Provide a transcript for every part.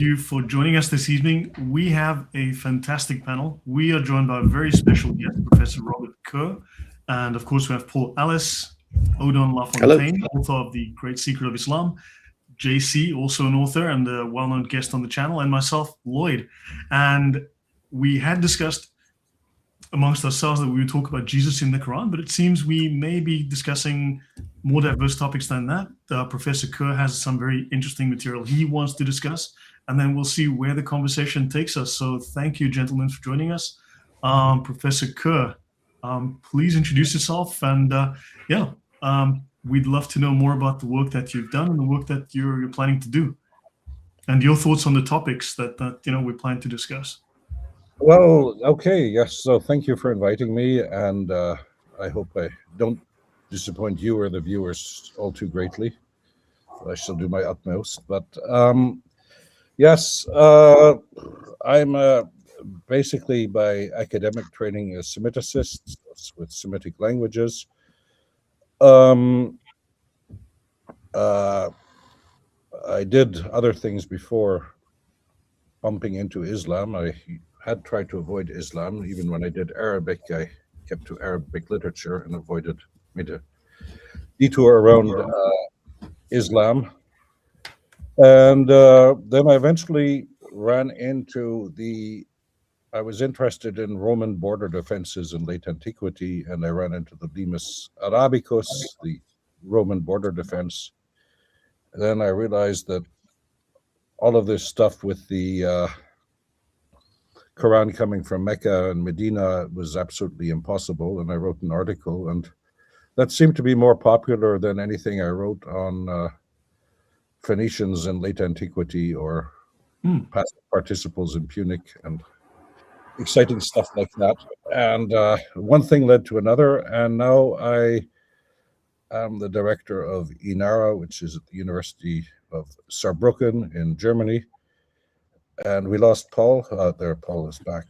you for joining us this evening. We have a fantastic panel. We are joined by a very special guest, Professor Robert Kerr. And of course, we have Paul Ellis, Odon LaFontaine, author of The Great Secret of Islam, JC, also an author and a well-known guest on the channel, and myself, Lloyd. And we had discussed amongst ourselves that we would talk about Jesus in the Quran, but it seems we may be discussing more diverse topics than that. Professor Kerr has some very interesting material he wants to discuss, and then we'll see where the conversation takes us. So thank you, gentlemen, for joining us. Professor Kerr, please introduce yourself, and we'd love to know more about the work that you've done and the work that you're planning to do, and your thoughts on the topics that we plan to discuss. Well, okay, yes. So thank you for inviting me, and I hope I don't disappoint you or the viewers all too greatly. I shall do my utmost. But yes, I'm basically by academic training a Semiticist with Semitic languages. I did other things before bumping into Islam. I had tried to avoid Islam. Even when I did Arabic, I kept to Arabic literature and made a detour around Islam. And then I eventually ran into I was interested in Roman border defenses in late antiquity, and I ran into the Limes Arabicus, the Roman border defense. And then I realized that all of this stuff with the Quran coming from Mecca and Medina was absolutely impossible, and I wrote an article, and that seemed to be more popular than anything I wrote on Phoenicians in late antiquity or past participles in Punic and exciting stuff like that. And one thing led to another, and now I am the director of Inârah, which is at the University of Saarbrücken in Germany. And we lost Paul. There, Paul is back.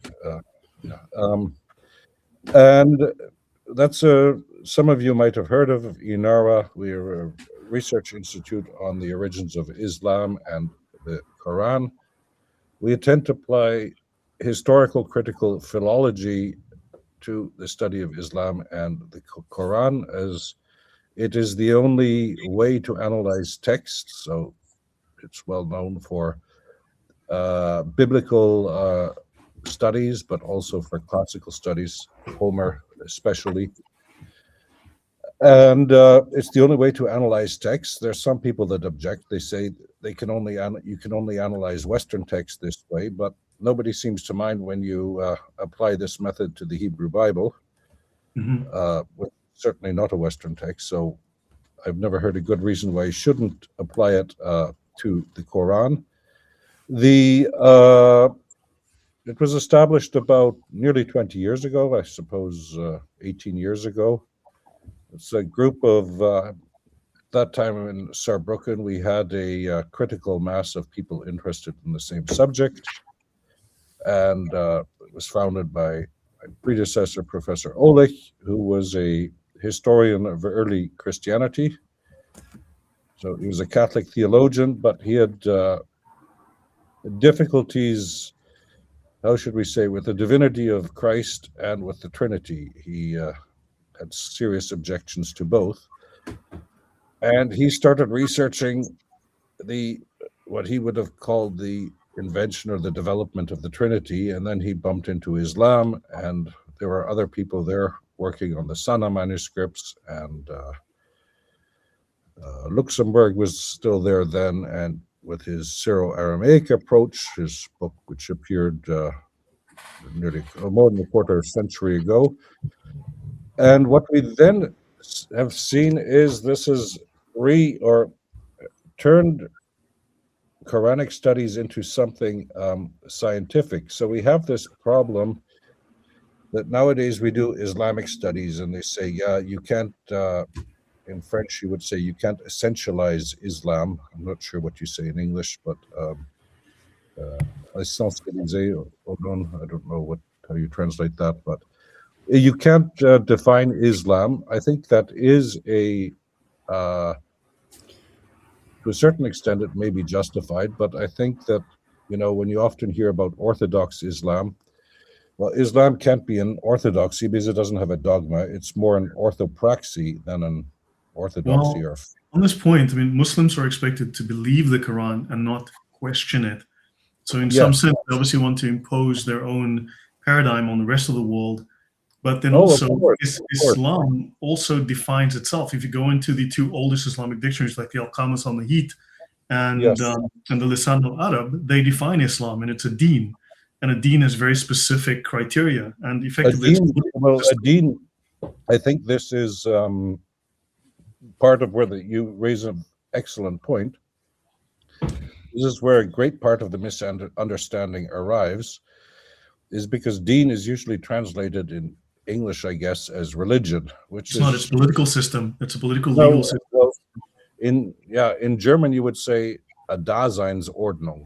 And that's some of you might have heard of Inârah. We're a research institute on the origins of Islam and the Quran. We intend to apply historical critical philology to the study of Islam and the Quran, as it is the only way to analyze texts. So it's well known for biblical studies, but also for classical studies, Homer especially. And it's the only way to analyze text. There's some people that object. They say you can only analyze Western text this way, but nobody seems to mind when you apply this method to the Hebrew Bible, which is certainly not a Western text. So I've never heard a good reason why you shouldn't apply it to the Quran. It was established about nearly 20 years ago, I suppose 18 years ago. It's a group of, at that time in Saarbrücken, we had a critical mass of people interested in the same subject. And it was founded by my predecessor, Professor Ohlich, who was a historian of early Christianity. So he was a Catholic theologian, but he had difficulties, how should we say, with the divinity of Christ and with the Trinity. He had serious objections to both. And he started researching what he would have called the invention or the development of the Trinity, and then he bumped into Islam, and there were other people there working on the Sana manuscripts, and Luxembourg was still there then, and with his Syro-Aramaic approach, his book, which appeared nearly more than a quarter century ago. And what we then have seen is this has turned Quranic studies into something scientific. So we have this problem that nowadays we do Islamic studies, and they say, yeah, you can't, in French, you would say you can't essentialize Islam. I'm not sure what you say in English, but essentialiser, I don't know how you translate that, but you can't define Islam. I think that is to a certain extent, it may be justified, but I think that when you often hear about Orthodox Islam, well, Islam can't be an orthodoxy because it doesn't have a dogma. It's more an orthopraxy than an orthodoxy. Well, on this point, I mean, Muslims are expected to believe the Quran and not question it. So in some sense, they obviously want to impose their own paradigm on the rest of the world. But then also, Islam also defines itself. If you go into the two oldest Islamic dictionaries, like the Al-Qamus al-Nahit and the Lisan al-Arab, they define Islam, and it's a deen. And a deen has very specific criteria. And effectively, a deen, I think this is part of where you raise an excellent point. This is where a great part of the misunderstanding arrives, is because deen is usually translated in English, I guess, as religion, which not its political system. It's a political legal system. Well, in German you would say a Daseinsordnung,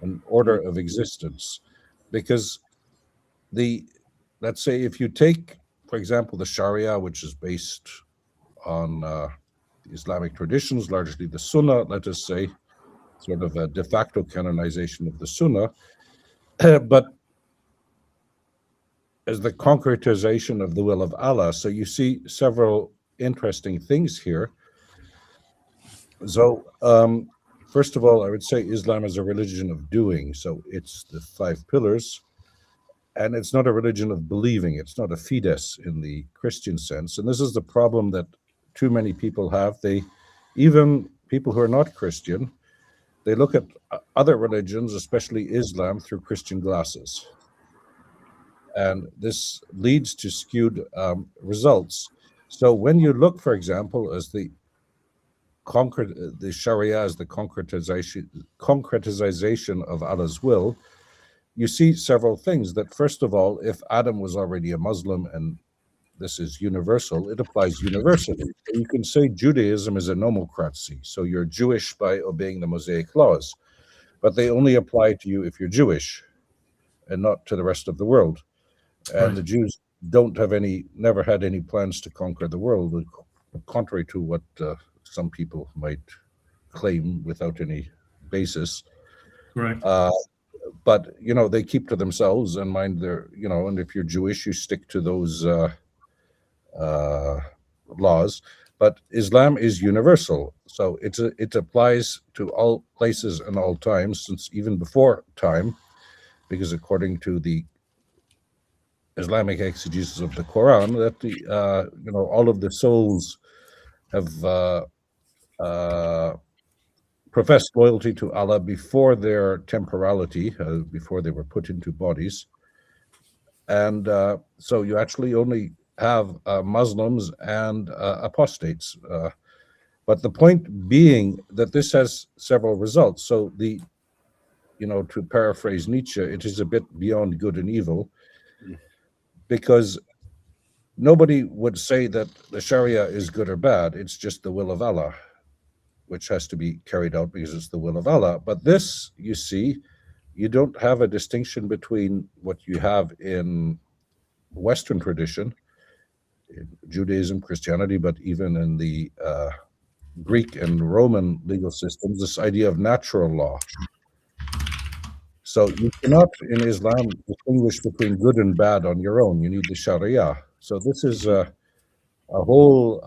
an order of existence, because let's say if you take, for example, the Sharia, which is based on the Islamic traditions, largely the Sunnah, let us say, sort of a de facto canonization of the Sunnah, but as the concretization of the will of Allah. So you see several interesting things here. So first of all, I would say Islam is a religion of doing. So it's the 5 pillars, and it's not a religion of believing. It's not a fides in the Christian sense. And this is the problem that too many people have. Even people who are not Christian, they look at other religions, especially Islam, through Christian glasses. And this leads to skewed results. So when you look, for example, as the Sharia as the concretization of Allah's will, you see several things. That first of all, if Adam was already a Muslim and this is universal, it applies universally. You can say Judaism is a nomocracy, so you're Jewish by obeying the Mosaic laws, but they only apply to you if you're Jewish and not to the rest of the world. And the Jews never had any plans to conquer the world, contrary to what some people might claim without any basis. Right. But, they keep to themselves and mind their, and if you're Jewish, you stick to those laws. But Islam is universal. So it applies to all places and all times, since even before time, because according to the Islamic exegesis of the Quran, that all of the souls have professed loyalty to Allah before their temporality, before they were put into bodies, and so you actually only have Muslims and apostates. But the point being that this has several results. So to paraphrase Nietzsche, it is a bit beyond good and evil, because nobody would say that the Sharia is good or bad. It's just the will of Allah, which has to be carried out because it's the will of Allah. But this, you see, you don't have a distinction between what you have in Western tradition, in Judaism, Christianity, but even in the Greek and Roman legal systems, this idea of natural law. So you cannot, in Islam, distinguish between good and bad on your own. You need the Sharia. So this is a whole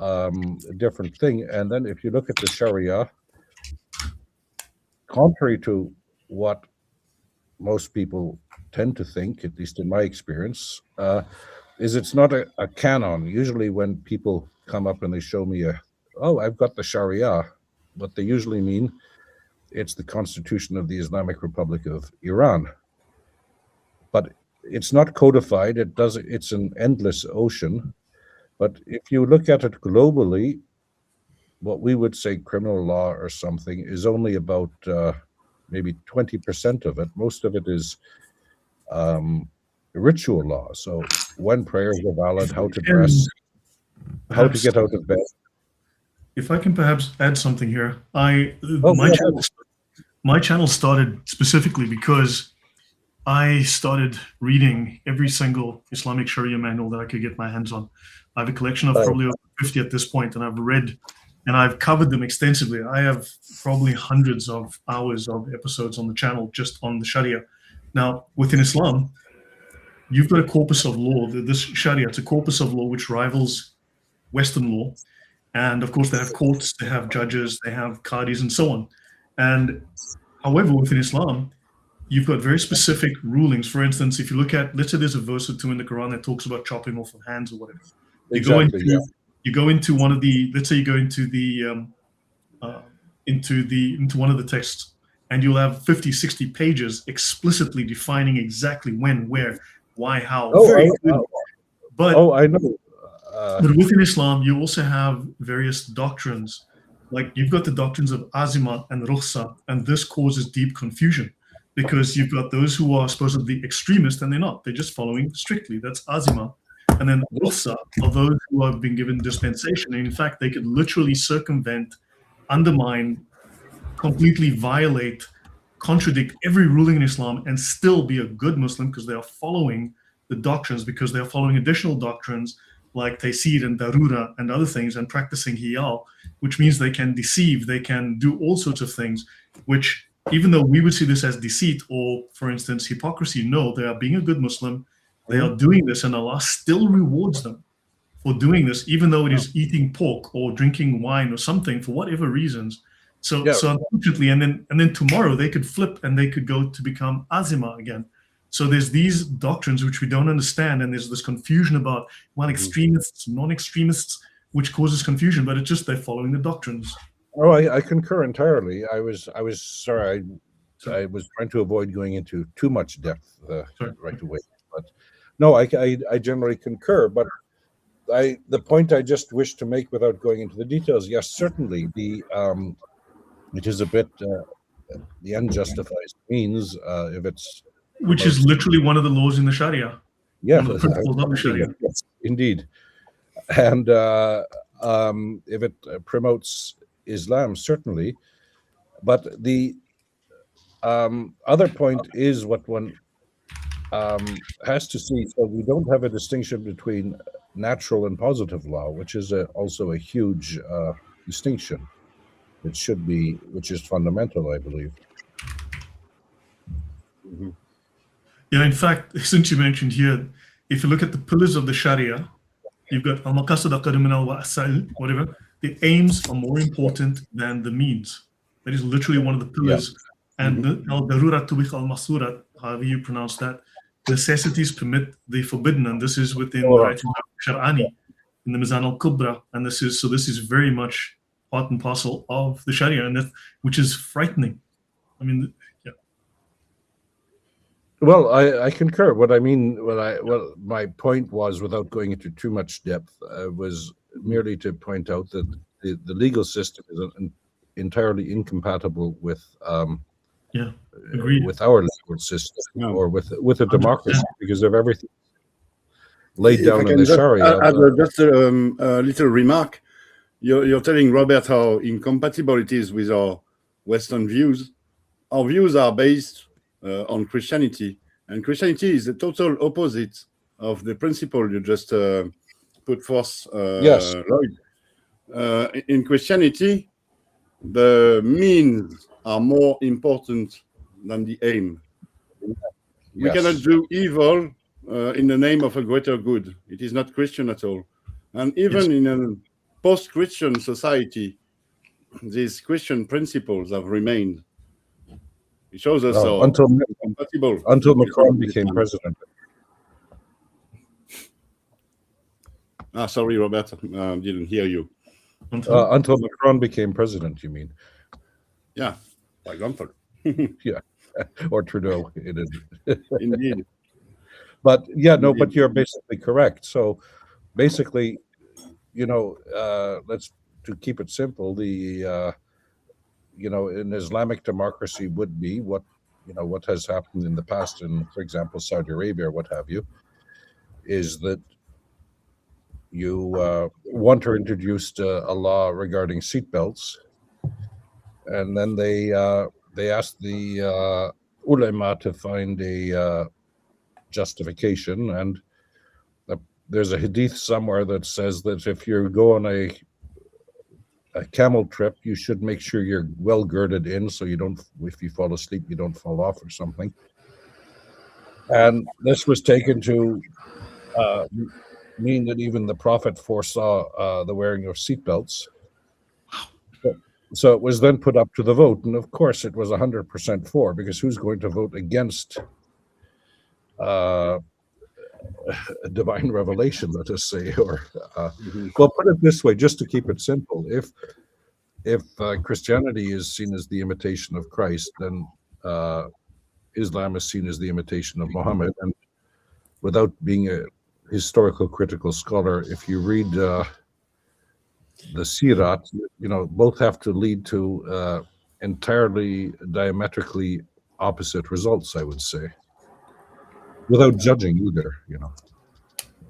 different thing. And then if you look at the Sharia, contrary to what most people tend to think, at least in my experience, is it's not a canon. Usually when people come up and they show me I've got the Sharia, what they usually mean, it's the Constitution of the Islamic Republic of Iran. But it's not codified. It's an endless ocean. But if you look at it globally, what we would say criminal law or something is only about maybe 20% of it. Most of it is ritual law. So when prayers are valid, how to dress, how to get out of bed. If I can perhaps add something here, my channel started specifically because I started reading every single Islamic Sharia manual that I could get my hands on. I have a collection of probably over 50 at this point, and I've read and I've covered them extensively. I have probably hundreds of hours of episodes on the channel just on the Sharia. Now, within Islam, you've got a corpus of law. This Sharia, it's a corpus of law which rivals Western law. And of course, they have courts, they have judges, they have qadis, and so on. And however, within Islam, you've got very specific rulings. For instance, if you look at, let's say there's a verse or two in the Quran that talks about chopping off of hands or whatever. Exactly. You go into one of the, let's say you go into one of the texts, and you'll have 50, 60 pages explicitly defining exactly when, where, why, how. I know. But within Islam, you also have various doctrines. Like you've got the doctrines of azima and rukhsa, and this causes deep confusion because you've got those who are supposedly extremist and they're not. They're just following strictly. That's azima. And then rukhsa are those who have been given dispensation. And in fact, they could literally circumvent, undermine, completely violate, contradict every ruling in Islam and still be a good Muslim because they are following the doctrines, because they are following additional doctrines like taysir and darura and other things, and practicing hiyal, which means they can deceive, they can do all sorts of things, which even though we would see this as deceit or, for instance, hypocrisy, no, they are being a good Muslim, they are doing this, and Allah still rewards them for doing this, even though it is eating pork or drinking wine or something for whatever reasons. So unfortunately, and then tomorrow they could flip and they could go to become azima again. So there's these doctrines which we don't understand, and there's this confusion about extremists, non-extremists, which causes confusion. But it's just they're following the doctrines. Oh, I concur entirely. I was sorry. I was trying to avoid going into too much depth right away. But no, I generally concur. But the point I just wish to make without going into the details, yes, certainly it is a bit the unjustified means if it's. Which is literally one of the laws in the Sharia. Yeah, one of the principles of the Sharia. Yes, indeed. And if it promotes Islam, certainly. But the other point is what one has to see. So we don't have a distinction between natural and positive law, which is also a huge distinction. Which is fundamental, I believe. Mm-hmm. Yeah, in fact, since you mentioned here, if you look at the pillars of the Sharia, you've got al-maqasid al-qadr wa asal, whatever. The aims are more important than the means. That is literally one of the pillars. Yeah. And al-darurat tubikh al-masurat, however you pronounce that, necessities permit the forbidden, and this is within the writing of Shar'ani in the Mizan al-Kubra, and this is very much part and parcel of the Sharia, and which is frightening. I mean, yeah. Well, I concur. My point was, without going into too much depth, was merely to point out that the legal system is entirely incompatible with with our legal system or with a democracy because of everything laid down in the Sharia. Just a little remark. You're telling Robert how incompatible it is with our Western views. Our views are based on Christianity, and Christianity is the total opposite of the principle you just put forth, yes. Lloyd. In Christianity, the means are more important than the aim. Yes. We cannot do evil in the name of a greater good. It is not Christian at all. And even in a post-Christian society, these Christian principles have remained. It shows us how incompatible until Macron became president. Sorry, Robert, didn't hear you. Until Macron became president, you mean? Yeah, for example. Yeah, or Trudeau. It is. Indeed. But but you're basically correct. So basically, let's to keep it simple. The an Islamic democracy would be what has happened in the past in, for example, Saudi Arabia or what have you, is that you want to introduce a law regarding seatbelts, and then they asked the ulama to find a justification, and there's a hadith somewhere that says that if you go on a camel trip, you should make sure you're well girded in, so you don't, if you fall asleep, you don't fall off or something. And this was taken to mean that even the prophet foresaw the wearing of seatbelts. So it was then put up to the vote, and of course it was 100% for, because who's going to vote against a divine revelation, let us say? Or well, put it this way, just to keep it simple: if Christianity is seen as the imitation of Christ, then Islam is seen as the imitation of Muhammad. And without being a historical critical scholar, if you read the Sirat, both have to lead to entirely diametrically opposite results, I would say, without judging either.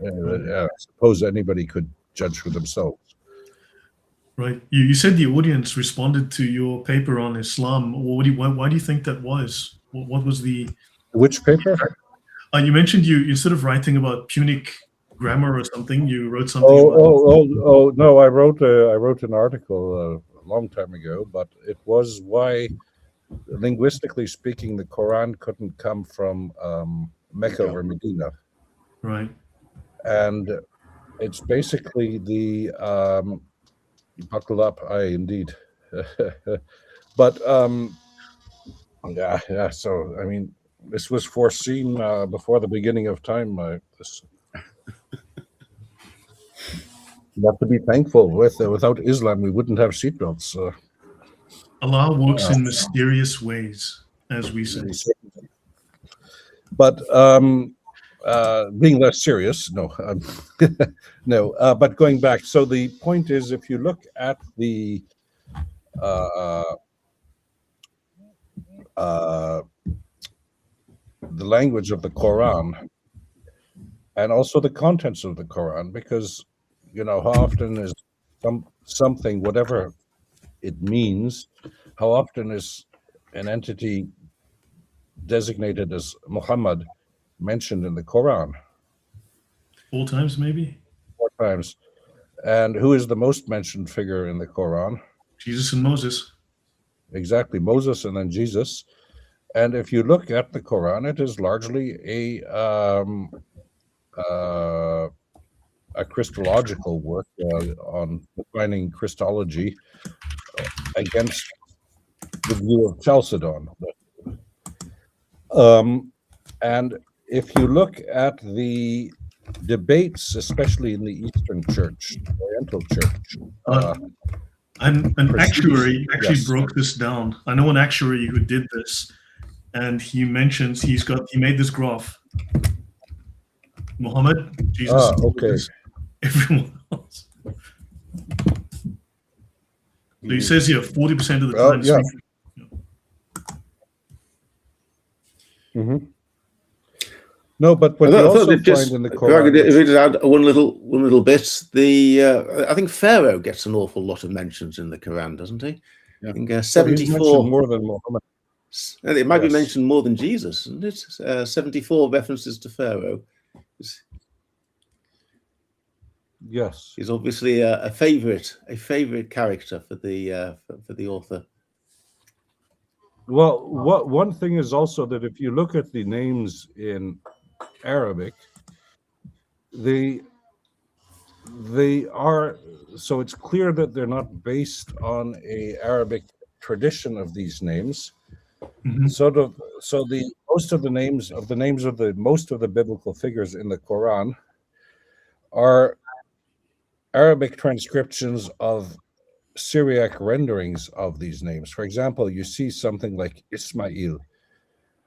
I suppose anybody could judge for themselves. Right. You said the audience responded to your paper on Islam. Why do you think that was? What was the... Which paper? You mentioned you instead of writing about Punic grammar or something, you wrote something. Oh no! I wrote an article a long time ago, but it was why, linguistically speaking, the Quran couldn't come from Mecca or Medina. Right. And it's basically the buckle up, indeed. But yeah. So I mean, this was foreseen before the beginning of time. You have to be thankful. Without Islam, we wouldn't have seatbelts. Allah works in mysterious ways, as we say. But being less serious, no, no. But going back, so the point is, if you look at the language of the Quran, and also the contents of the Quran, because how often is something, whatever it means, how often is an entity designated as Muhammad mentioned in the Quran? 4 times, maybe? 4 times. And who is the most mentioned figure in the Quran? Jesus and Moses. Exactly, Moses and then Jesus. And if you look at the Quran, it is largely a Christological work on defining Christology against the view of Chalcedon. And if you look at the debates, especially in the Eastern Church, Oriental Church, an actuary actually broke this down. I know an actuary who did this, and he mentions he made this graph. Muhammad, Jesus, Moses, everyone else. So he says here 40% of the time. Mm-hmm. No, but what you also find in the Quran. If we just add one little bit, I think Pharaoh gets an awful lot of mentions in the Quran, doesn't he? Yeah. I think 74 more than Muhammad. It might be mentioned more than Jesus, isn't it? 74 references to Pharaoh. Yes, he's obviously a favorite character for the author. Well, one thing is also that if you look at the names in Arabic, they are, so it's clear that they're not based on a Arabic tradition of these names. Mm-hmm. So most of the names of most of the biblical figures in the Quran are Arabic transcriptions of Syriac renderings of these names. For example, you see something like Ismail,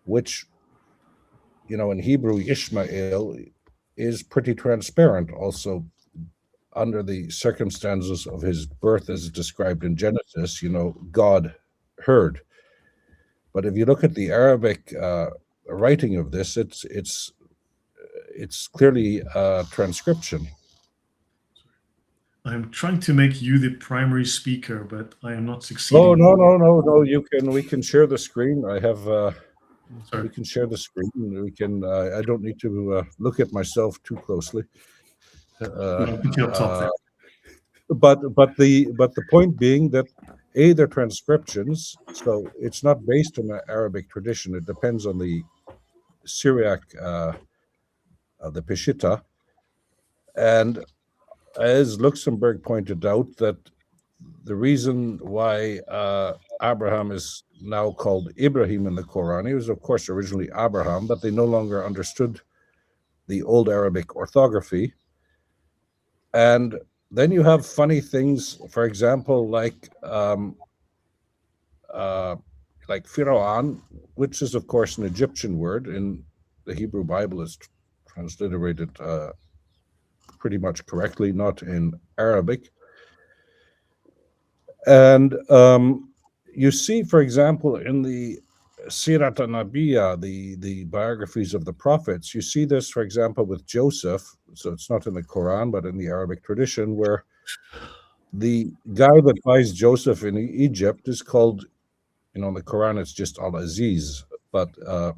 which, in Hebrew, Ishmael is pretty transparent also under the circumstances of his birth as described in Genesis, God heard. But if you look at the Arabic writing of this, it's clearly a transcription. I'm trying to make you the primary speaker, but I am not succeeding. Oh, no. We can share the screen. We can share the screen. We can. I don't need to look at myself too closely. but the point being that they're transcriptions, so it's not based on the Arabic tradition. It depends on the Syriac, the Peshitta, and as Luxemburg pointed out, that the reason why Abraham is now called Ibrahim in the Quran, he was of course originally Abraham, but they no longer understood the old Arabic orthography. And then you have funny things, for example, like Pharaoh, which is of course an Egyptian word. In the Hebrew Bible is transliterated pretty much correctly, not in Arabic. And you see, for example, in the Sirat al-Nabiya, the biographies of the prophets, you see this, for example, with Joseph. So it's not in the Quran, but in the Arabic tradition, where the guy that buys Joseph in Egypt is called, in the Quran, it's just Al-Aziz, but the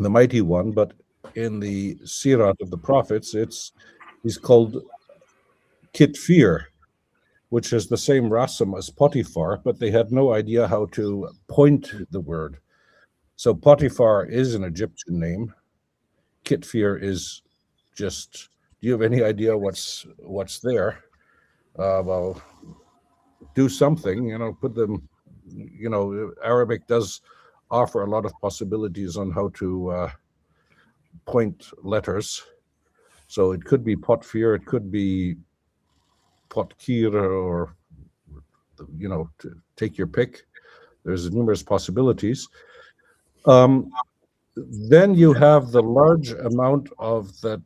mighty one. But in the Sirat of the prophets, he's called Kitfir, which is the same rasam as Potiphar, but they had no idea how to point the word. So Potiphar is an Egyptian name. Kitfir is just, do you have any idea what's there? Well, do something, put them, Arabic does offer a lot of possibilities on how to point letters. So it could be Potfir, it could be Potkir, or to take your pick. There's numerous possibilities. Then you have the large amount of that.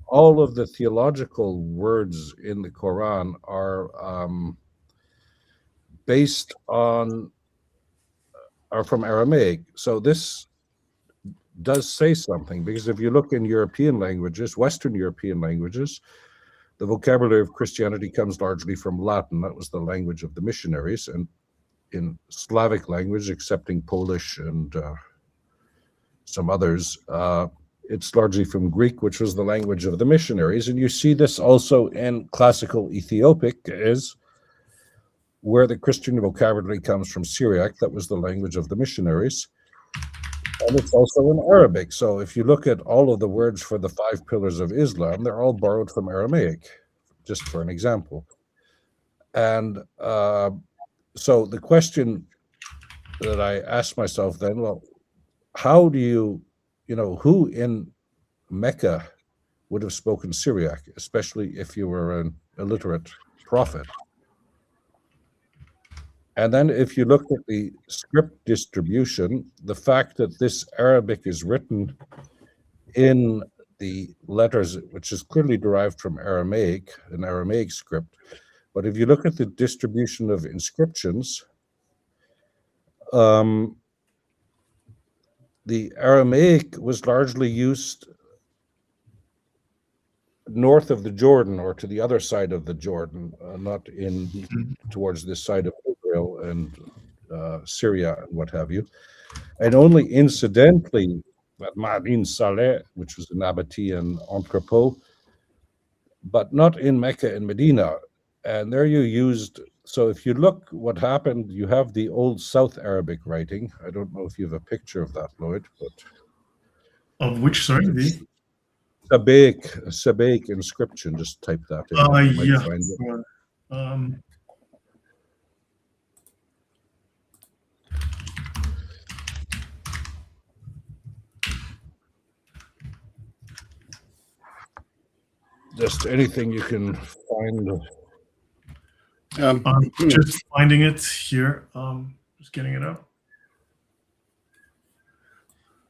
All of the theological words in the Quran are from Aramaic. So this does say something, because if you look in European languages, Western European languages, the vocabulary of Christianity comes largely from Latin. That was the language of the missionaries. And in Slavic language, excepting Polish and some others, it's largely from Greek, which was the language of the missionaries. And you see this also in classical Ethiopic, is where the Christian vocabulary comes from Syriac. That was the language of the missionaries. And it's also in Arabic. So if you look at all of the words for the 5 pillars of Islam, they're all borrowed from Aramaic, just for an example. And so the question that I asked myself then, well, how do you, who in Mecca would have spoken Syriac, especially if you were an illiterate prophet? And then if you look at the script distribution, the fact that this Arabic is written in the letters, which is clearly derived from Aramaic, an Aramaic script. But if you look at the distribution of inscriptions, the Aramaic was largely used north of the Jordan, or to the other side of the Jordan, not towards this side of Israel and Syria and what have you. And only incidentally, at Ma'adin Saleh, which was a Nabatean entrepot, but not in Mecca and Medina. And there you used, so if you look what happened, you have the old South Arabic writing. I don't know if you have a picture of that, Lloyd, but... Of which, sorry? The Sabaic inscription, just type that in. Yeah. Find it. Just anything you can find. I'm just finding it here. Just getting it up.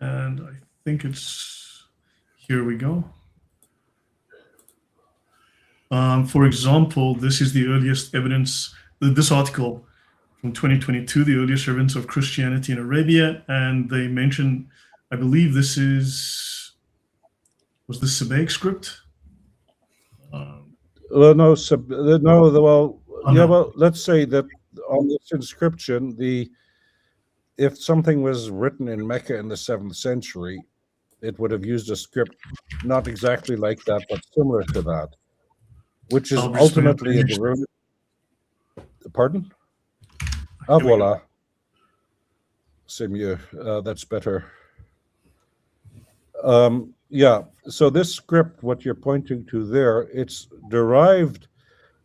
And I think it's, here we go. For example, this is the earliest evidence, this article from 2022, the earliest evidence of Christianity in Arabia. And they mention, I believe this was the Sabaic script? Well, let's say that on this inscription, if something was written in Mecca in the 7th century, it would have used a script not exactly like that, but similar to that. which is I'll just ultimately in the root. Pardon? Ah, voila. C'est mieux. That's better. Yeah, so this script, what you're pointing to there, it's derived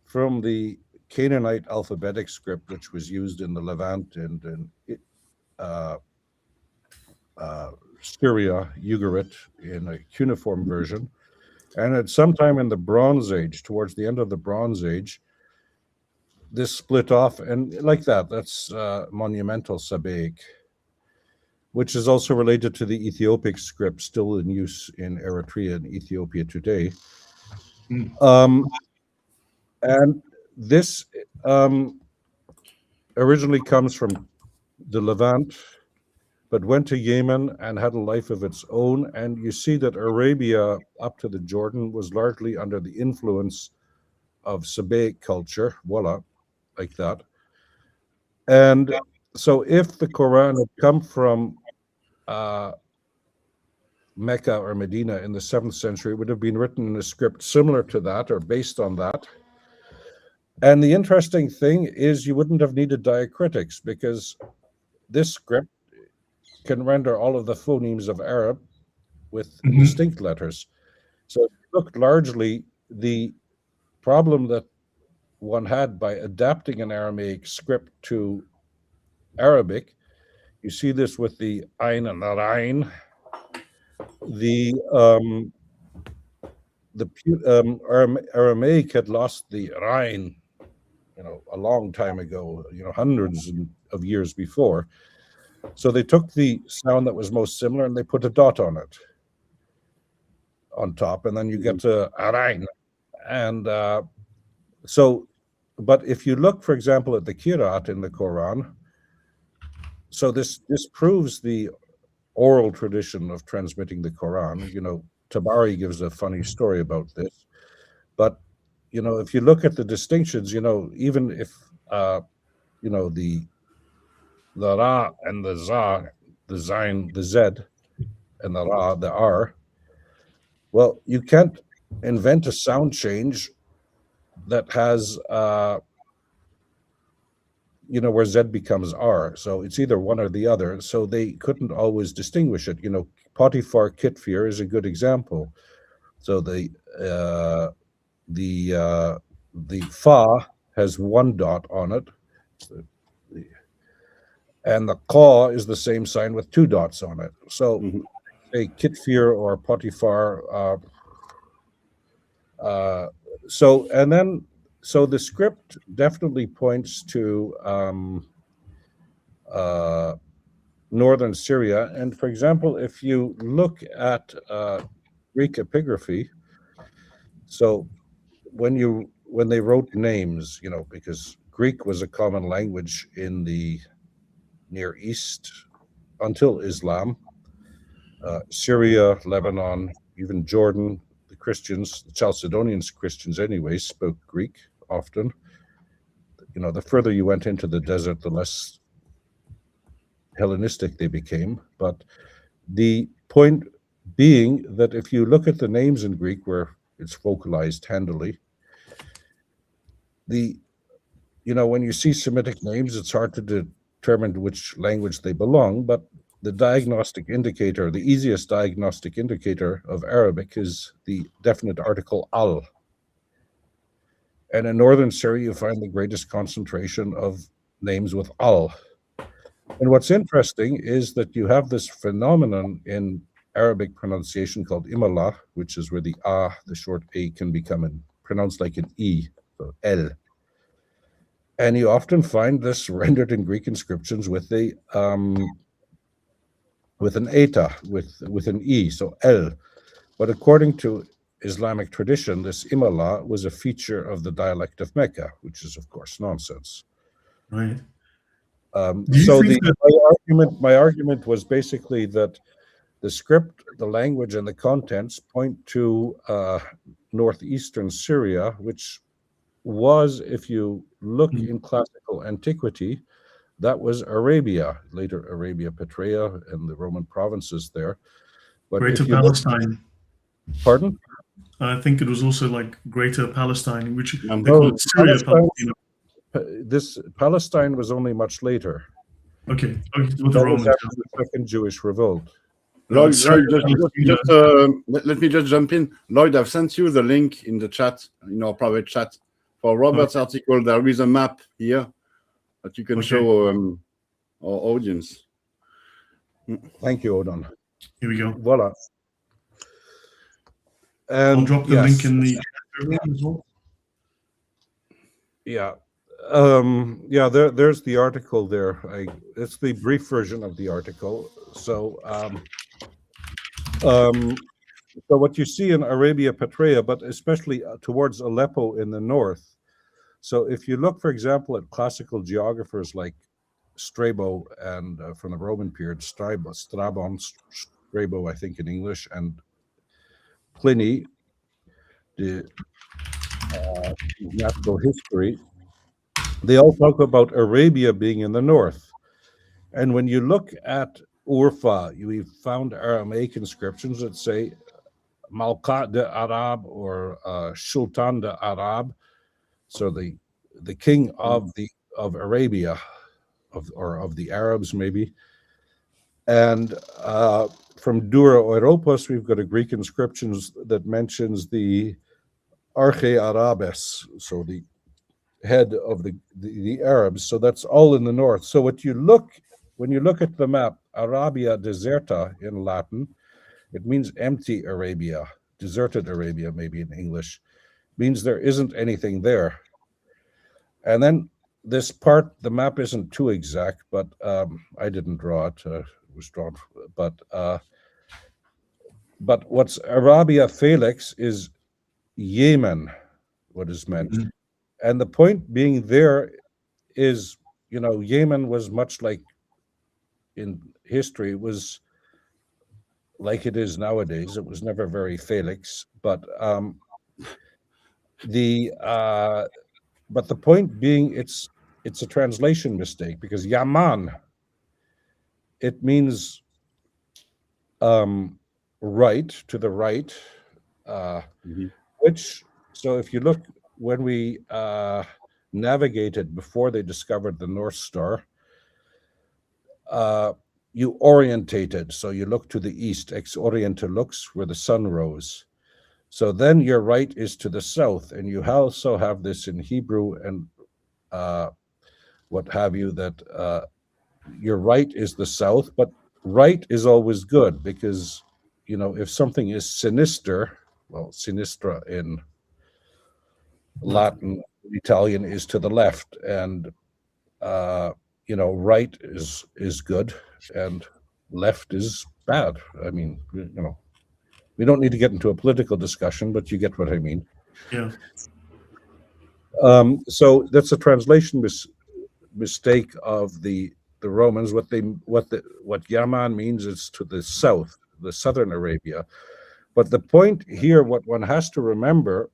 from the Canaanite alphabetic script, which was used in the Levant and Syria, Ugarit, in a cuneiform version. And at some time in the Bronze Age, towards the end of the Bronze Age, this split off, and like that, that's monumental Sabaic, which is also related to the Ethiopic script still in use in Eritrea and Ethiopia today. And this originally comes from the Levant, but went to Yemen and had a life of its own. And you see that Arabia up to the Jordan was largely under the influence of Sabaic culture, voila, like that. And so if the Quran had come from Mecca or Medina in the 7th century, it would have been written in a script similar to that or based on that. And the interesting thing is you wouldn't have needed diacritics because this script can render all of the phonemes of Arab with distinct letters. So if you look largely, the problem that one had by adapting an Aramaic script to Arabic, you see this with the Ain and Arain. The Aramaic had lost the Rain, a long time ago, hundreds of years before. So they took the sound that was most similar and they put a dot on it, on top, and then you get to Arain. And but if you look, for example, at the Kirat in the Quran, so this proves the oral tradition of transmitting the Quran. Tabari gives a funny story about this, but if you look at the distinctions, even if the Ra and the Za, the Zain, the Z, and the Ra, the R, well, you can't invent a sound change that has where Z becomes R. So it's either one or the other. So they couldn't always distinguish it. Potiphar Kitfir is a good example. So the Fa has one dot on it, and the Qa is the same sign with two dots on it. So say Kitfir or Potiphar. So the script definitely points to northern Syria. And for example, if you look at Greek epigraphy, so when they wrote names, because Greek was a common language in the Near East until Islam, Syria, Lebanon, even Jordan, the Christians, the Chalcedonian Christians anyway, spoke Greek often. The further you went into the desert, the less Hellenistic they became. But the point being that if you look at the names in Greek where it's vocalized handily, when you see Semitic names, it's hard to determine which language they belong, but the diagnostic indicator, the easiest diagnostic indicator of Arabic is the definite article al. And in northern Syria, you find the greatest concentration of names with al. And what's interesting is that you have this phenomenon in Arabic pronunciation called imala, which is where the the short a, can become pronounced like an e, so el. And you often find this rendered in Greek inscriptions with an eta, with an e, so el. But according to Islamic tradition, this imala was a feature of the dialect of Mecca, which is of course nonsense. Right. So my argument was basically that the script, the language, and the contents point to northeastern Syria, which was, if you look in classical antiquity, that was Arabia, later Arabia Petraea and the Roman provinces there. But Greater Palestine. Pardon? I think it was also like Greater Palestine, which they No, call it Syria. Palestine, this Palestine was only much later. Okay, with the That was Romans. after the Second Jewish Revolt. Lloyd, Syria, let me just jump in. Lloyd, I've sent you the link in the chat, in our private chat. For Robert's article, there is a map here that you can show our audience. Thank you, Odon. Here we go. Voila. I'll drop the link in the chat as well. Yeah. There's the article there. It's the brief version of the article. So what you see in Arabia Petraea, but especially towards Aleppo in the north. So if you look, for example, at classical geographers like Strabo and from the Roman period, Strabo, I think in English, and Pliny, the natural history, they all talk about Arabia being in the north. And when you look at Urfa, we've found Aramaic inscriptions that say Malka de Arab or Sultan de Arab, so the king of Arabia, of the Arabs maybe. And from Dura Europos, we've got a Greek inscriptions that mentions the Arche Arabes, so the head of the Arabs. So that's all in the north. So when you look at the map, Arabia Deserta in Latin, it means empty Arabia, deserted Arabia, maybe in English, means there isn't anything there. And then this part, the map isn't too exact, but I didn't draw it. It was drawn, but what's Arabia Felix is Yemen, what is meant. Mm-hmm. And the point being there is, Yemen was much like in history, was like it is nowadays. It was never very Felix, but the point being, it's a translation mistake, because Yaman, it means right, to the right, which, so if you look, when we navigated before they discovered the North Star, you orientated, so you look to the east, ex oriente lux, where the sun rose. So then your right is to the south, and you also have this in Hebrew and what have you, that your right is the south, but right is always good, because, if something is sinister, well, sinistra in Latin, Italian is to the left, and right is good and left is bad. I mean, we don't need to get into a political discussion, but you get what I mean. Yeah. So that's a translation mistake of the Romans. What Yaman means is to the south, the southern Arabia. But the point here, what one has to remember,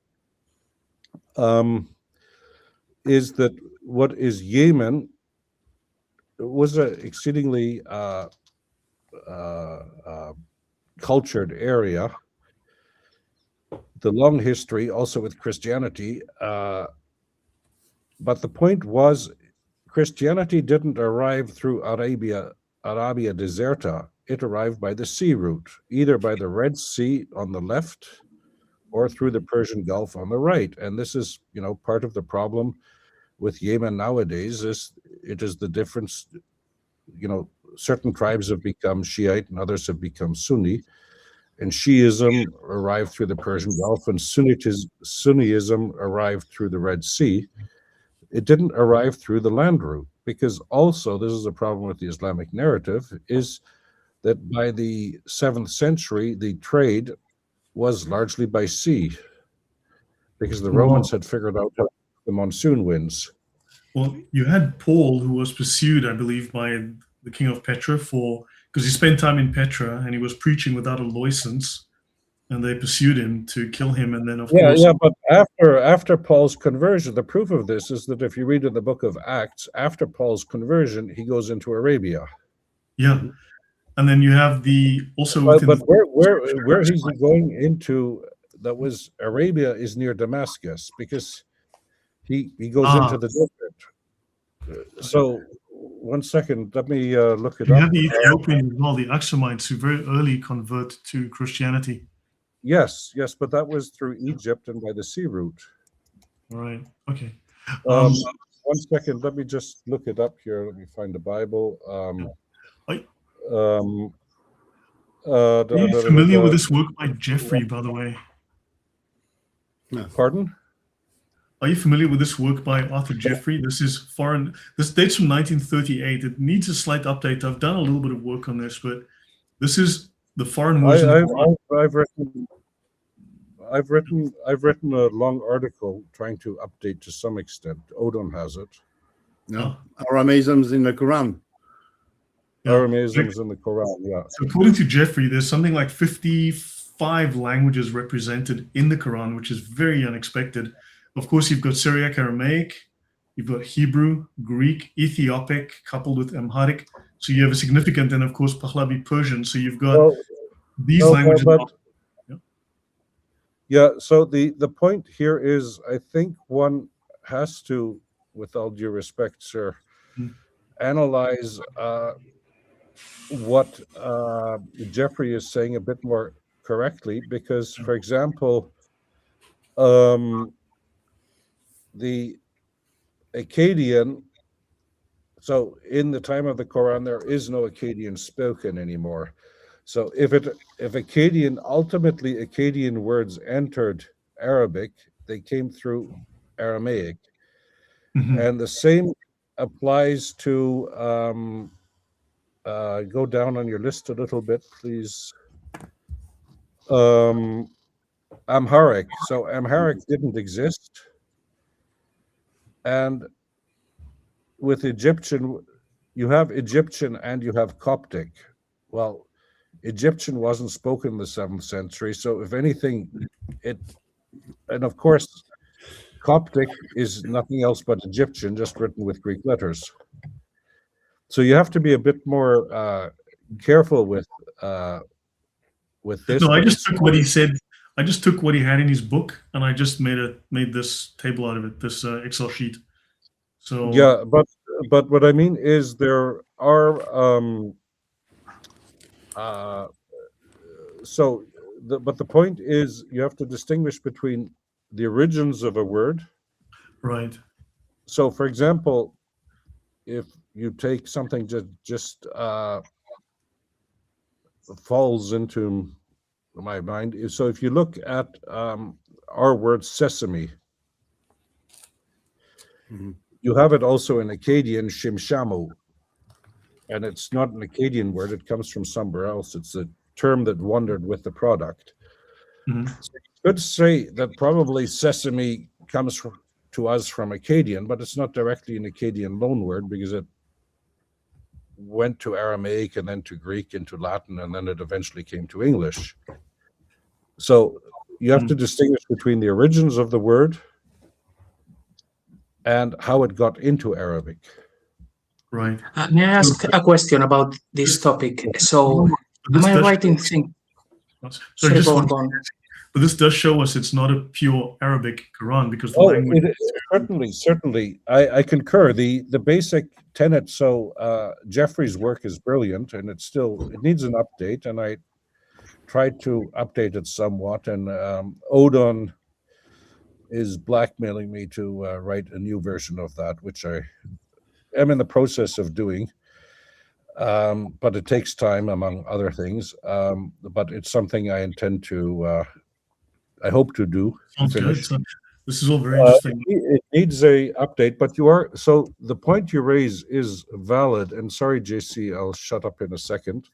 is that what is Yemen was an exceedingly cultured area. The long history also with Christianity, but the point was, Christianity didn't arrive through Arabia Deserta. It arrived by the sea route, either by the Red Sea on the left or through the Persian Gulf on the right. And this is, part of the problem with Yemen nowadays. It is the difference, certain tribes have become Shiite and others have become Sunni. And Shiism arrived through the Persian Gulf, and Sunniism arrived through the Red Sea. It didn't arrive through the land route, because also, this is a problem with the Islamic narrative, is that by the 7th century, the trade was largely by sea, because the Romans had figured out the monsoon winds. Well, you had Paul, who was pursued, I believe, by the king of Petra because he spent time in Petra and he was preaching without a license, and they pursued him to kill him. And then, of course, but after Paul's conversion, the proof of this is that if you read in the book of Acts, after Paul's conversion, he goes into Arabia. Yeah, and then you have the also. But where he's going into that was Arabia is near Damascus, because he goes into the desert. So 1 second, let me look it You up. have the Ethiopians as well, the Aksamites, who very early convert to Christianity. Yes, but that was through Egypt and by the sea route. All right. Okay. 1 second, let me just look it up here. Let me find the Bible. Are you familiar with this work by Jeffrey, by the way? Pardon? Are you familiar with this work by Arthur Jeffrey? This is foreign. This dates from 1938. It needs a slight update. I've done a little bit of work on this, but this is the foreign version. I've written a long article trying to update to some extent. Odon has it. No, Aramaisms in the Quran. Aramaisms in the Quran, yeah. So according to Jeffrey, there's something like 55 languages represented in the Quran, which is very unexpected. Of course, you've got Syriac, Aramaic, you've got Hebrew, Greek, Ethiopic, coupled with Amharic. So you have a significant, and of course, Pahlavi Persian. So you've got these languages. Yeah, so the point here is, I think one has to, with all due respect, sir, analyze what Jeffrey is saying a bit more correctly, because, for example, the Akkadian, so in the time of the Quran, there is no Akkadian spoken anymore. So if Akkadian, ultimately Akkadian words entered Arabic, they came through Aramaic. And the same applies to, go down on your list a little bit, please. Amharic. So Amharic didn't exist. And with Egyptian, you have Egyptian and you have Coptic. Well, Egyptian wasn't spoken in the 7th century, so if anything, and of course, Coptic is nothing else but Egyptian, just written with Greek letters. So you have to be a bit more careful with this. No, I just took what he said. I just took what he had in his book, and I just made this table out of it, this Excel sheet. So yeah, but what I mean is there are but the point is you have to distinguish between the origins of a word. Right. So, for example, if you take something just falls into my mind, so if you look at our word sesame, you have it also in Akkadian, shimshamu. And it's not an Akkadian word, it comes from somewhere else. It's a term that wandered with the product. So you could say that probably sesame comes to us from Akkadian, but it's not directly an Akkadian loanword, because it went to Aramaic and then to Greek and to Latin, and then it eventually came to English. So you have to distinguish between the origins of the word and how it got into Arabic. Right. May I ask a question about this topic? So, am I right in thinking? Sorry, but this does show us it's not a pure Arabic Quran, because the language. Certainly, I concur. The basic tenet. So Jeffrey's work is brilliant, and it needs an update, and I tried to update it somewhat. And Odon is blackmailing me to write a new version of that, which I am in the process of doing, but it takes time, among other things. But it's something I intend to, I hope to do. Sounds good. So this is all very interesting. It needs a update, but so the point you raise is valid. And sorry, JC, I'll shut up in a second.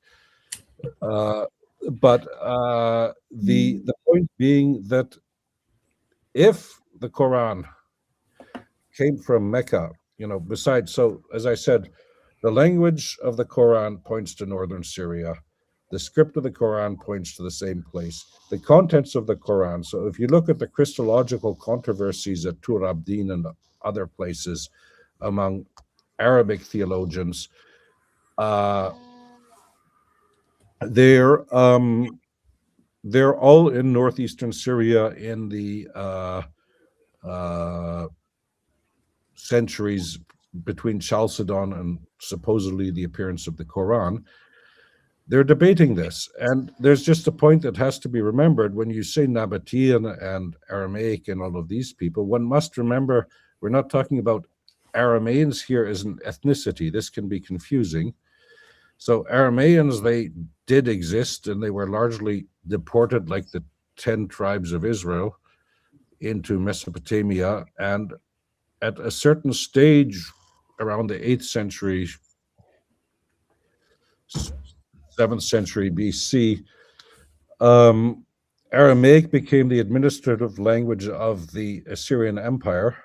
But the point being that if the Quran came from Mecca, besides, so as I said, the language of the Quran points to northern Syria. The script of the Quran points to the same place. The contents of the Quran, so if you look at the Christological controversies at Tur Abdin and other places among Arabic theologians, they're all in northeastern Syria in the centuries between Chalcedon and supposedly the appearance of the Quran. They're debating this, and there's just a point that has to be remembered. When you say Nabatean and Aramaic and all of these people, one must remember we're not talking about Aramaeans here as an ethnicity. This can be confusing. So Aramaeans, they did exist, and they were largely deported like the 10 tribes of Israel into Mesopotamia. And at a certain stage around the 8th century, 7th century BC, Aramaic became the administrative language of the Assyrian Empire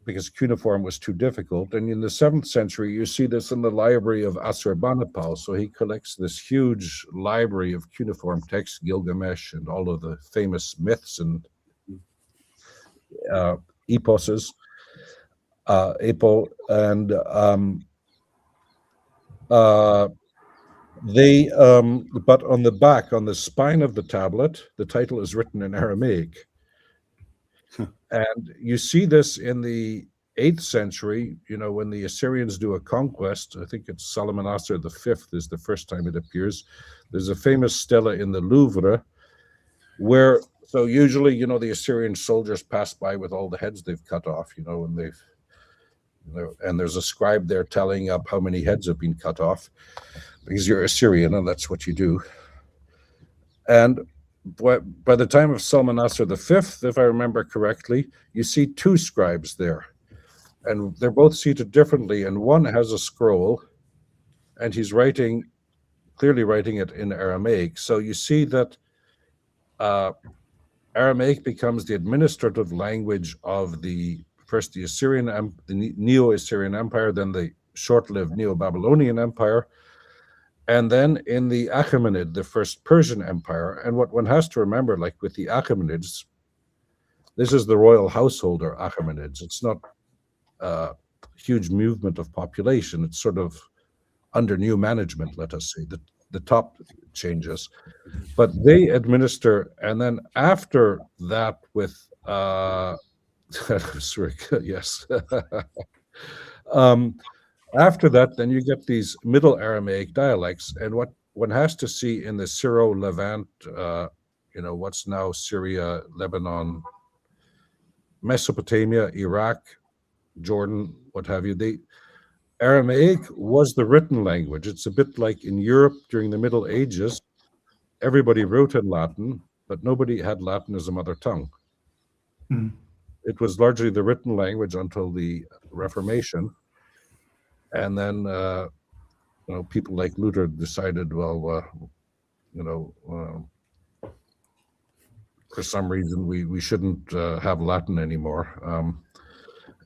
because cuneiform was too difficult. And in the 7th century, you see this in the library of Assurbanipal. So he collects this huge library of cuneiform texts, Gilgamesh, and all of the famous myths and eposes, and but on the back, on the spine of the tablet, the title is written in Aramaic. And you see this in the 8th century, when the Assyrians do a conquest. I think it's Salmanaser V is the first time it appears. There's a famous stela in the Louvre where, so usually, the Assyrian soldiers pass by with all the heads they've cut off, and and there's a scribe there telling up how many heads have been cut off, because you're Assyrian and that's what you do. And by the time of Salmanaser V, if I remember correctly, you see 2 scribes there, and they're both seated differently, and one has a scroll, and he's clearly writing it in Aramaic. So you see that Aramaic becomes the administrative language of first the Assyrian, the Neo-Assyrian Empire, then the short-lived Neo-Babylonian Empire, and then in the Achaemenid, the first Persian Empire. And what one has to remember, like with the Achaemenids, this is the royal householder Achaemenids. It's not a huge movement of population. It's sort of under new management, let us say. The top changes. But they administer, and then after that with, yes. After that, then you get these Middle Aramaic dialects, and what one has to see in the Syro-Levant, what's now Syria, Lebanon, Mesopotamia, Iraq, Jordan, what have you. The Aramaic was the written language. It's a bit like in Europe during the Middle Ages. Everybody wrote in Latin, but nobody had Latin as a mother tongue. Mm. It was largely the written language until the Reformation. And then, people like Luther decided, for some reason we shouldn't have Latin anymore,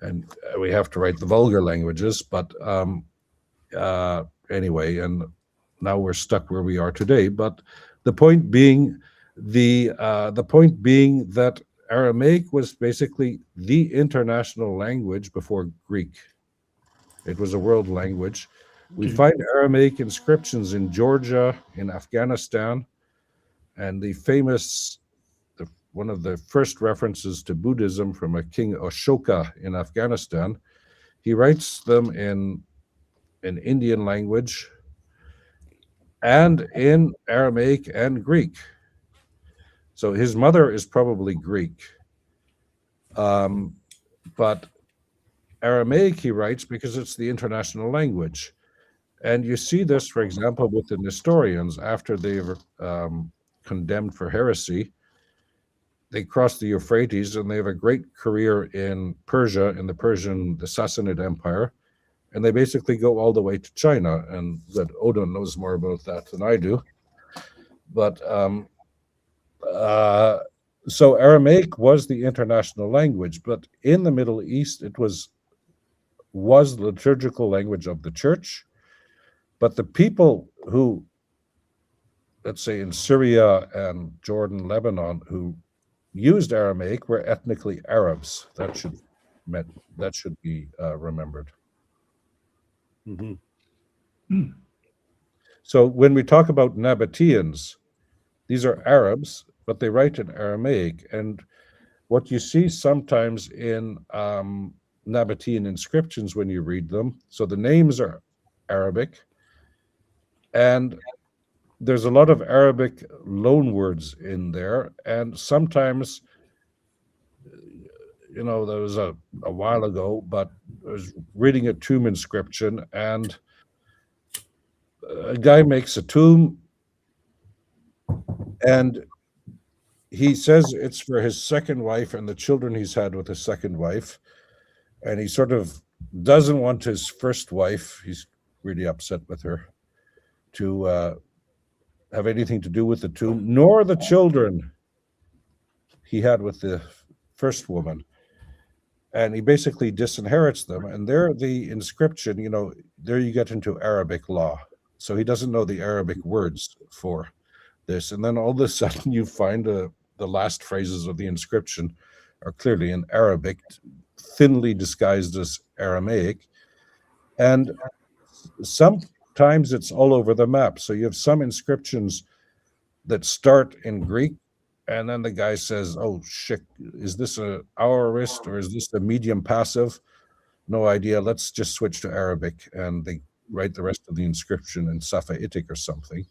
and we have to write the vulgar languages. But anyway, and now we're stuck where we are today. But the point being, that Aramaic was basically the international language before Greek. It was a world language. We find Aramaic inscriptions in Georgia, in Afghanistan, and one of the first references to Buddhism from a King Ashoka in Afghanistan. He writes them in Indian language and in Aramaic and Greek. So his mother is probably Greek. But Aramaic, he writes, because it's the international language. And you see this, for example, with the Nestorians. After they were condemned for heresy, they cross the Euphrates, and they have a great career in Persia, in the Sassanid Empire, and they basically go all the way to China. And that Odin knows more about that than I do. But so Aramaic was the international language, but in the Middle East, it was the liturgical language of the church. But the people who, let's say in Syria and Jordan, Lebanon, who used Aramaic were ethnically Arabs. That should be remembered. Mm-hmm. So when we talk about Nabateans, these are Arabs, but they write in Aramaic. And what you see sometimes in Nabatean inscriptions when you read them, so the names are Arabic, and there's a lot of Arabic loan words in there. And sometimes, there was a while ago, but I was reading a tomb inscription, and a guy makes a tomb, and he says it's for his second wife and the children he's had with his second wife. And he sort of doesn't want his first wife, he's really upset with her, to have anything to do with the tomb, nor the children he had with the first woman. And he basically disinherits them. And there, the inscription, there you get into Arabic law. So he doesn't know the Arabic words for this. And then all of a sudden you find the last phrases of the inscription are clearly in Arabic, thinly disguised as Aramaic. And sometimes it's all over the map. So you have some inscriptions that start in Greek, and then the guy says, oh, shit, is this a aorist or is this a medium passive? No idea. Let's just switch to Arabic. And they write the rest of the inscription in Safa'itic or something.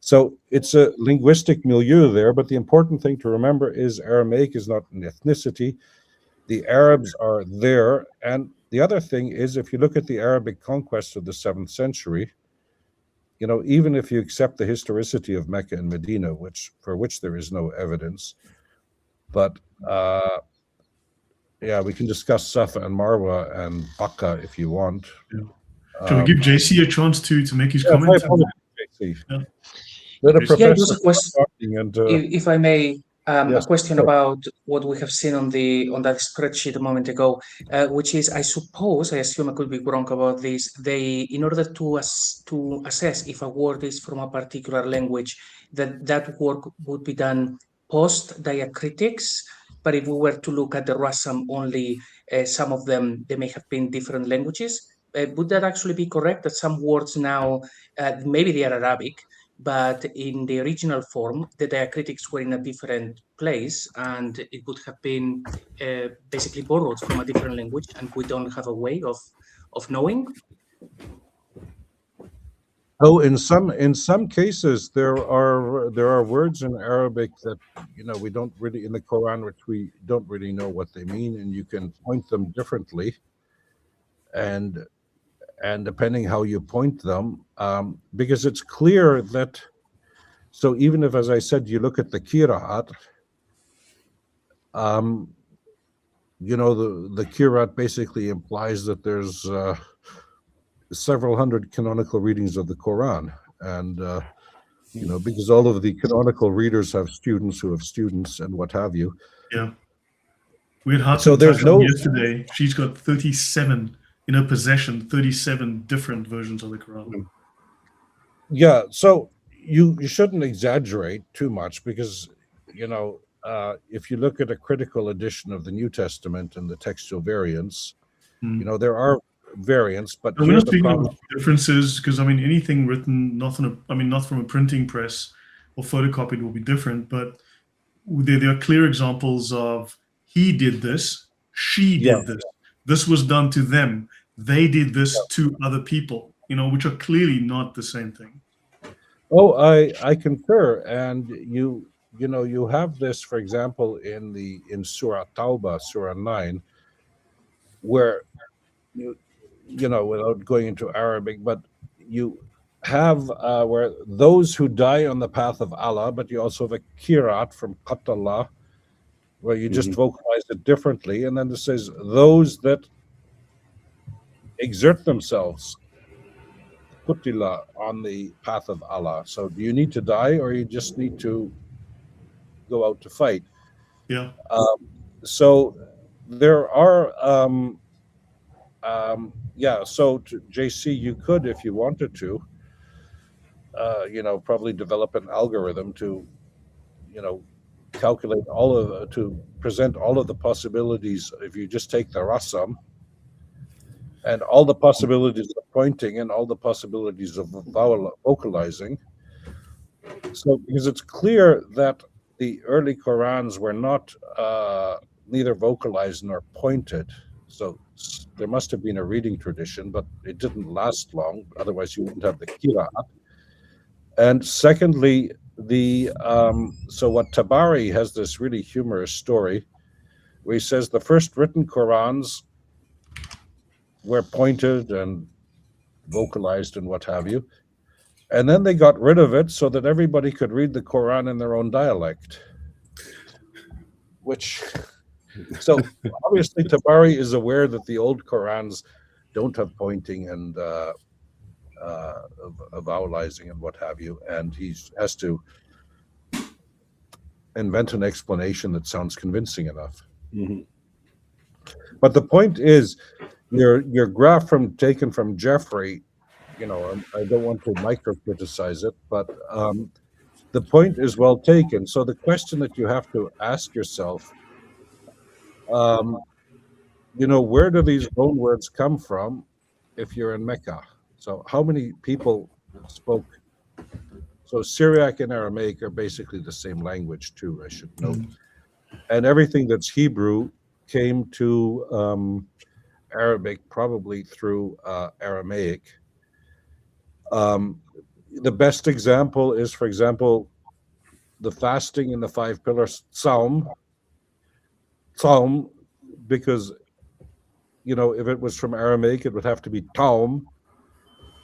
So it's a linguistic milieu there, but the important thing to remember is Aramaic is not an ethnicity. The Arabs are there. And the other thing is, if you look at the Arabic conquest of the 7th century, even if you accept the historicity of Mecca and Medina, for which there is no evidence, but we can discuss Safa and Marwa and Bakka if you want. Yeah. Shall we give JC a chance to make his comment? Just a question, if I may, a question about what we have seen on that spreadsheet a moment ago, which is, I assume I could be wrong about this, in order to assess if a word is from a particular language, that work would be done post diacritics. But if we were to look at the Rassam only, some of them, they may have been different languages. Would that actually be correct, that some words now, maybe they are Arabic, but in the original form, the diacritics were in a different place, and it would have been basically borrowed from a different language, and we don't have a way of knowing? Oh, in some cases, there are words in Arabic that we don't really, in the Quran, which we don't really know what they mean, and you can point them differently, and depending how you point them, because it's clear that, so even if, as I said, you look at the Qira'at, the Qira'at basically implies that there's several hundred canonical readings of the Quran. And, because all of the canonical readers have students who have students and what have you. Yeah. We had Hatem so there's no yesterday. She's got 37 in her possession, 37 different versions of the Quran. Yeah, so you shouldn't exaggerate too much, because if you look at a critical edition of the New Testament and the textual variants, there are variants, but we're not speaking about differences, because anything written not from a printing press or photocopied will be different, but there are clear examples of he did this, she did this, this was done to them, they did this to other people, which are clearly not the same thing. Oh, I concur. And you have this, for example, in Surah Tawbah, Surah 9, where without going into Arabic, but you have where those who die on the path of Allah, but you also have a Qira'at from Qatallah, where you just vocalize it differently, and then it says those that exert themselves Qutila on the path of Allah. So do you need to die, or you just need to go out to fight? Yeah. So there are so JC, you could, if you wanted to, probably develop an algorithm to calculate to present all of the possibilities. If you just take the Rassam and all the possibilities of pointing and all the possibilities of vocalizing, So, because it's clear that the early Qurans were not neither vocalized nor pointed. So there must have been a reading tradition, but it didn't last long. Otherwise, you wouldn't have the qira'at. And secondly, so what Tabari has this really humorous story where he says the first written Qurans were pointed and vocalized and what have you. And then they got rid of it so that everybody could read the Quran in their own dialect. So obviously Tabari is aware that the old Qurans don't have pointing and vowelizing and what have you, and he has to invent an explanation that sounds convincing enough. Mhm. But the point is, your graph taken from Jeffrey, I don't want to micro-criticize it, but the point is well taken. So the question that you have to ask yourself, where do these loan words come from if you're in Mecca? So how many people spoke? So Syriac and Aramaic are basically the same language too, I should note. And everything that's Hebrew came to Arabic probably through Aramaic. The best example is, for example, the fasting in the 5 pillars, Psalm, because, if it was from Aramaic, it would have to be Taum.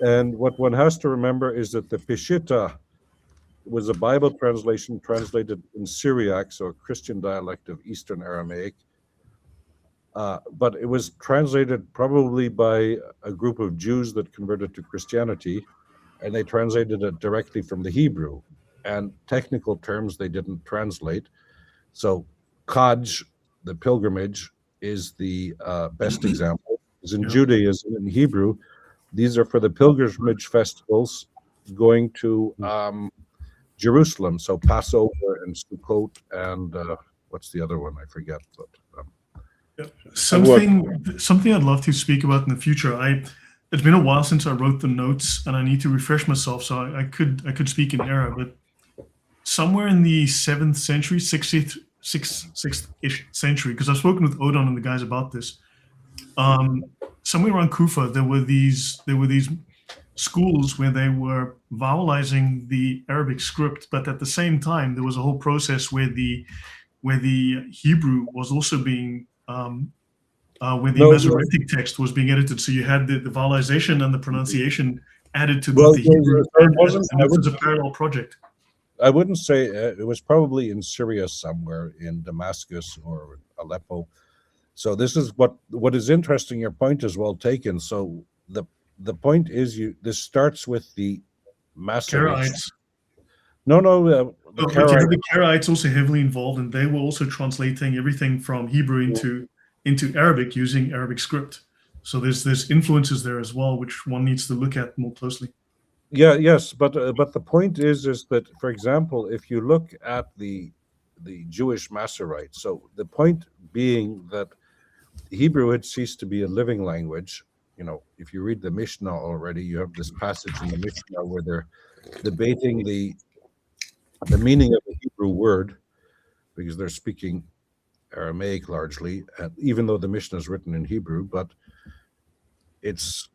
And what one has to remember is that the Peshitta was a Bible translation translated in Syriac, so a Christian dialect of Eastern Aramaic. But it was translated probably by a group of Jews that converted to Christianity, and they translated it directly from the Hebrew. And technical terms they didn't translate. So Hajj, the pilgrimage, is the best example. Because in Judaism, in Hebrew, these are for the pilgrimage festivals going to Jerusalem. So Passover and Sukkot and what's the other one? I forget. But something I'd love to speak about in the future. It's been a while since I wrote the notes, and I need to refresh myself. So I could speak in error, but somewhere in the 7th century, 6th-ish century, because I've spoken with Odon and the guys about this. Somewhere around Kufa, there were these schools where they were vowelizing the Arabic script, but at the same time, there was a whole process where the Hebrew was also being where the Masoretic text was being edited. So you had the vowelization and the pronunciation added to the Hebrew. It was a parallel project. I wouldn't say it was probably in Syria somewhere, in Damascus or Aleppo. So this is what is interesting. Your point is well taken. So the point is this starts with the Karaites. No. But you have the Karaites also heavily involved, and they were also translating everything from Hebrew into Arabic using Arabic script. So there's influences there as well, which one needs to look at more closely. Yes, but the point is that, for example, if you look at the Jewish Masoretes, so the point being that Hebrew had ceased to be a living language. If you read the Mishnah already, you have this passage in the Mishnah where they're debating the meaning of the Hebrew word, because they're speaking Aramaic largely, and even though the Mishnah is written in Hebrew, but it's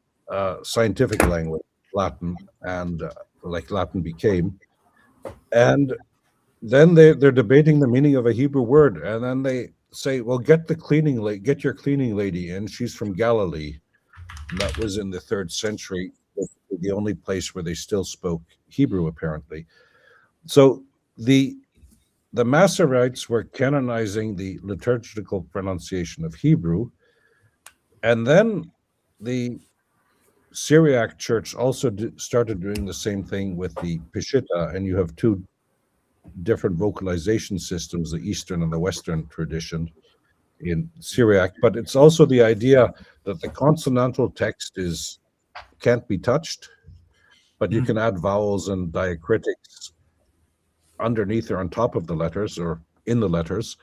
scientific language, Latin, and like Latin became. And then they're debating the meaning of a Hebrew word, and then they say, well, get your cleaning lady in. She's from Galilee. And that was in the 3rd century, the only place where they still spoke Hebrew, apparently. So the Masoretes were canonizing the liturgical pronunciation of Hebrew, and then the Syriac Church also started doing the same thing with the Peshitta, and you have 2 different vocalization systems, the Eastern and the Western tradition in Syriac. But it's also the idea that the consonantal text can't be touched, but you can add vowels and diacritics underneath or on top of the letters or in the letters,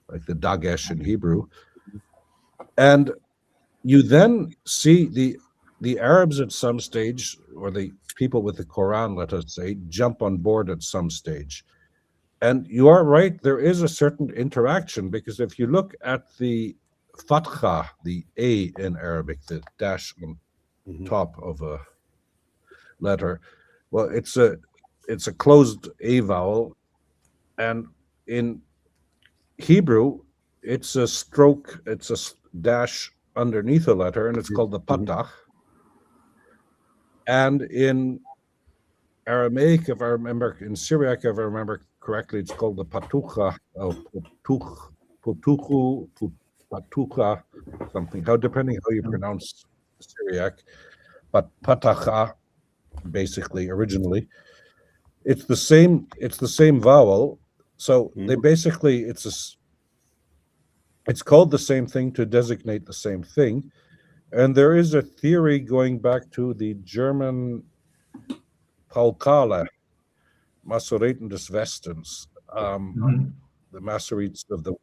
like the Dagesh in Hebrew. And you then see the Arabs at some stage, or the people with the Quran, let us say, jump on board at some stage. And you are right, there is a certain interaction, because if you look at the fatha, the A in Arabic, the dash on top of a letter, well, it's a closed A vowel, and in Hebrew, it's a stroke, it's a dash underneath a letter, and it's called the patah. And in Aramaic, if I remember, in Syriac, if I remember correctly, it's called the patucha, putuchu, patucha, something. How depending how you pronounce Syriac, but patacha, basically originally, it's the same vowel. So they basically it's called the same thing to designate the same thing. And there is a theory going back to the German Paulkala, Masoreten des Westens, the Masoretes of the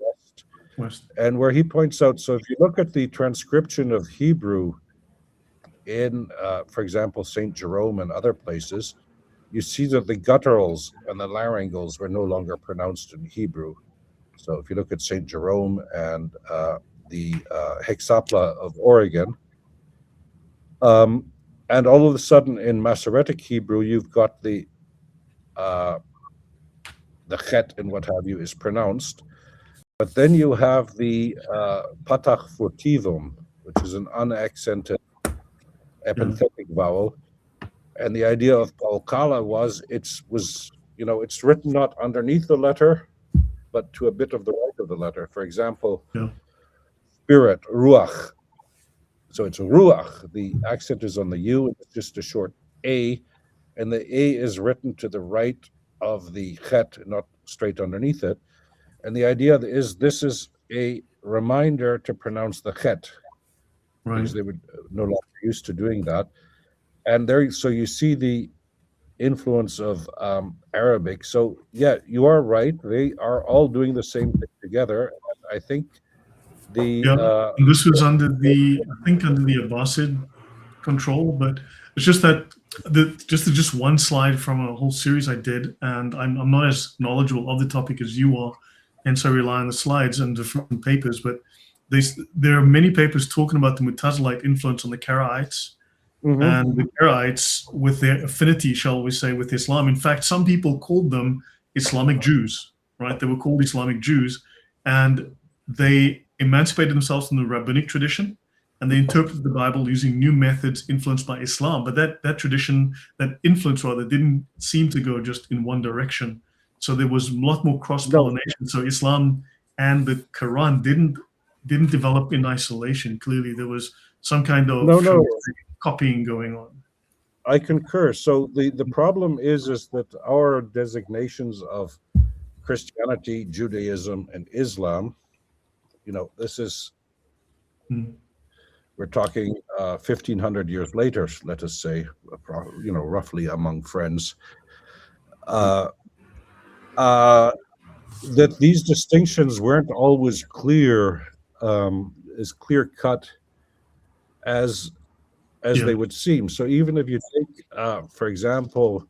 West. And where he points out, so if you look at the transcription of Hebrew in, for example, St. Jerome and other places, you see that the gutturals and the laryngals were no longer pronounced in Hebrew. So if you look at St. Jerome and the Hexapla of Oregon, and all of a sudden in Masoretic Hebrew, you've got the chet and what have you is pronounced, but then you have the patach furtivum, which is an unaccented epenthetic vowel, and the idea of Paulkala was it's written not underneath the letter, but to a bit of the right of the letter. For example, spirit, ruach. So it's ruach. The accent is on the U, and it's just a short A, and the A is written to the right of the chet, not straight underneath it. And the idea is this is a reminder to pronounce the chet, because they were no longer used to doing that. And there, so you see the influence of Arabic. So yeah, you are right. They are all doing the same thing together. I think and this was under the Abbasid control, but it's just that just one slide from a whole series I did, and I'm not as knowledgeable of the topic as you are, and so I rely on the slides and different papers. But there are many papers talking about the Mutazilite influence on the Karaites. And the Karaites, with their affinity, shall we say, with Islam. In fact, some people called them Islamic Jews, right? They were called Islamic Jews, and they emancipated themselves from the rabbinic tradition, and they interpreted the Bible using new methods influenced by Islam. But that tradition, that influence rather, didn't seem to go just in one direction. So there was a lot more cross-pollination. So Islam and the Quran didn't develop in isolation. Clearly, there was some kind of copying going on. I concur. So the problem is that our designations of Christianity, Judaism, and Islam, this is, we're talking 1,500 years later, let us say, roughly among friends, that these distinctions weren't always clear, as clear-cut as they would seem. So even if you take, for example,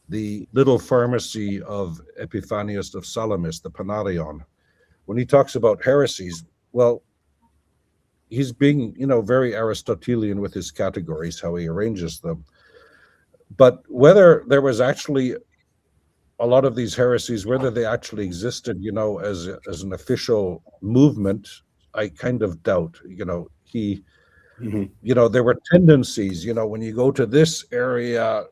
the little pharmacy of Epiphanius of Salamis, the Panarion, when he talks about heresies, well, he's being, very Aristotelian with his categories, how he arranges them. But whether there was actually a lot of these heresies, whether they actually existed, as an official movement, I kind of doubt. There were tendencies, when you go to this area,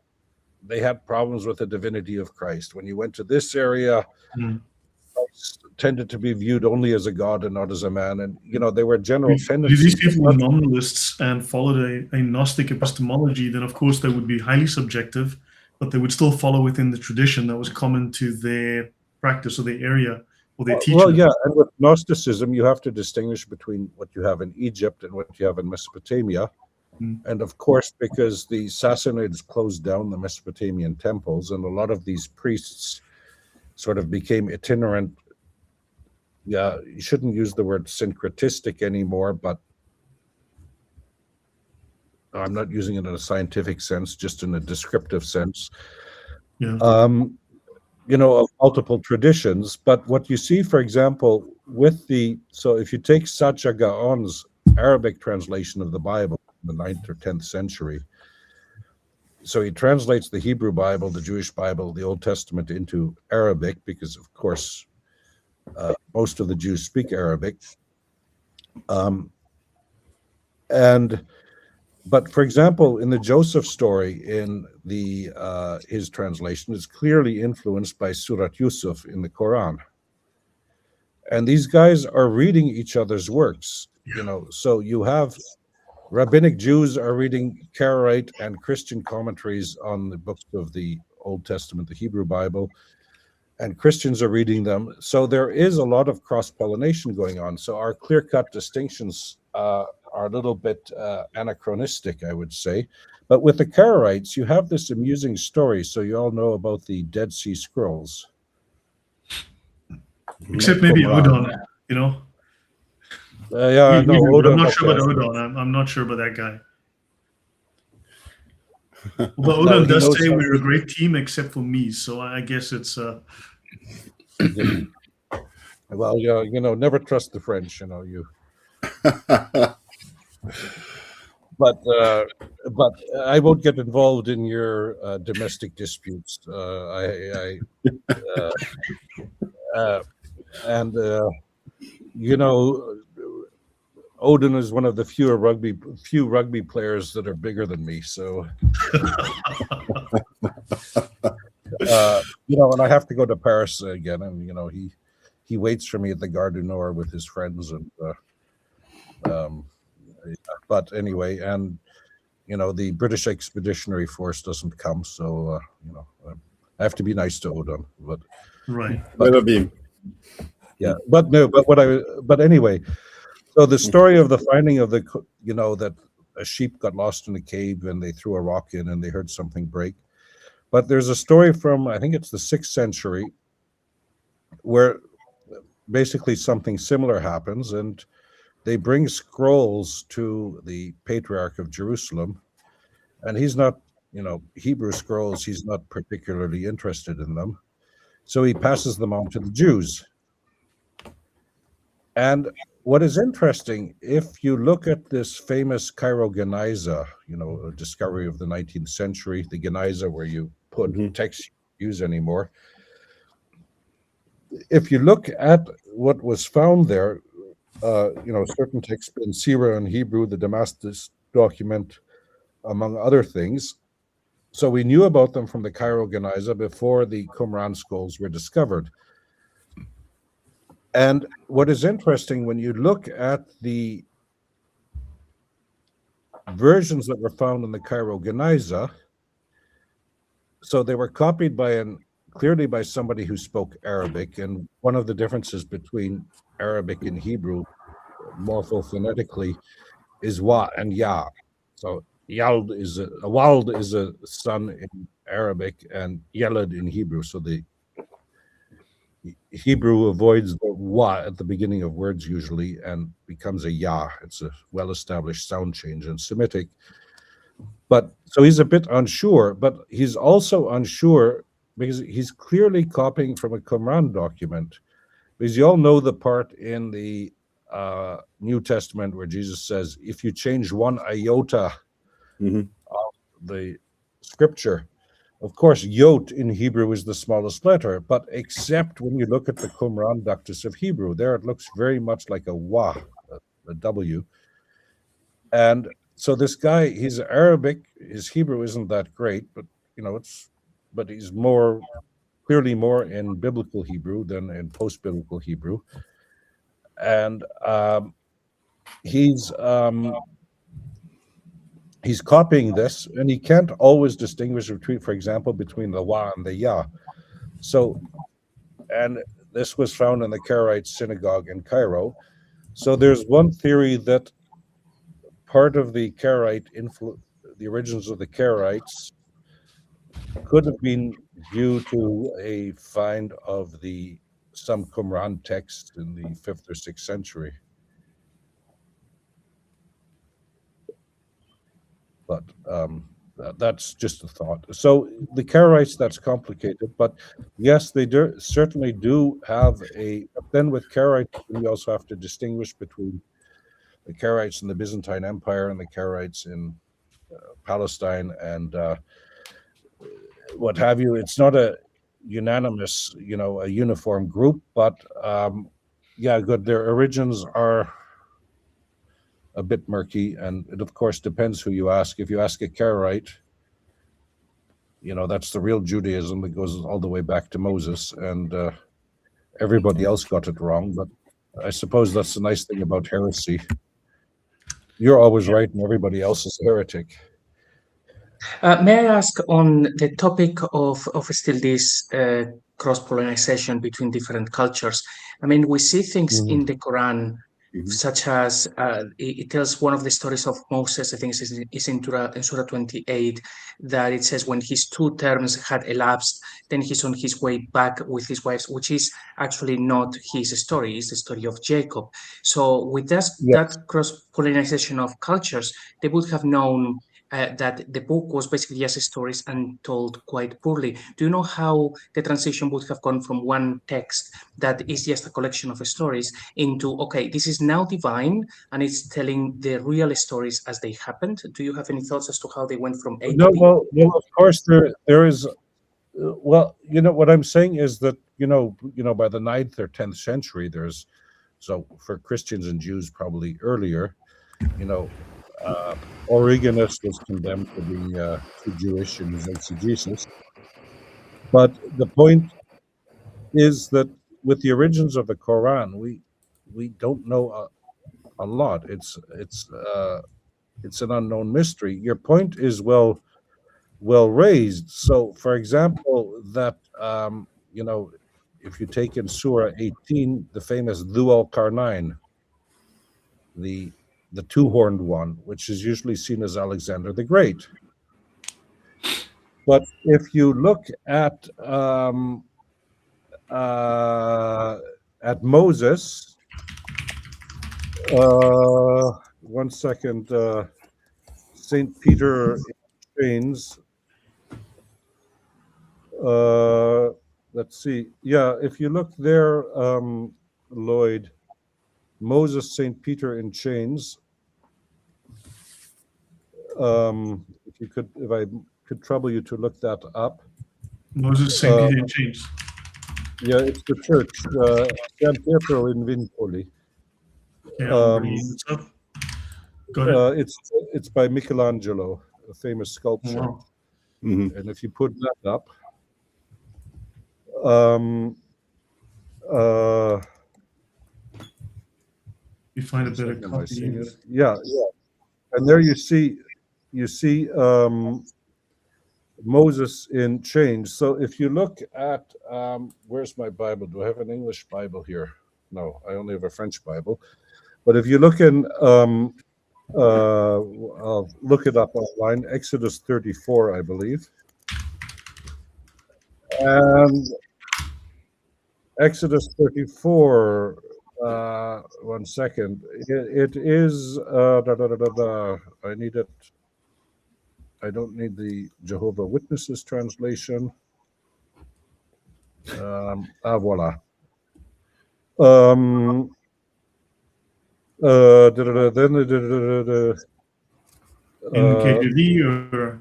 they had problems with the divinity of Christ. When you went to this area, Christ tended to be viewed only as a god and not as a man. And, there were general tendencies. If these people were nominalists and followed a Gnostic epistemology, then of course they would be highly subjective, but they would still follow within the tradition that was common to their practice or their area or their teaching. Well, yeah, and with Gnosticism, you have to distinguish between what you have in Egypt and what you have in Mesopotamia. And of course, because the Sassanids closed down the Mesopotamian temples, and a lot of these priests sort of became itinerant. Yeah, you shouldn't use the word syncretistic anymore, but I'm not using it in a scientific sense, just in a descriptive sense. Yeah. Of multiple traditions. But what you see, for example, so if you take Sacha Gaon's Arabic translation of the Bible in the 9th or 10th century, so he translates the Hebrew Bible, the Jewish Bible, the Old Testament into Arabic, because of course most of the Jews speak Arabic. But for example, in the Joseph story, in his translation, is clearly influenced by Surat Yusuf in the Quran. And these guys are reading each other's works, So you have rabbinic Jews are reading Karaite and Christian commentaries on the books of the Old Testament, the Hebrew Bible, and Christians are reading them. So there is a lot of cross-pollination going on. So our clear-cut distinctions are a little bit anachronistic, I would say. But with the Karaites, you have this amusing story. So you all know about the Dead Sea Scrolls. Except maybe Odon, no, I'm not sure about Odon. I'm not sure about that guy. But Odon does say we're a great team except for me, so I guess it's well, never trust the French, you. But I won't get involved in your domestic disputes. Odin is one of the few rugby players that are bigger than me. So, and I have to go to Paris again, and he waits for me at the Gare du Nord with his friends, and but anyway, and the British Expeditionary Force doesn't come, so I have to be nice to Odin, but right. Yeah, but anyway. So the story of the finding of that a sheep got lost in a cave and they threw a rock in and they heard something break. But there's a story from, I think it's the 6th century, where basically something similar happens, and they bring scrolls to the Patriarch of Jerusalem, and he's not, Hebrew scrolls, he's not particularly interested in them. So he passes them on to the Jews. And what is interesting, if you look at this famous Cairo Geniza, a discovery of the 19th century, the Geniza where you put text you don't use anymore. If you look at what was found there, certain texts in Syrian and Hebrew, the Damascus document, among other things. So we knew about them from the Cairo Geniza before the Qumran scrolls were discovered. And what is interesting, when you look at the versions that were found in the Cairo Geniza, so they were copied clearly by somebody who spoke Arabic, and one of the differences between Arabic and Hebrew, morphophonetically, is wa and ya. So yald wald is a son in Arabic, and yalad in Hebrew. So the Hebrew avoids the wa at the beginning of words usually and becomes a ya. It's a well-established sound change in Semitic. But so he's a bit unsure, but he's also unsure because he's clearly copying from a Qumran document. Because you all know the part in the New Testament where Jesus says, if you change one iota of the scripture, of course, yot in Hebrew is the smallest letter, but except when you look at the Qumran Ductus of Hebrew, there it looks very much like a wa, a W. And so this guy, he's Arabic, his Hebrew isn't that great, but but he's clearly more in biblical Hebrew than in post-biblical Hebrew. And he's copying this, and he can't always distinguish between, for example, between the wa and the ya. So, and this was found in the Karaite synagogue in Cairo. So there's one theory that part of the Karaite the origins of the Karaites could have been due to a find of some Qumran text in the 5th or 6th century. But that's just a thought. So the Karaites, that's complicated, but yes, they certainly do have a. Then with Karaites, we also have to distinguish between the Karaites in the Byzantine Empire and the Karaites in Palestine and what have you. It's not a unanimous, a uniform group, but yeah, good. Their origins are a bit murky, and it of course depends who you ask. If you ask a Karaite, that's the real Judaism that goes all the way back to Moses, and everybody else got it wrong. But I suppose that's the nice thing about heresy. You're always right, and everybody else is a heretic. May I ask on the topic of still this cross-pollination between different cultures? I mean, we see things in the Quran, such as it tells one of the stories of Moses, I think it's in Surah 28, that it says when his 2 terms had elapsed, then he's on his way back with his wives, which is actually not his story, it's the story of Jacob. So with that cross-pollination of cultures, they would have known that the book was basically just stories and told quite poorly. Do you know how the transition would have gone from one text that is just a collection of stories into, okay, this is now divine and it's telling the real stories as they happened? Do you have any thoughts as to how they went from A to B? Well, of course there is. Well, what I'm saying is that by the 9th or 10th century, so for Christians and Jews probably earlier, Origenus was condemned for being too Jewish in his exegesis. But the point is that with the origins of the Quran, we don't know a lot. It's an unknown mystery. Your point is well raised. So, for example, that if you take in Surah 18, the famous Dhu al-Qarnayn, the 2-horned one, which is usually seen as Alexander the Great. But if you look at Moses, one second, Saint Peter in chains. Let's see. Yeah, if you look there, Lloyd, Moses, Saint Peter in chains. If I could trouble you to look that up. Moses, Saint Peter in chains. Yeah, it's the church. San Pietro in Vincoli. Yeah, got it. It's by Michelangelo, a famous sculpture. Wow. And if you put that up, you find a better copy. Yeah, and there you see Moses in chains. So if you look at where's my Bible? Do I have an English Bible here? No, I only have a French Bible. But if you look in, I'll look it up online. Exodus 34, I believe, and Exodus 34. One second. It is. I need it. I don't need the Jehovah Witnesses translation. Voila. In KJV or?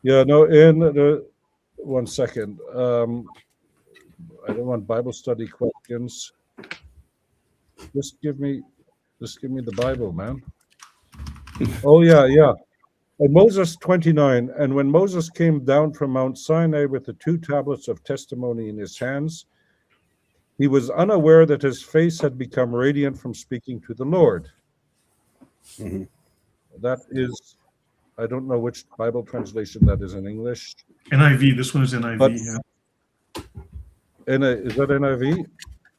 Yeah, no. In the 1 second. I don't want Bible study questions. Just give me the Bible, man. Oh yeah. And Moses 29, and when Moses came down from Mount Sinai with the 2 tablets of testimony in his hands, he was unaware that his face had become radiant from speaking to the Lord. Mm-hmm. That is, I don't know which Bible translation that is in English. NIV. This one is NIV. But, yeah. Is that NIV?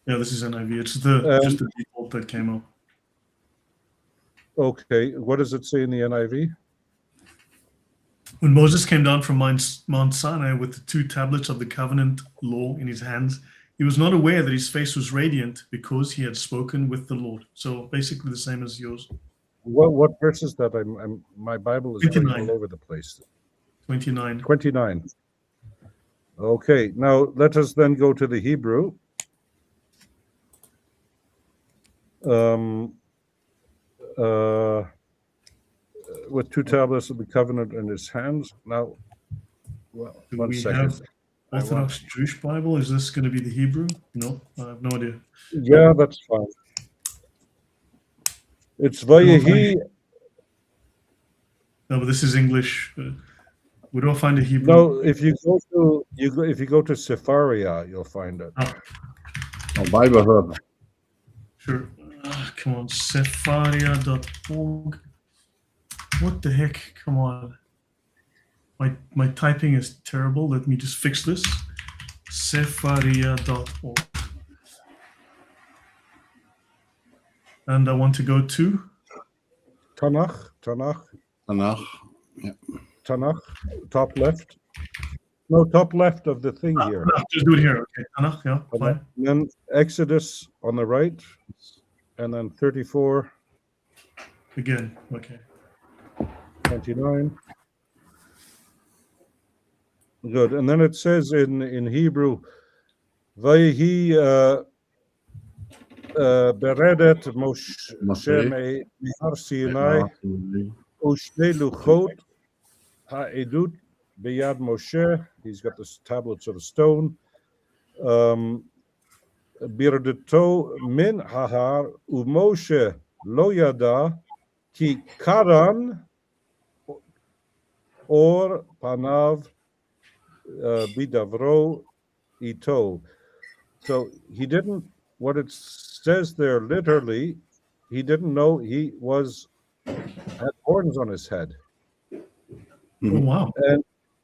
Yeah, this is NIV. It's just the default that came up. Okay, what does it say in the NIV? When Moses came down from Mount Sinai with the 2 tablets of the covenant law in his hands, he was not aware that his face was radiant because he had spoken with the Lord. So basically the same as yours. What verse is that? My Bible is going all over the place. 29. 29. Okay, now let us then go to the Hebrew. With 2 tablets of the covenant in his hands. Now, well, Do one we second. have Orthodox Jewish Bible? Is this going to be the Hebrew? No, I have no idea. Yeah, that's fine. It's Vayehi. No, but this is English. We don't find a Hebrew. No, if you go to Sepharia, you'll find it. Oh, Bible Hub. Sure. Come on, Sepharia.org. What the heck? Come on. My typing is terrible. Let me just fix this. Sepharia.org. And I want to go to Tanakh. Yeah. Tanakh, top left. No, top left of the thing here. Just do it here. Okay, Tanakh, yeah, fine. And then Exodus on the right, and then 34. Again, okay. 29. Good. And then it says in Hebrew, Vayehi beredet Moshe mehar Sinai ushne luchot ha'edut beyad Moshe. He's got the tablets of stone. Birdeto min hahar u'Moshe lo yada ki karan or panav bidavro ito. So he didn't, what it says there literally, he didn't know he had horns on his head. Oh, wow. And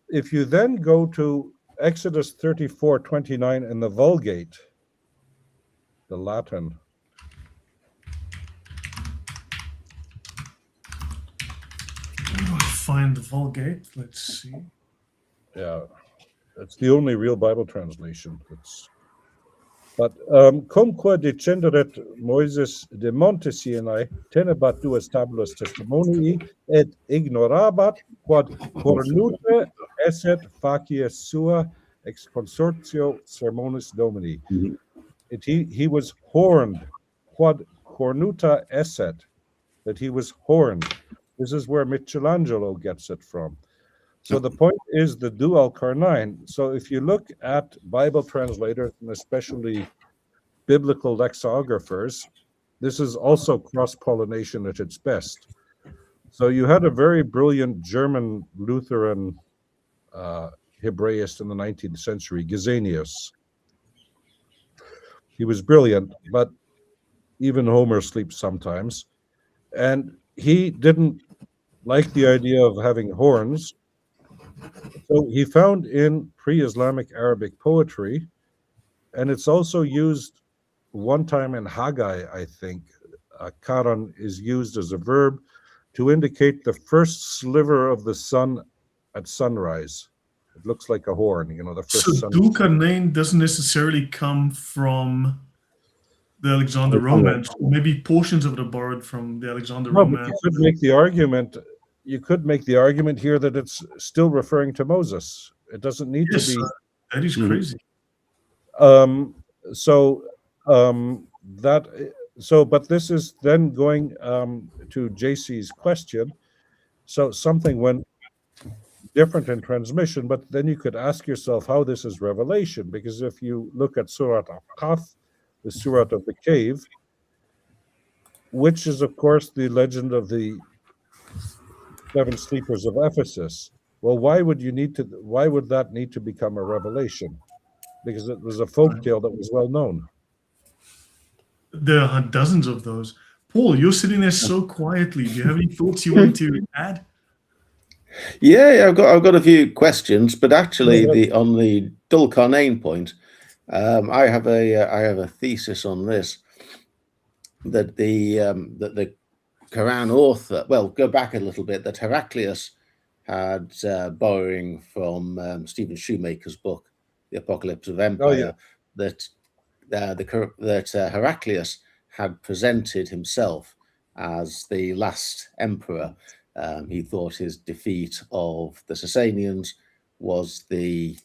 if you then go to Exodus 34:29 in the Vulgate, the Latin. Where do I find the Vulgate? Let's see. Yeah, it's the only real Bible translation. But comque decenderet Moises de monte Sinai tenebat duas tabulas testimonii et ignorabat quod cornute esset facies sua ex consortio sermonis domini. He was horned, quod cornuta esset, that he was horned. This is where Michelangelo gets it from. So the point is the dual carnine. So if you look at Bible translators, and especially biblical lexicographers, this is also cross-pollination at its best. So you had a very brilliant German Lutheran Hebraist in the 19th century, Gesenius. He was brilliant, but even Homer sleeps sometimes. And he didn't like the idea of having horns. So he found in pre-Islamic Arabic poetry, and it's also used one time in Haggai, I think, karan is used as a verb to indicate the first sliver of the sun at sunrise. It looks like a horn, the first so sun. Duka name doesn't necessarily come from the Alexander Romance. Maybe portions of it are borrowed from the Alexander Romance. But you could make the argument. You could make the argument here that it's still referring to Moses. It doesn't need to be. That is crazy. But this is then going to JC's question. So something went different in transmission, but then you could ask yourself how this is revelation, because if you look at Surat al-Kahf, the Surat of the cave, which is of course the legend of the 7 sleepers of Ephesus. Well, why would that need to become a revelation? Because it was a folk tale that was well known. There are dozens of those. Paul, you're sitting there so quietly. Do you have any thoughts you want to add? Yeah, I've got a few questions, but actually, on the Dul Carnain point, I have a thesis on this, that the Quran author, well, go back a little bit, that Heraclius had, borrowing from Stephen Shoemaker's book, The Apocalypse of Empire, that Heraclius had presented himself as the last emperor. He thought his defeat of the Sasanians was the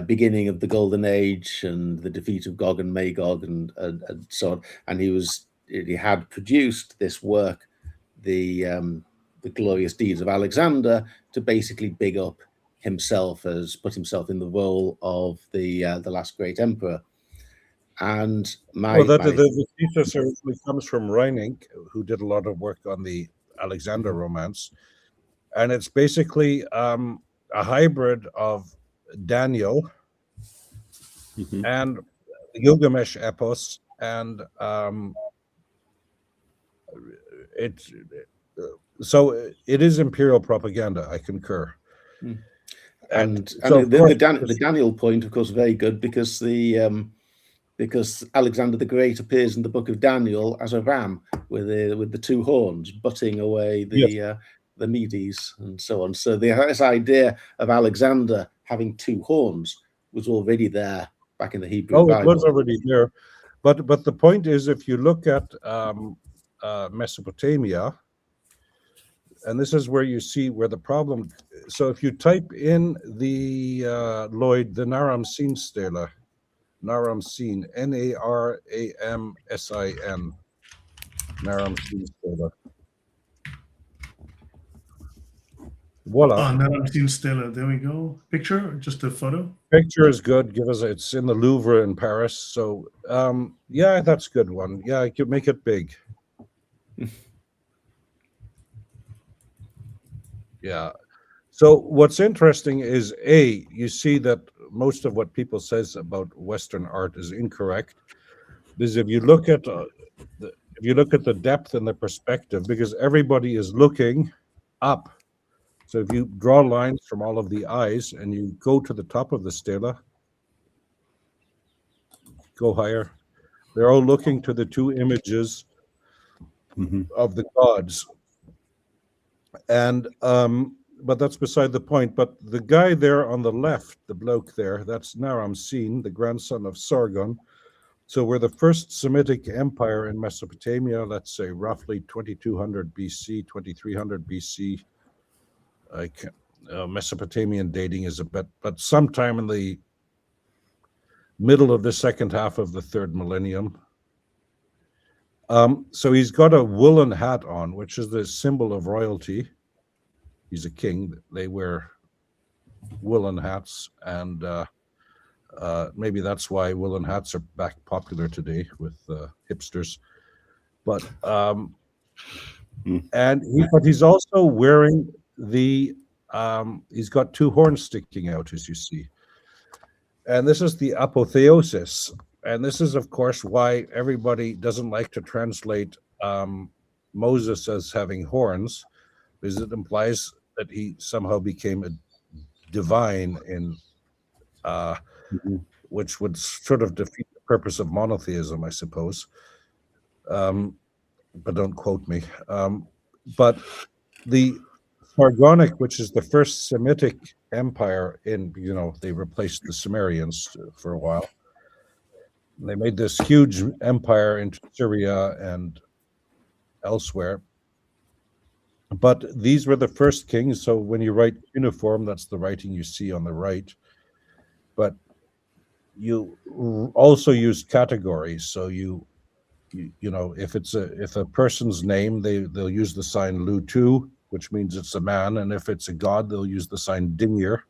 beginning of the Golden Age and the defeat of Gog and Magog and so on. And he had produced this work, the glorious deeds of Alexander, to basically big up himself, as put himself in the role of the last great emperor. And the thesis originally comes from Reining, who did a lot of work on the Alexander romance, and it's basically a hybrid of Daniel and Gilgamesh epos, and so it is imperial propaganda. I concur. And so the Daniel point, of course, very good, because because Alexander the Great appears in the book of Daniel as a ram with the two horns, butting away the Medes and so on. So this idea of Alexander having two horns was already there back in the Hebrew Bible. It was already there, but the point is, if you look at Mesopotamia, and this is where you see where the problem. So if you type in the Lloyd, the Naram-Sin stela, Naram-Sin, Naramsin, Naram-Sin stela. Voila. Naram-Sin stela. There we go. Picture, just a photo. Picture is good. It's in the Louvre in Paris. So yeah, that's a good one. Yeah, I could make it big. Yeah. So what's interesting is you see that most of what people says about Western art is incorrect. Because if you look at the depth and the perspective, because everybody is looking up. So if you draw lines from all of the eyes and you go to the top of the stela, go higher, they're all looking to the two images of the gods. And but that's beside the point. But the guy there on the left, the bloke there, that's Naram-Sin, the grandson of Sargon. So we're the first Semitic empire in Mesopotamia, let's say roughly 2200 BC, 2300 BC. Mesopotamian dating is a bit, but sometime in the middle of the second half of the third millennium. So he's got a woolen hat on, which is the symbol of royalty. He's a king. They wear woolen hats, and maybe that's why woolen hats are back popular today with hipsters. But but he's also wearing he's got two horns sticking out, as you see, and this is the apotheosis. And this is, of course, why everybody doesn't like to translate Moses as having horns, because it implies that he somehow became a divine in which would sort of defeat the purpose of monotheism, I suppose. But don't quote me. But the Sargonic, which is the first Semitic empire they replaced the Sumerians for a while. They made this huge empire into Syria and elsewhere. But these were the first kings. So when you write uniform, that's the writing you see on the right. But you also use categories. So if a person's name, they'll use the sign Lutu, which means it's a man, and if it's a god, they'll use the sign Dingyr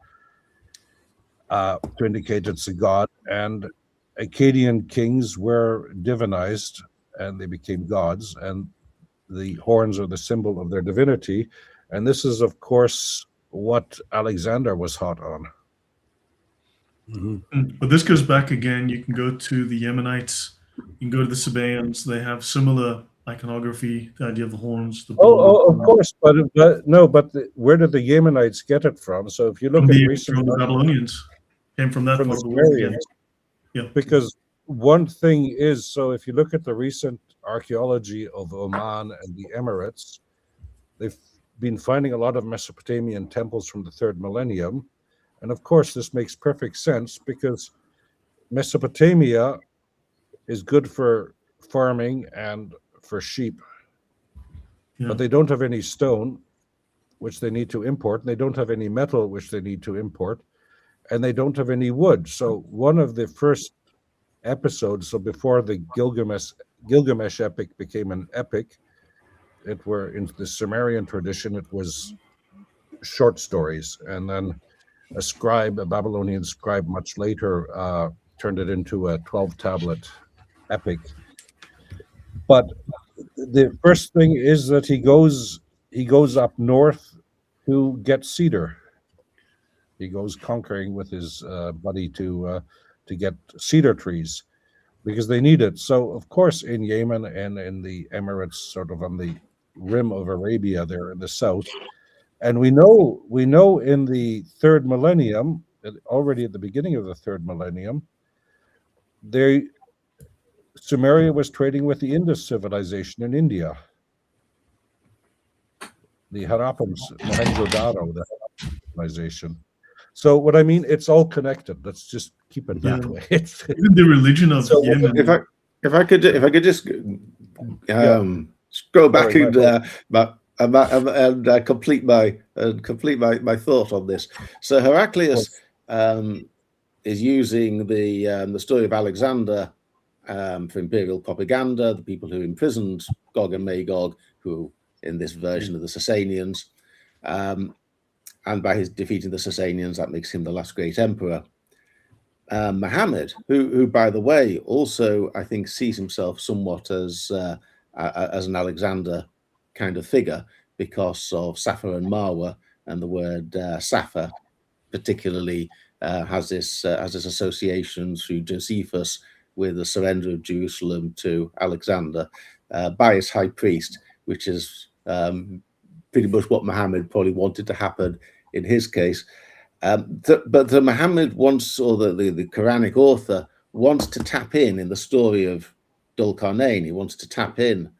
to indicate it's a god. And Akkadian kings were divinized, and they became gods, and the horns are the symbol of their divinity. And this is, of course, what Alexander was hot on. But this goes back again. You can go to the Yemenites, you can go to the Sabaeans. They have similar iconography, the idea of the horns. Of course, but where did the Yemenites get it from? So if you look at from the Babylonians, came from that part of the world. Yeah. Because one thing is, so if you look at the recent archaeology of Oman and the Emirates, they've been finding a lot of Mesopotamian temples from the third millennium. And of course, this makes perfect sense because Mesopotamia is good for farming and for sheep. Yeah. But they don't have any stone, which they need to import, and they don't have any metal, which they need to import, and they don't have any wood. So one of the first episodes, so before the Gilgamesh epic became an epic, it were in the Sumerian tradition, it was short stories, and then a Babylonian scribe much later turned it into a 12-tablet epic. But the first thing is that he goes up north to get cedar. He goes conquering with his buddy to get cedar trees because they need it. So of course in Yemen and in the Emirates, sort of on the rim of Arabia there in the south, and we know in the third millennium, already at the beginning of the third millennium, Sumeria was trading with the Indus civilization in India. The Harappans, Mohenjo-Daro, the Harappan civilization. So what I mean, it's all connected. Let's just keep it that way. Even the religion of Yemen. If I could just scroll back and complete my thought on this. So Heraclius is using the story of Alexander for imperial propaganda, the people who imprisoned Gog and Magog, who in this version of the Sasanians, and by his defeating the Sasanians, that makes him the last great emperor. Muhammad, who by the way, also I think sees himself somewhat as an Alexander kind of figure because of Safa and Marwa, and the word Safa particularly has this association through Josephus with the surrender of Jerusalem to Alexander by his high priest, which is pretty much what Muhammad probably wanted to happen in his case. But the Muhammad wants, or the Quranic author wants to tap in the story of Dhul Qarnayn. He wants to tap in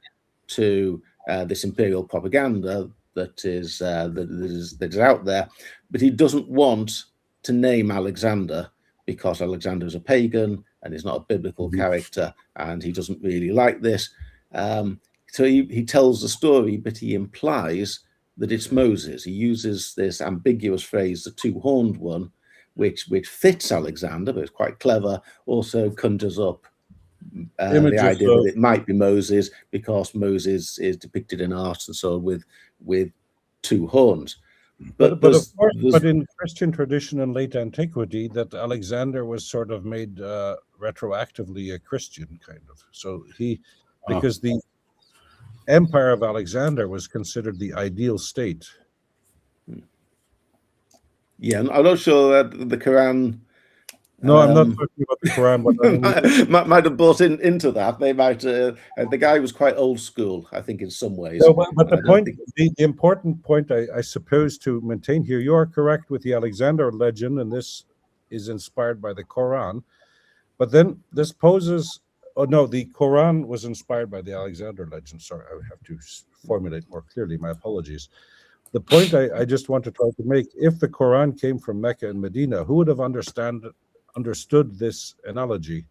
to this imperial propaganda that is out there, but he doesn't want to name Alexander because Alexander is a pagan and is not a biblical character, and he doesn't really like this. So he tells the story, but he implies that it's Moses. He uses this ambiguous phrase, the two-horned one, which fits Alexander, but it's quite clever. Also conjures up the idea that it might be Moses because Moses is depicted in art and so on with two horns. But in Christian tradition in late antiquity, that Alexander was sort of made retroactively a Christian, kind of. So because the empire of Alexander was considered the ideal state. Yeah, I'm not sure that the Quran. No, I'm not talking about the Quran, but might have bought into that. They might. The guy was quite old school, I think, in some ways. No, but the point, the important point, I suppose, to maintain here, you are correct with the Alexander legend, and this is inspired by the Quran. But then this poses. Oh no, the Quran was inspired by the Alexander legend. Sorry, I have to formulate more clearly. My apologies. The point I just want to try to make: if the Quran came from Mecca and Medina, who would have understood this analogy?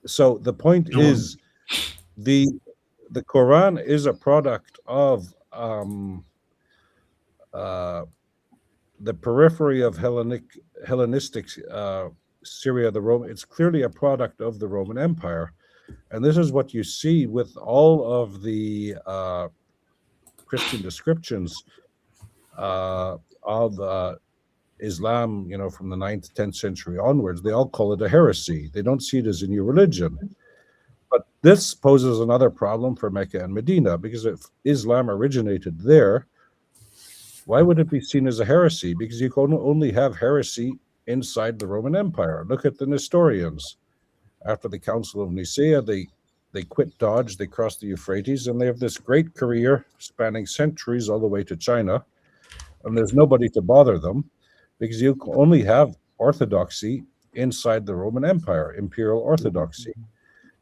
So the point is, the Quran is a product of the periphery of Hellenistic Syria, the Roman. It's clearly a product of the Roman Empire, and this is what you see with all of the Christian descriptions of Islam, from the 9th, 10th century onwards. They all call it a heresy. They don't see it as a new religion. But this poses another problem for Mecca and Medina, because if Islam originated there, why would it be seen as a heresy? Because you can only have heresy inside the Roman Empire. Look at the Nestorians. After the Council of Nicaea, they quit Dodge, they crossed the Euphrates, and they have this great career spanning centuries all the way to China. And there's nobody to bother them, because you only have orthodoxy inside the Roman Empire, imperial orthodoxy.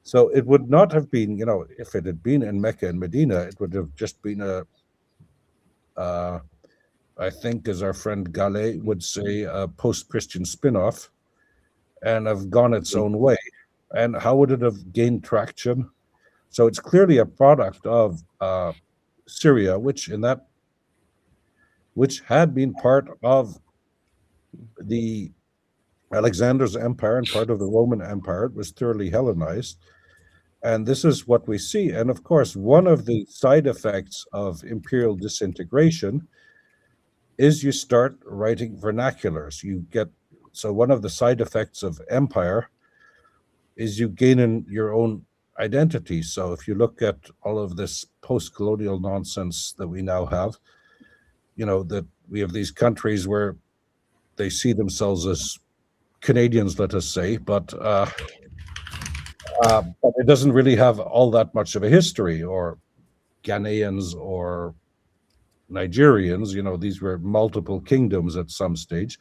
So it would not have been, if it had been in Mecca and Medina, it would have just been I think, as our friend Gallet would say, a post-Christian spin-off, and have gone its own way. and how would it have gained traction? So it's clearly a product of Syria, which had been part of the Alexander's empire and part of the Roman Empire. It was thoroughly Hellenized. And this is what we see. And of course, one of the side effects of imperial disintegration is you start writing vernaculars. So one of the side effects of empire is you gain in your own identity. So if you look at all of this post-colonial nonsense that we now have, that we have these countries where they see themselves as Canadians, let us say, but it doesn't really have all that much of a history, or Ghanaians or Nigerians, these were multiple kingdoms at some stage,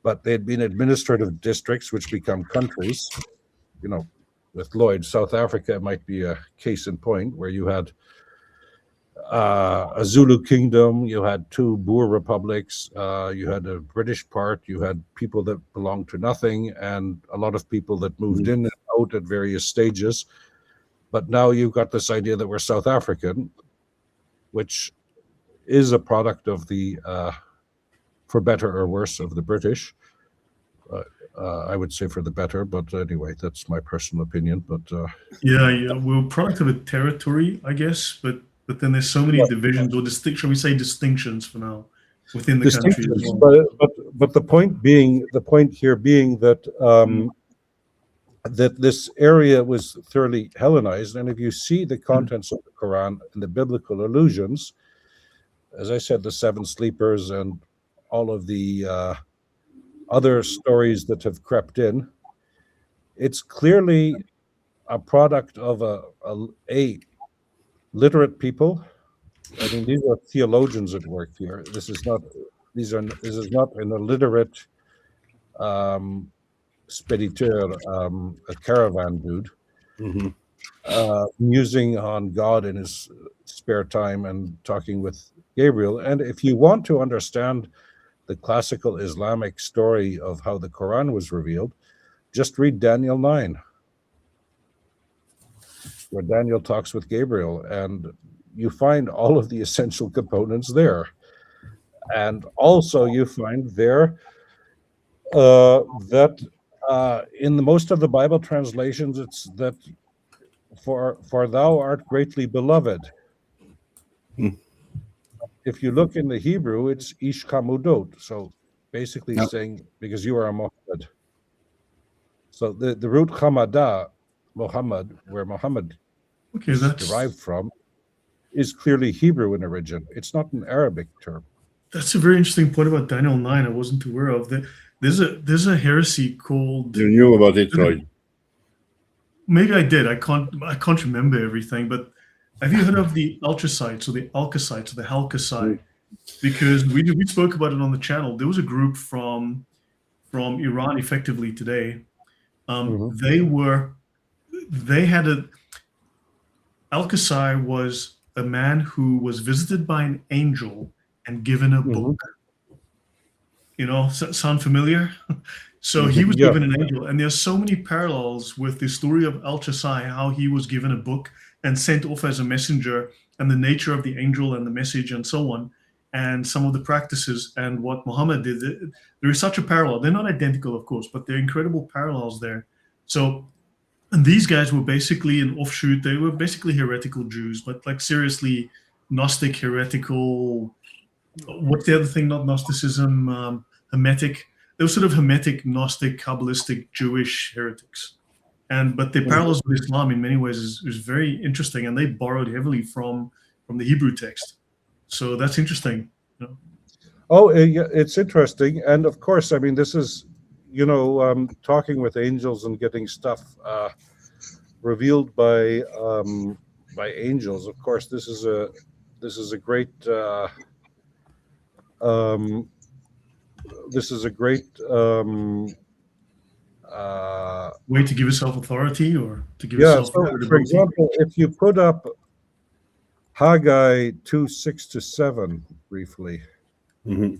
but they'd been administrative districts which become countries. With Lloyd, South Africa might be a case in point, where you had a Zulu kingdom, you had two Boer republics, you had a British part, you had people that belonged to nothing, and a lot of people that moved in and out at various stages. But now you've got this idea that we're South African, which is a product of the, for better or worse, of the British. I would say for the better, but anyway, that's my personal opinion. But yeah, we're a product of a territory, I guess, but then there's so many divisions, or shall we say distinctions for now, within the country as well. But the point here being that that this area was thoroughly Hellenized, and if you see the contents of the Quran and the biblical allusions, as I said, the seven sleepers and all of the other stories that have crept in, it's clearly a product of a literate people. I mean, these are theologians at work here. This is not an illiterate spediteur, a caravan dude, musing on God in his spare time and talking with Gabriel. And if you want to understand the classical Islamic story of how the Quran was revealed, just read Daniel 9, where Daniel talks with Gabriel, and you find all of the essential components there. And also you find there that in most of the Bible translations, it's that for thou art greatly beloved. If you look in the Hebrew, it's ish kamudot, so basically saying, because you are a Muhammad. So the root Hamada, Muhammad, where Muhammad is derived from, is clearly Hebrew in origin. It's not an Arabic term. That's a very interesting point about Daniel 9. I wasn't aware of. There's a heresy called. You knew about it, Lloyd. Maybe I did. I can't remember everything. But have you heard of the Ultrasites or the Alkasites or the Halkasite? Because we spoke about it on the channel. There was a group from Iran, effectively today. Alkasai was a man who was visited by an angel and given a book. Sound familiar? So he was given an angel, and there's so many parallels with the story of Al-Chasai, how he was given a book and sent off as a messenger, and the nature of the angel and the message and so on, and some of the practices and what Muhammad did. There is such a parallel. They're not identical, of course, but there are incredible parallels there. So, and these guys were basically an offshoot. They were basically heretical Jews, but like seriously Gnostic, heretical. What's the other thing? Not Gnosticism, Hermetic. They were sort of Hermetic, Gnostic, Kabbalistic, Jewish heretics. But their parallels with Islam in many ways is very interesting, and they borrowed heavily from the Hebrew text. So that's interesting. Oh, yeah, it's interesting. And of course, I mean, this is, talking with angels and getting stuff revealed by angels. Of course, this is a great way to give yourself authority, or to give yourself credibility. For example, if you put up Haggai 2:6-7 briefly. Okay,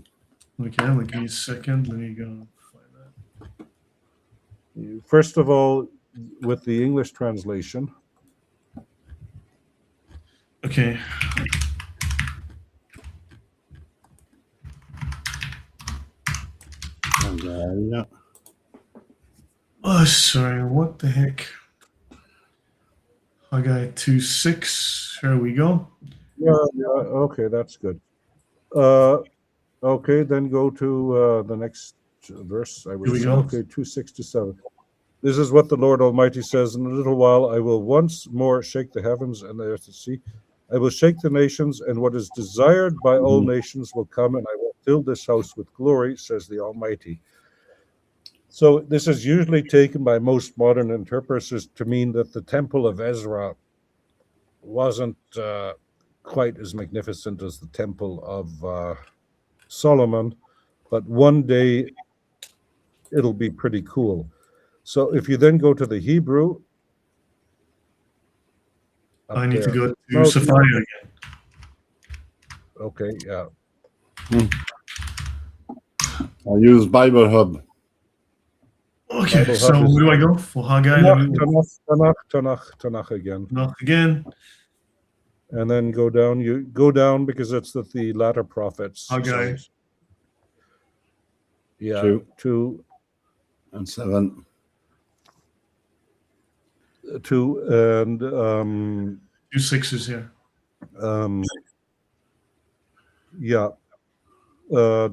give me a second. Let me go find that. First of all, with the English translation. Okay. Yeah. Oh, sorry. What the heck? Haggai 2:6. Here we go. Yeah. Okay, that's good. Okay, then go to the next verse. I Here we go. Okay, 2:6 to 7. This is what the Lord Almighty says: in a little while I will once more shake the heavens and the earth and sea. I will shake the nations, and what is desired by all nations will come, and I will fill this house with glory, says the Almighty. So this is usually taken by most modern interpreters to mean that the Temple of Ezra wasn't quite as magnificent as the Temple of Solomon, but one day it'll be pretty cool. So if you then go to the Hebrew, I need to go to Safari again. Okay, yeah. I use Bible Hub. Okay, Bible so where do I go? For Haggai? Tanakh again. Tanakh again. And then go down. You go down because it's the latter prophets. Haggai. So, yeah, 2 and 7. 2 and 2 6s here. Yeah. And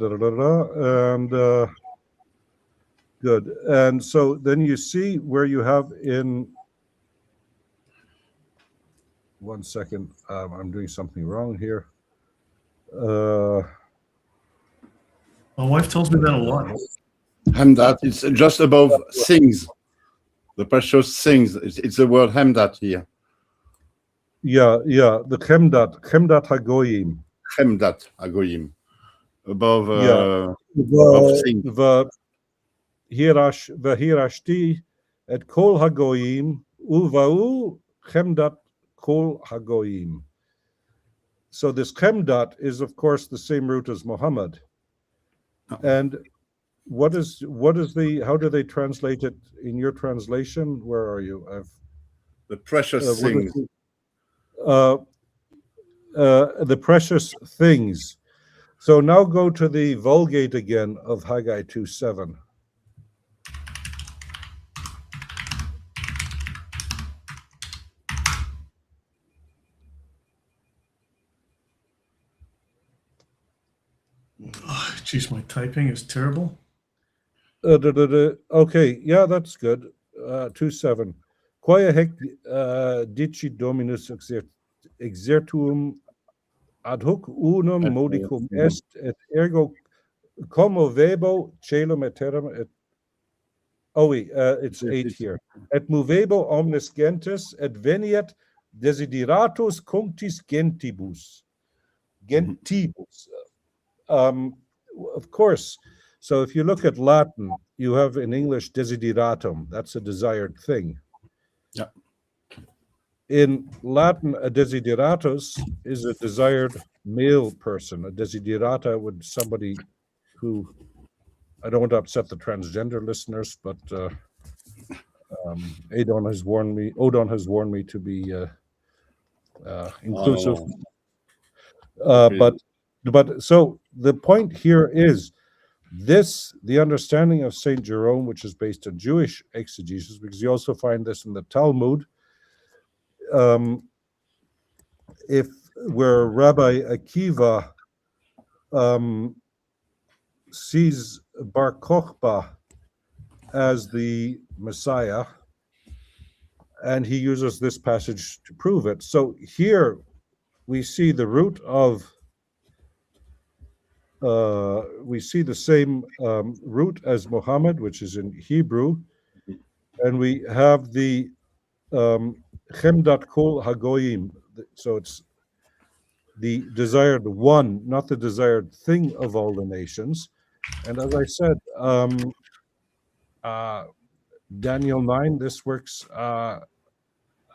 good. And so then you see where you have in 1 second. I'm doing something wrong here. My wife tells me that a lot. Hamdat, it's just above things. The precious things. It's the word Hamdat here. Yeah, the Chemdat Hagoyim. Chemdat Hagoyim. Above things. V'hirashti et kol hagoyim uva'u chemdat kol hagoyim. So this chemdat is, of course, the same root as Muhammad. And what is how do they translate it in your translation? Where are you? The precious things. The precious things. So now go to the Vulgate again of Haggai 2:7. Jeez, my typing is terrible. Okay, yeah, that's good. 2:7. Quae hec dici Dominus exertuum ad hoc unum modicum est, et ergo commovebo celum et terram et it's 8 here. Et movebo omnes gentes et veniet desideratus cunctis gentibus. Of course. So if you look at Latin, you have in English desideratum. That's a desired thing. Yeah. In Latin, a desideratus is a desired male person. A desiderata would somebody who, I don't want to upset the transgender listeners, but Odon has warned me to be inclusive. But so the point here is the understanding of Saint Jerome, which is based on Jewish exegesis, because you also find this in the Talmud. Where Rabbi Akiva sees Bar Kokhba as the Messiah, and he uses this passage to prove it. So here we see the root of we see the same root as Muhammad, which is in Hebrew, and we have the Chemdat Kol Hagoyim. So it's the desired one, not the desired thing of all the nations. And as I said, Daniel 9, this works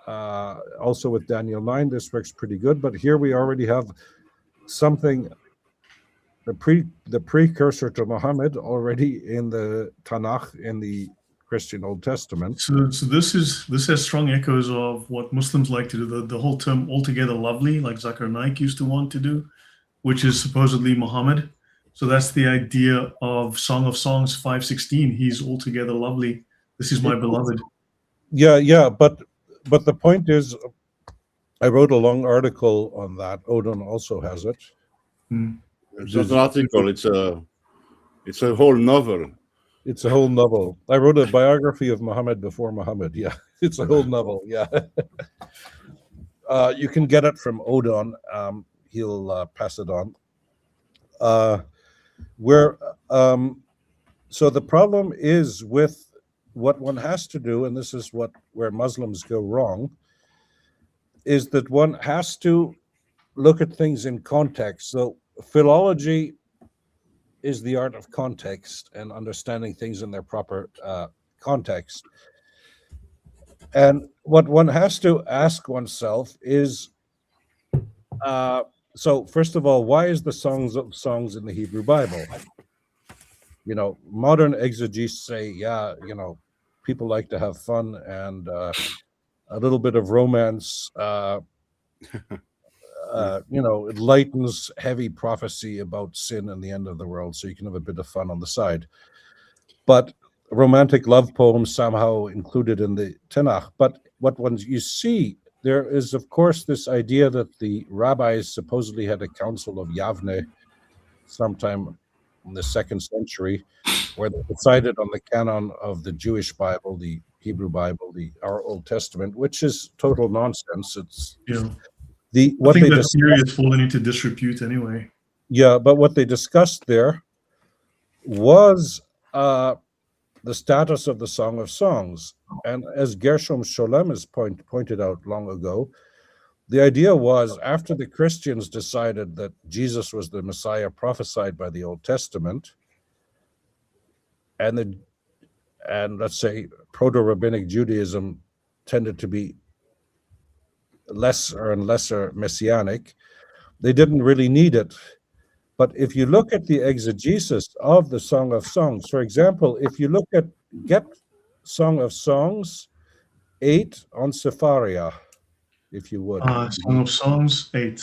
also with Daniel 9, this works pretty good. But here we already have something, the precursor to Muhammad already in the Tanakh, in the Christian Old Testament. So this has strong echoes of what Muslims like to do. The whole term "altogether lovely," like Zakir Naik used to want to do, which is supposedly Muhammad. So that's the idea of Song of Songs 5:16. He's altogether lovely. This is my beloved. Yeah, but the point is, I wrote a long article on that. Odin also has it. It's not an article. It's a whole novel. It's a whole novel. I wrote a biography of Muhammad before Muhammad. Yeah, it's a whole novel. Yeah. You can get it from Odin. He'll pass it on. So the problem is with what one has to do, and this is where Muslims go wrong, is that one has to look at things in context. So philology is the art of context and understanding things in their proper context. And what one has to ask oneself is, so first of all, why is the Songs of Songs in the Hebrew Bible? You know, modern exegetes say, yeah, you know, people like to have fun and a little bit of romance, you know, it lightens heavy prophecy about sin and the end of the world, so you can have a bit of fun on the side. But romantic love poems somehow included in the Tanakh. But you see, there is, of course, this idea that the rabbis supposedly had a council of Yavne sometime in the 2nd century, where they decided on the canon of the Jewish Bible, the Hebrew Bible, our Old Testament, which is total nonsense. It's I think that theory is fallen into disrepute anyway. Yeah, but what they discussed there was the status of the Song of Songs. And as Gershom Scholem has pointed out long ago, the idea was, after the Christians decided that Jesus was the Messiah prophesied by the Old Testament, and let's say proto-rabbinic Judaism tended to be lesser and lesser messianic, they didn't really need it. But if you look at the exegesis of the Song of Songs, for example, if you look at get Song of Songs 8 on Sepharia, if you would. Song of Songs 8.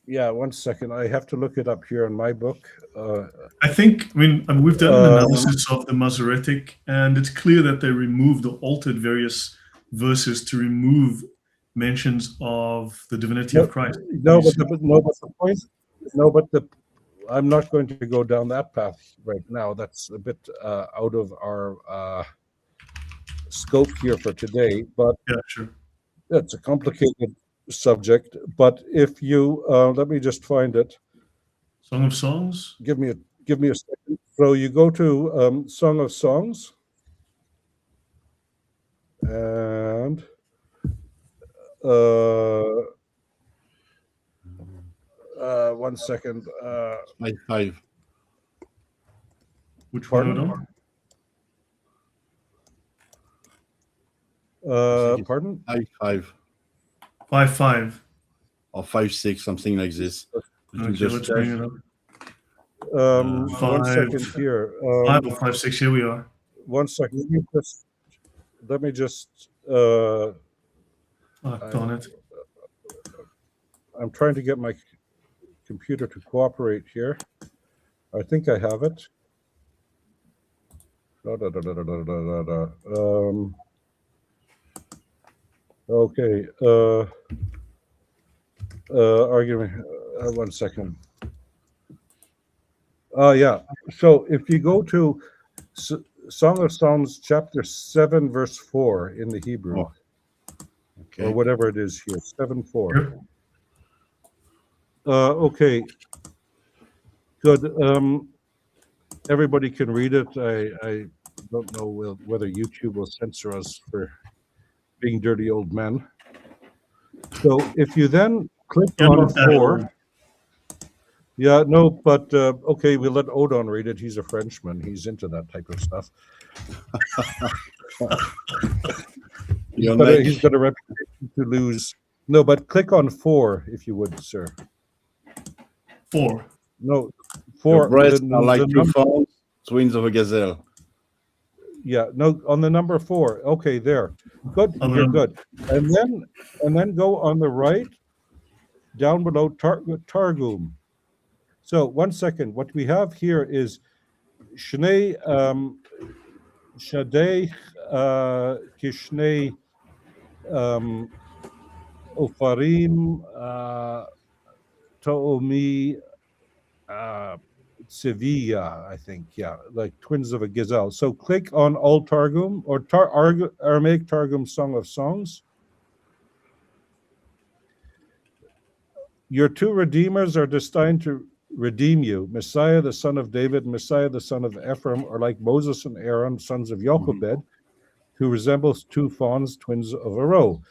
Yeah, 1 second. I have to look it up here in my book. I mean, we've done an analysis of the Masoretic, and it's clear that they removed or altered various verses to remove mentions of the divinity of Christ. I'm not going to go down that path right now. That's a bit out of our scope here for today. But yeah, sure. It's a complicated subject. But if you let me just find it. Song of Songs. Give me a second. So you go to Song of Songs, and 1 second. 5. Which one? Pardon? 5. 5. Or 5-6, something like this. Okay, let's bring it up. 1 second here. 5 or 5-6. Here we are. 1 second. Let me just. Darn it. I'm trying to get my computer to cooperate here. I think I have it. Okay. Argument. 1 second. Yeah. So if you go to Song of Songs, chapter 7, verse 4 in the Hebrew, or whatever it is here, 7:4. Yep. Okay. Good. Everybody can read it. I don't know whether YouTube will censor us for being dirty old men. So if you then click on 4. Yeah, no, but okay, we'll let Odon read it. He's a Frenchman. He's into that type of stuff. He's got a reputation to lose. No, but click on 4 if you would, sir. 4. No, 4. Your breasts are like 2 fawns, twins of a gazelle. Yeah, no, on the number 4. Okay, there. Good, you're good. And then go on the right, down below Targum. So 1 second. What we have here is Shnei Shadei Kishnei Ofarim To'omi Sevilla, I think, yeah, like twins of a gazelle. So click on Old Targum or Aramaic Targum Song of Songs. Your 2 redeemers are destined to redeem you. Messiah, the son of David, Messiah, the son of Ephraim, are like Moses and Aaron, sons of Jochebed, who resembles 2 fawns, twins of a roe.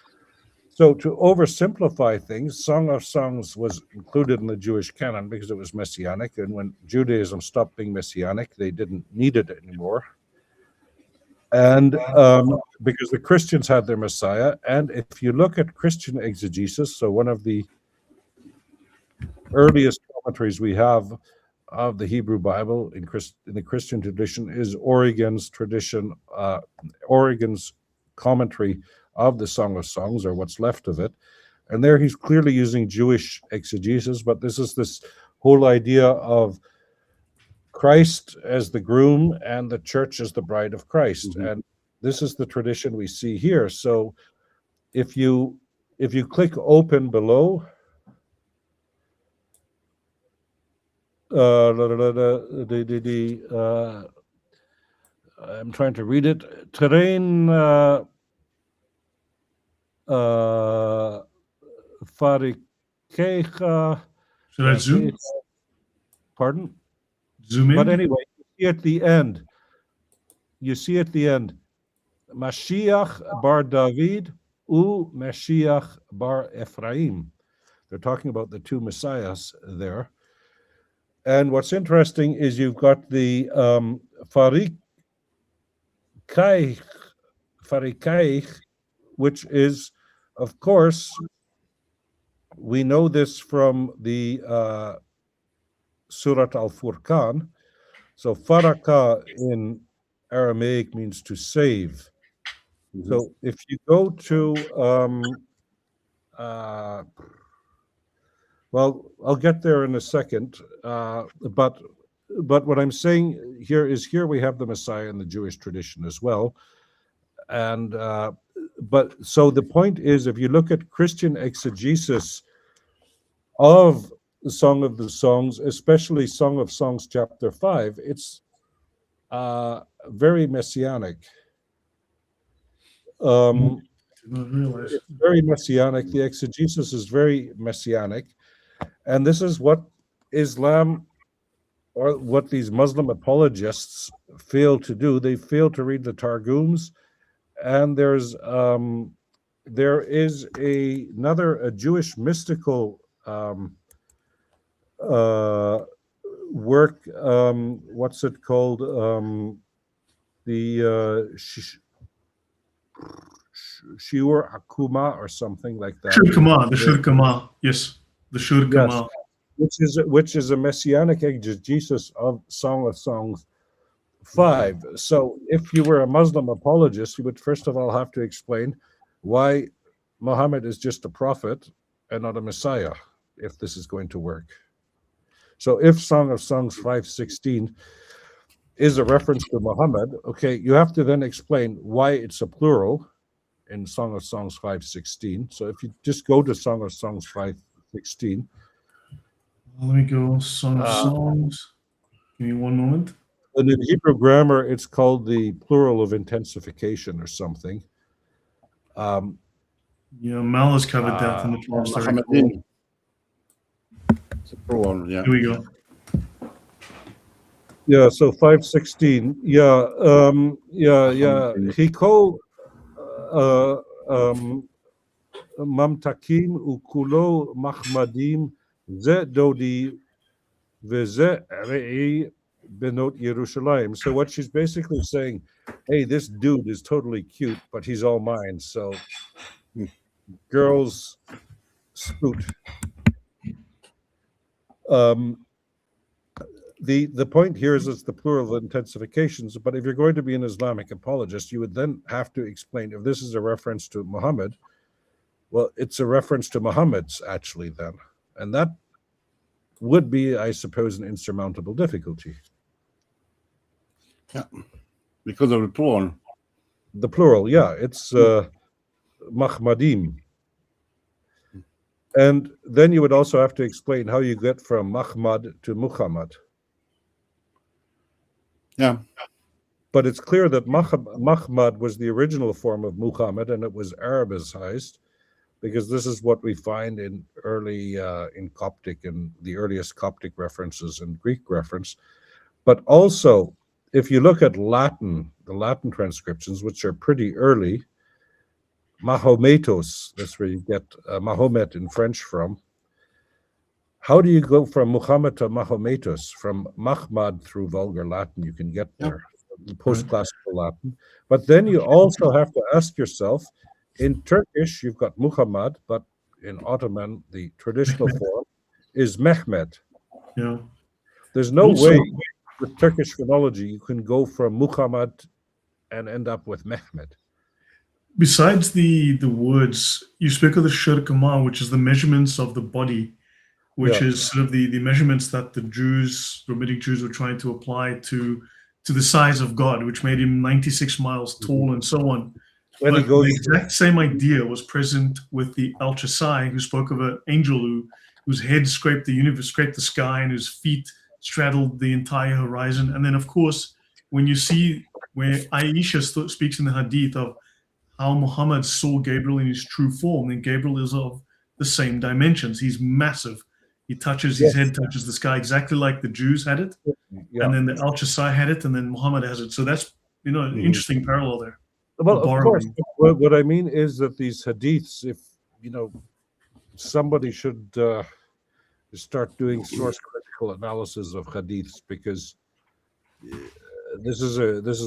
So to oversimplify things, Song of Songs was included in the Jewish canon because it was messianic, and when Judaism stopped being messianic, they didn't need it anymore. And because the Christians had their Messiah, and if you look at Christian exegesis, so one of the earliest commentaries we have of the Hebrew Bible in the Christian tradition is Origen's tradition, Origen's commentary of the Song of Songs, or what's left of it. And there he's clearly using Jewish exegesis, but this is this whole idea of Christ as the groom and the church as the bride of Christ. And this is the tradition we see here. So if you click open below, I'm trying to read it. Terrain Farikecha. Should I zoom? Pardon? Zoom in? But anyway, you see at the end, Mashiach bar David u Mashiach bar Ephraim. They're talking about the 2 messiahs there. And what's interesting is you've got the Farikaich, which is, of course, we know this from the Surat al-Furqan. So Faraka in Aramaic means to save. So if you go to, well, I'll get there in a second, but what I'm saying here is here we have the Messiah in the Jewish tradition as well. And but so the point is, if you look at Christian exegesis of the Song of the Songs, especially Song of Songs chapter 5, it's very messianic. It's very messianic. The exegesis is very messianic. And this is what Islam, or what these Muslim apologists fail to do. They fail to read the Targums. And there is a Jewish mystical work, what's it called? The Shiur Akuma or something like that. The Shur Kama, yes. The Shur Kama. Yes, which is a messianic exegesis of Song of Songs 5. So if you were a Muslim apologist, you would first of all have to explain why Muhammad is just a prophet and not a Messiah, if this is going to work. So if Song of Songs 5:16 is a reference to Muhammad, okay, you have to then explain why it's a plural in Song of Songs 5:16. So if you just go to Song of Songs 5:16. Let me go, Song of Songs. Give me one moment. In Hebrew grammar, it's called the plural of intensification or something. Yeah, Mal has covered that in the past. It's a plural, yeah. Here we go. Yeah, so 5:16. Yeah. He called Mamtakim ukulo Mahmadim ze dodi veze re'i benot Yerushalayim. So what she's basically saying, hey, this dude is totally cute, but he's all mine. So girls scoot. The point here is it's the plural intensifications, but if you're going to be an Islamic apologist, you would then have to explain if this is a reference to Muhammad. Well, it's a reference to Muhammad's actually then, and that would be, I suppose, an insurmountable difficulty. Yeah, because of the plural. The plural, yeah, it's Mahmadim. And then you would also have to explain how you get from Mahmad to Muhammad. Yeah. But it's clear that Mahmad was the original form of Muhammad, and it was Arabicized, because this is what we find in early, in Coptic, and the earliest Coptic references and Greek reference. But also, if you look at Latin, the Latin transcriptions, which are pretty early, Mahometos, that's where you get Mahomet in French from. How do you go from Muhammad to Mahometos? From Mahmad through Vulgar Latin, you can get there, the post-classical Latin. But then you also have to ask yourself, in Turkish, you've got Muhammad, but in Ottoman, the traditional form is Mehmed. Yeah. There's no way with Turkish phonology you can go from Muhammad and end up with Mehmed. Besides the words, you speak of the shirkama, which is the measurements of the body, which is sort of the measurements that the Jews, Rabbinic Jews, were trying to apply to the size of God, which made him 96 miles tall and so on. But the exact same idea was present with the Al-Chasai, who spoke of an angel whose head scraped the universe, scraped the sky, and whose feet straddled the entire horizon. And then, of course, when you see where Aisha speaks in the Hadith of how Muhammad saw Gabriel in his true form, then Gabriel is of the same dimensions. He's massive. He touches, his head touches the sky exactly like the Jews had it. Yeah. And then the Al-Chasai had it, and then Muhammad has it. So that's, an interesting parallel there. Well, of course, what I mean is that these hadiths, if, somebody should start doing source critical analysis of hadiths, because this is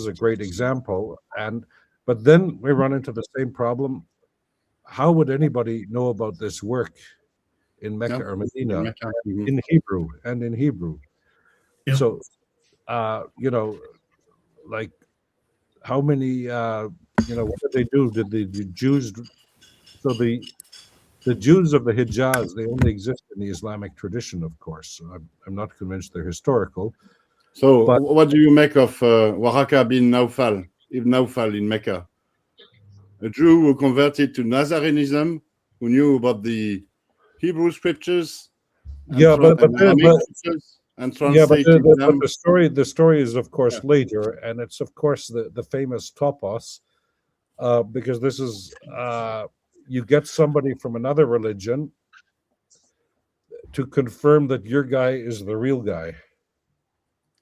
a great example. But then we run into the same problem. How would anybody know about this work in Mecca or Medina in Hebrew? Yeah. So, like how many, what did they do? Did the Jews, so the Jews of the Hijaz, they only exist in the Islamic tradition, of course. So I'm not convinced they're historical. So what do you make of Waraka bin Nawfal, Ibn Nawfal in Mecca? A Jew who converted to Nazarenism, who knew about the Hebrew scriptures, but the story is of course later, and it's of course the famous topos, because this is you get somebody from another religion to confirm that your guy is the real guy.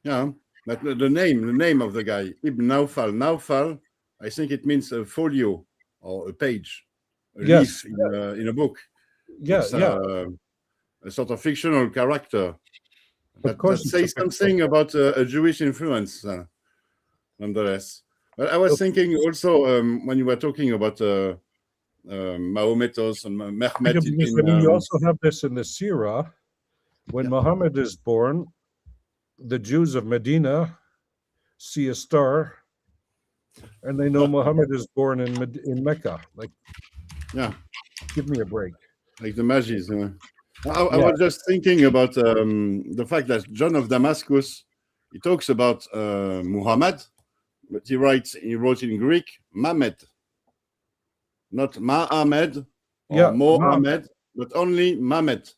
Yeah, but the name of the guy, Ibn Nawfal. Nawfal, I think it means a folio or a page, a leaf in a book. A sort of fictional character. That says something about a Jewish influence, nonetheless. But I was thinking also when you were talking about Mahometos and Mehmet. You also have this in the Sirah. When Muhammad is born, the Jews of Medina see a star, and they know Muhammad is born in Mecca. Like, give me a break. Like the Magis. I was just thinking about the fact that John of Damascus, he talks about Muhammad, but he wrote in Greek, Mamed. Not Ma'amed or Mohammed, but only Mamed.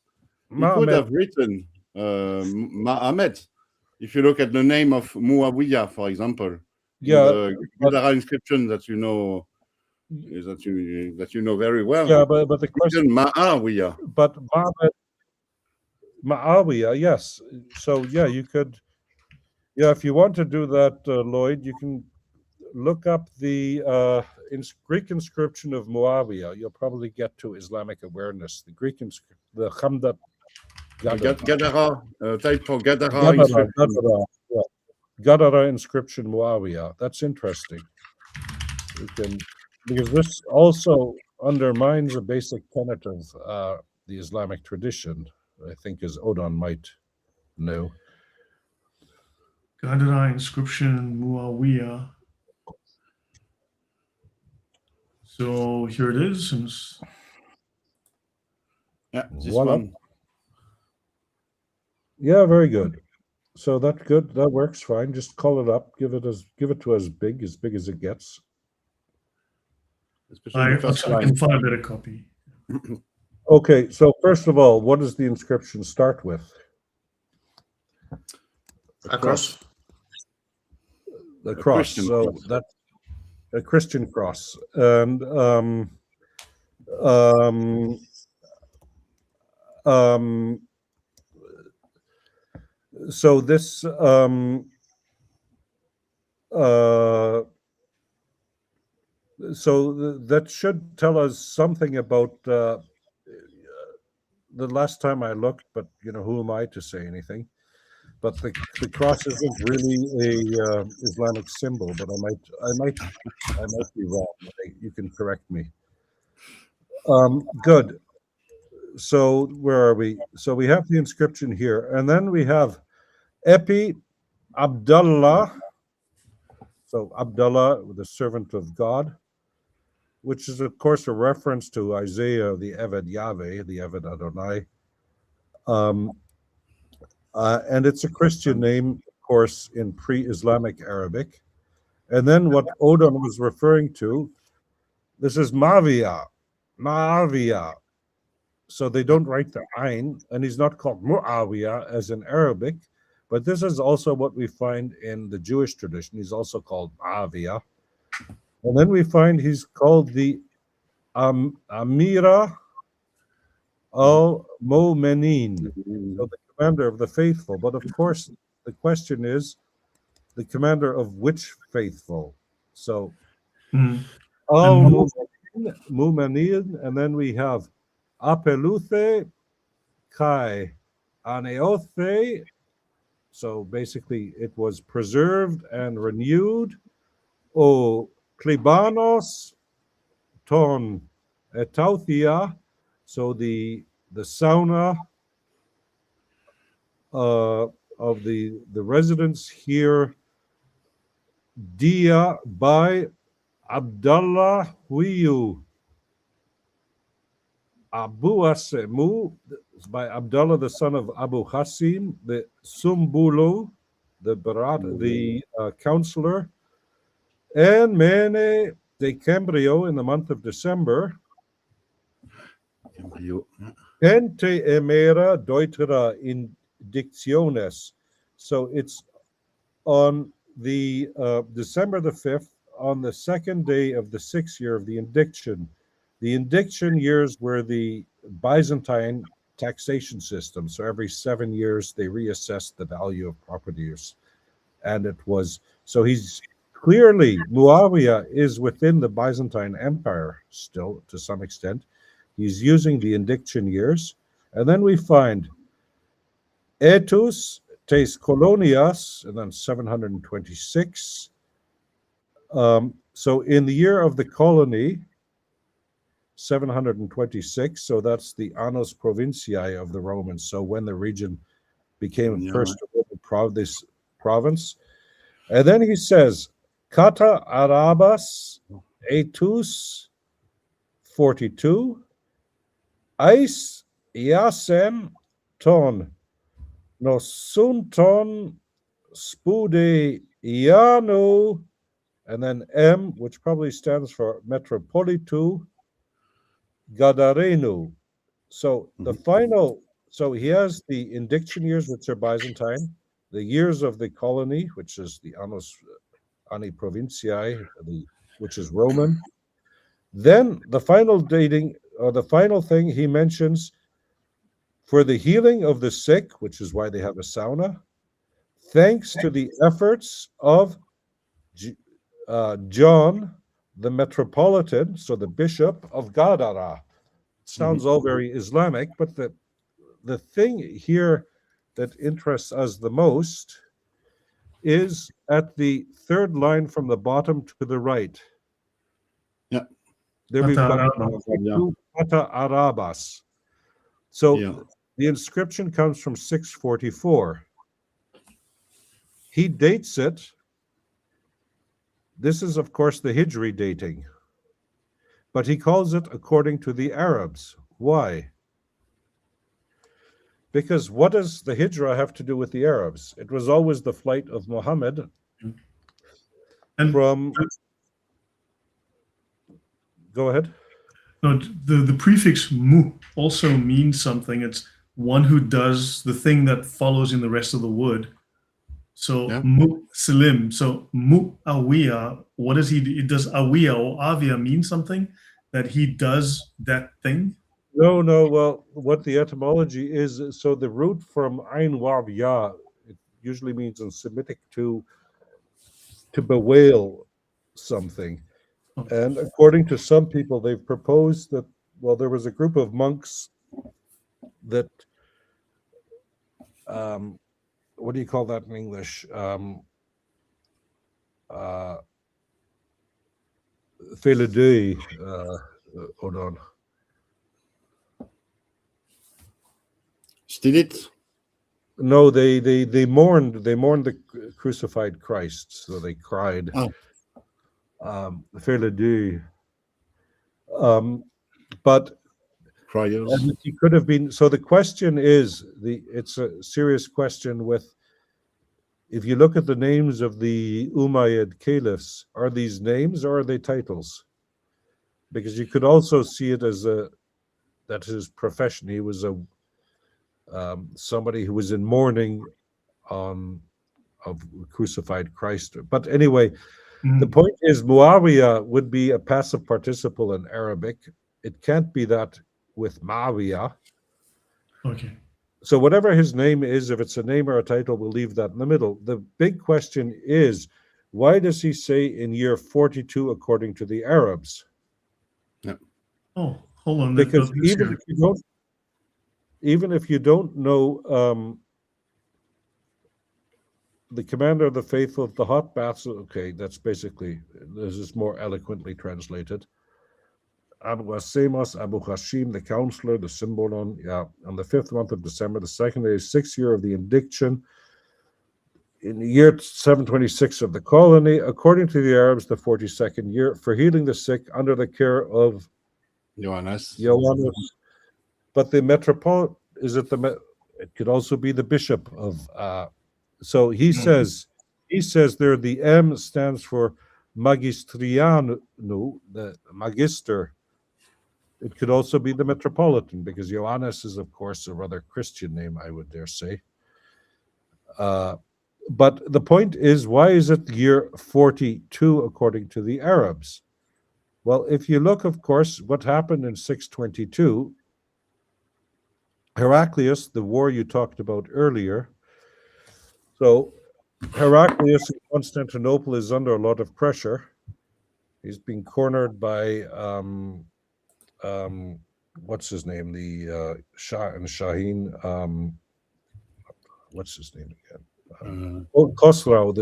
He could have written Ma'amed. If you look at the name of Muawiyah, for example, the Gadara inscription that you know very well. Yeah, but the question Ma'awiyah. But Ma'awiyah, yes. So you could, if you want to do that, Lloyd, you can look up the Greek inscription of Muawiyah. You'll probably get to Islamic awareness. The Greek the Khamdat Gadara, type for Gadara inscription. Gadara inscription Muawiyah. That's interesting. Because this also undermines a basic tenet of the Islamic tradition, I think, as Odon might know. Gadara inscription Muawiyah. So here it is. Yeah, this one. Yeah, very good. So that's good. That works fine. Just call it up. Give it to as big as it gets. I can find a better copy. Okay, so first of all, what does the inscription start with? A cross. The cross. So that's a Christian cross. And so this so that should tell us something about the last time I looked, but who am I to say anything? But the cross isn't really a Islamic symbol, but I might be wrong. You can correct me. Good. So where are we? So we have the inscription here, and then we have Epi Abdullah. So Abdullah, the servant of God, which is of course a reference to Isaiah, the Eved Yahweh, the Eved Adonai. And it's a Christian name, of course, in pre-Islamic Arabic. And then what Odon was referring to, this is Ma'aviyah. So they don't write the Ain, and he's not called Mu'awiyah as in Arabic, but this is also what we find in the Jewish tradition. He's also called Ma'aviyah. And then we find he's called the Amira al-Mu'minin, so the commander of the faithful. But of course, the question is, the commander of which faithful? So, al-Mu'minin, and then we have Apeluthe Kai Aneothe. So basically, it was preserved and renewed. O Klibanos Ton Etauthia. So the sauna of the residents here, Dia by Abdullah Huyu Abu Asemu, by Abdullah, the son of Abu Hasim, the Sumbulu, the counselor, and Mene de Cambrio in the month of December. Gente emera deutera indictiones. So it's on the December the 5th, on the second day of the 6th year of the indiction. The indiction years were the Byzantine taxation system. So every 7 years they reassessed the value of properties. And it was, so he's clearly, Muawiyah is within the Byzantine Empire still to some extent. He's using the indiction years. And then we find Etus tes colonias, and then 726. So in the year of the colony, 726, so that's the annus provinciae of the Romans. So when the region became first this province. And then he says, Kata Arabas Etus 42, Ais Iasem ton Nosunton Spude Ianu, and then M, which probably stands for Metropolitu Gadarenu. So the final, so he has the indiction years, which are Byzantine, the years of the colony, which is the Annus Anni Provinciae, which is Roman. Then the final dating, or the final thing he mentions, for the healing of the sick, which is why they have a sauna, thanks to the efforts of John, the Metropolitan, so the Bishop of Gadara. Sounds all very Islamic, but the thing here that interests us the most is at the third line from the bottom to the right. Yeah. There we've got Kata Arabas. So the inscription comes from 644. he dates it. This is, of course, the Hijri dating, but he calls it according to the Arabs. Why? Because what does the Hijra have to do with the Arabs? It was always the flight of Muhammad from... Go ahead. No, the prefix mu also means something. It's one who does the thing that follows in the rest of the word. So Muslim. So Mu'awiya, what does he do? Does Awiya or Avia mean something? That he does that thing? No. Well, what the etymology is, so the root from Ain Wav Ya, it usually means in Semitic to bewail something. And according to some people, they've proposed that, well, there was a group of monks that, what do you call that in English? Fait le deuil. Hold on. Still it? No, they mourned the crucified Christ, so they cried. Fait le deuil. But he could have been. So the question is, it's a serious question. With, if you look at the names of the Umayyad caliphs, are these names or are they titles? Because you could also see it as that his profession. He was somebody who was in mourning of crucified Christ. But anyway, the point is Muawiyah would be a passive participle in Arabic. It can't be that with Ma'awiyah. Okay. So whatever his name is, if it's a name or a title, we'll leave that in the middle. The big question is, why does he say in year 42 according to the Arabs? No. Oh, hold on. Because even if you don't know the commander of the faithful of the hot baths, okay, that's basically, this is more eloquently translated. Abu Asemos, Abu Hashim, the counselor, the symbol on the 5th month of December, the second day, 6th year of the indiction, in the year 726 of the colony, according to the Arabs, the 42nd year, for healing the sick under the care of Johannes. But the metropolitan, it could also be the bishop of, so he says there, the M stands for magistrianu, the magister. It could also be the metropolitan, because Johannes is, of course, a rather Christian name, I would dare say. But the point is, why is it year 42 according to the Arabs? Well, if you look, of course, what happened in 622, Heraclius, the war you talked about earlier. So Heraclius in Constantinople is under a lot of pressure. He's being cornered by what's his name? The Shah and Shaheen. What's his name again? Khosrau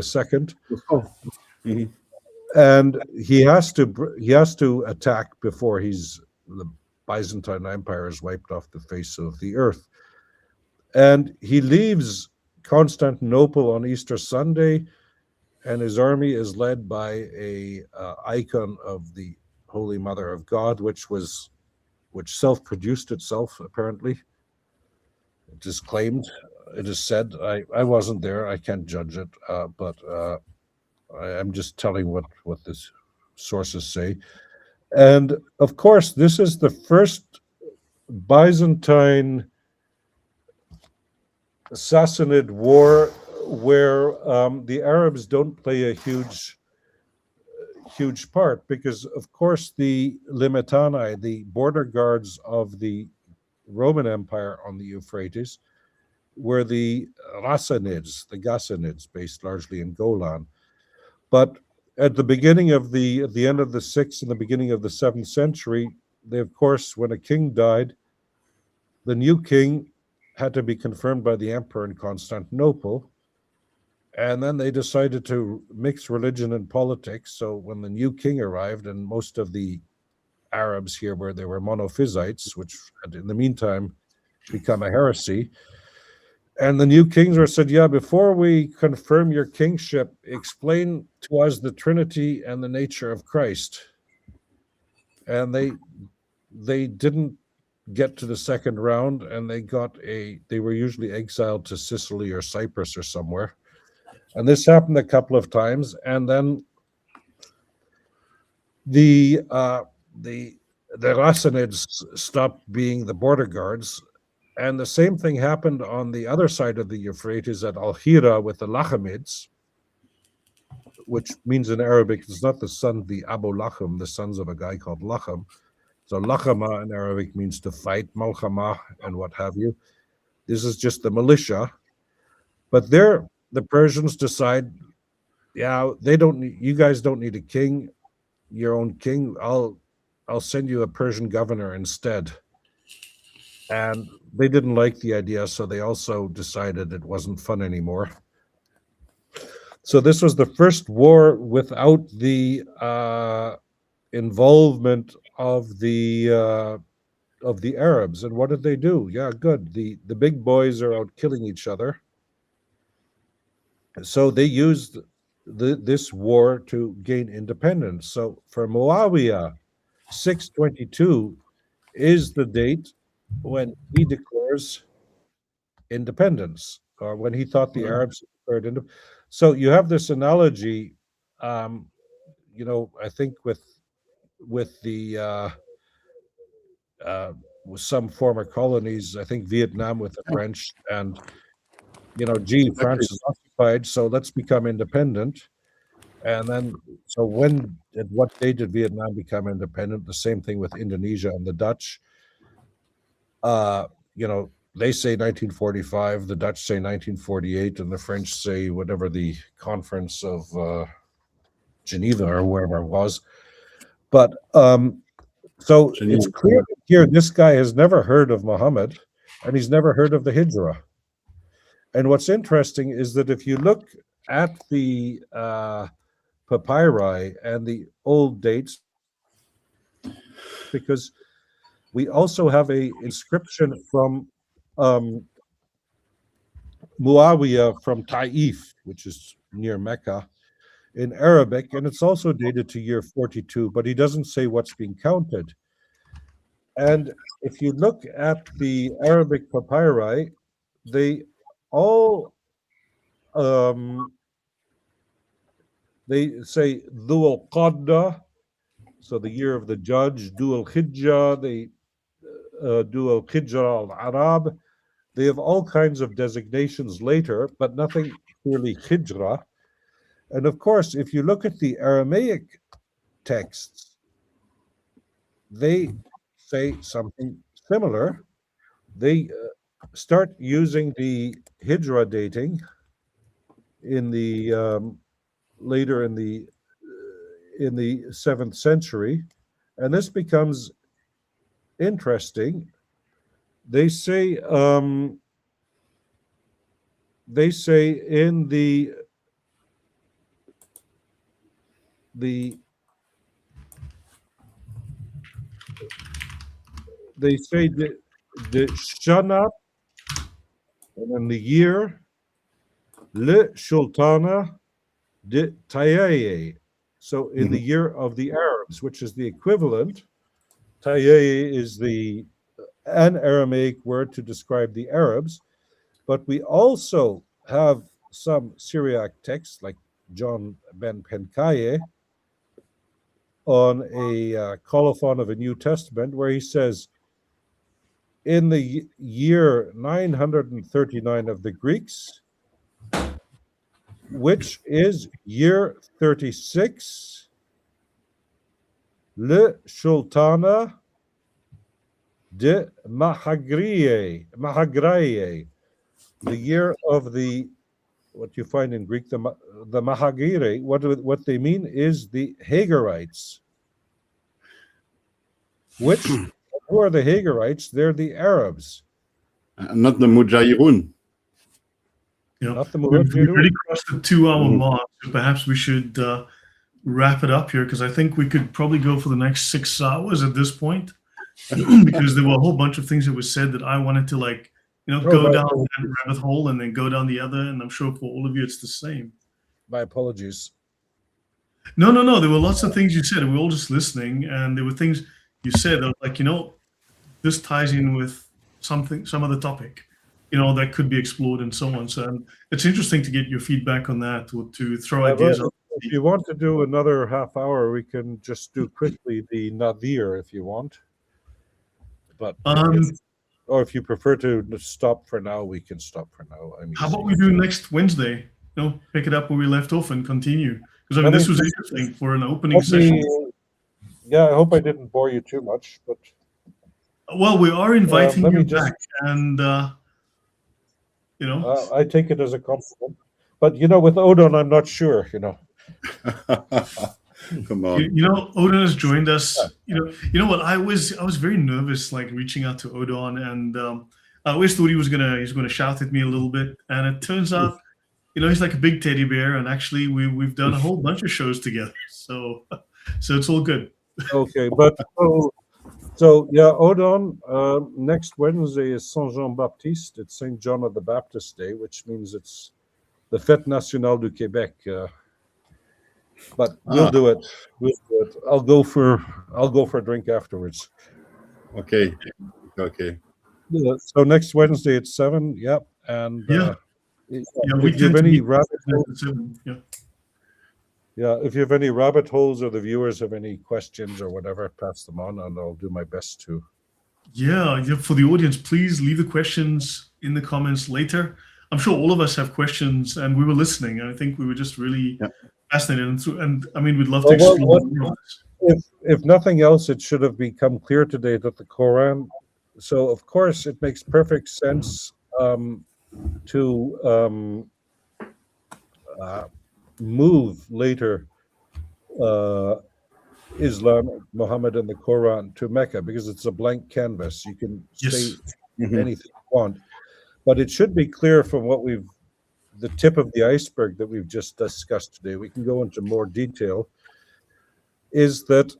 II. And he has to attack before the Byzantine Empire is wiped off the face of the earth. And he leaves Constantinople on Easter Sunday, and his army is led by a icon of the Holy Mother of God, which self-produced itself, apparently. It is claimed, it is said. I wasn't there, I can't judge it, but I'm just telling what the sources say. And of course, this is the first Byzantine Sassanid war where the Arabs don't play a huge part, because of course the Limitani, the border guards of the Roman Empire on the Euphrates, were the Ghassanids, based largely in Golan. But at the beginning of at the end of the 6th and the beginning of the 7th century, they, of course, when a king died, the new king had to be confirmed by the emperor in Constantinople. And then they decided to mix religion and politics. So when the new king arrived, and most of the Arabs here they were monophysites, which had in the meantime become a heresy, And the new kings were said, yeah, before we confirm your kingship, explain to us the Trinity and the nature of Christ. And they didn't get to the second round, and they were usually exiled to Sicily or Cyprus or somewhere. And this happened a couple of times, and then the Rassanids stopped being the border guards. And the same thing happened on the other side of the Euphrates at Al-Hira with the Lachamids, which means in Arabic, it's not the Abu Lacham, the sons of a guy called Lacham. So Lachama in Arabic means to fight, Malchama, and what have you. This is just the militia. But there, the Persians decide, yeah, you guys don't need a king, your own king. I'll send you a Persian governor instead. And they didn't like the idea, so they also decided it wasn't fun anymore. So this was the first war without the involvement of the Arabs. And what did they do? Yeah, good. The big boys are out killing each other. So they used this war to gain independence. So for Muawiyah, 622 is the date when he declares independence, or when he thought the Arabs declared independence. So you have this analogy, I think with the with some former colonies, I think Vietnam with the French, and France is occupied, so let's become independent. And then, so what date did Vietnam become independent? The same thing with Indonesia and the Dutch. They say 1945, the Dutch say 1948, and the French say whatever the Conference of Geneva or wherever it was. But so it's clear here this guy has never heard of Muhammad, and he's never heard of the Hijrah. And what's interesting is that if you look at the papyri and the old dates, because we also have a inscription from Muawiyah from Taif, which is near Mecca, in Arabic, and it's also dated to year 42, but he doesn't say what's being counted. And if you look at the Arabic papyri, they all they say Dhu al-Qadda, so the year of the judge, Dhu al-Hijjah, Dhu al-Hijra al-Arab. They have all kinds of designations later, but nothing clearly Hijra. And of course, if you look at the Aramaic texts, they say something similar. They start using the Hijra dating in the later in the 7th century, and this becomes interesting. They say in the they say the Shana, and then the year, Le Sultana de Tayaye. So in the year of the Arabs, which is the equivalent, Tayaye is an Aramaic word to describe the Arabs, but we also have some Syriac texts like John ben Penkaye on a colophon of a New Testament where he says, in the year 939 of the Greeks, which is year 36, Le Sultana de Mahagraye, the year of the, what you find in Greek, the Mahagire, what they mean is the Hagarites, which, who are the Hagarites? They're the Arabs. Not the Mujahirun. Yeah, we've already crossed the 2-hour mark, so perhaps we should wrap it up here, because I think we could probably go for the next 6 hours at this point, because there were a whole bunch of things that were said that I wanted to go down that rabbit hole and then go down the other. And I'm sure for all of you, it's the same. My apologies. No. There were lots of things you said, and we were all just listening. And there were things you said that, like, this ties in with some other topic, that could be explored and so on. So it's interesting to get your feedback on that, or to throw ideas out. If you want to do another half hour, we can just do quickly the nadir if you want. But or if you prefer to stop for now, we can stop for now. How about we do next Wednesday? Pick it up where we left off and continue. Because this was interesting for an opening session. Yeah, I hope I didn't bore you too much, but well, we are inviting you back, and I take it as a compliment. But with Odon, I'm not sure. Come on. Odon has joined us. You know what? I was very nervous, like reaching out to Odon, and I always thought he was gonna shout at me a little bit, and it turns out, he's like a big teddy bear, and actually we've done a whole bunch of shows together, so it's all good. Okay, but so yeah, Odon. Next Wednesday is Saint Jean Baptiste. It's Saint John of the Baptist Day, which means it's the Fête Nationale du Québec. But we'll do it. I'll go for a drink afterwards. Okay. Yeah, so next Wednesday at 7. Yep. And we have any rabbit holes. If you have any rabbit holes, or the viewers have any questions or whatever, pass them on, and I'll do my best to. Yeah. For the audience, please leave the questions in the comments later. I'm sure all of us have questions, and we were listening. I think we were just really fascinated, and we'd love to explore. If nothing else, it should have become clear today that the Quran. So of course, it makes perfect sense to move later Islam, Muhammad, and the Quran to Mecca, because it's a blank canvas. You can say anything you want, but it should be clear from the tip of the iceberg that we've just discussed today. We can go into more detail. Is that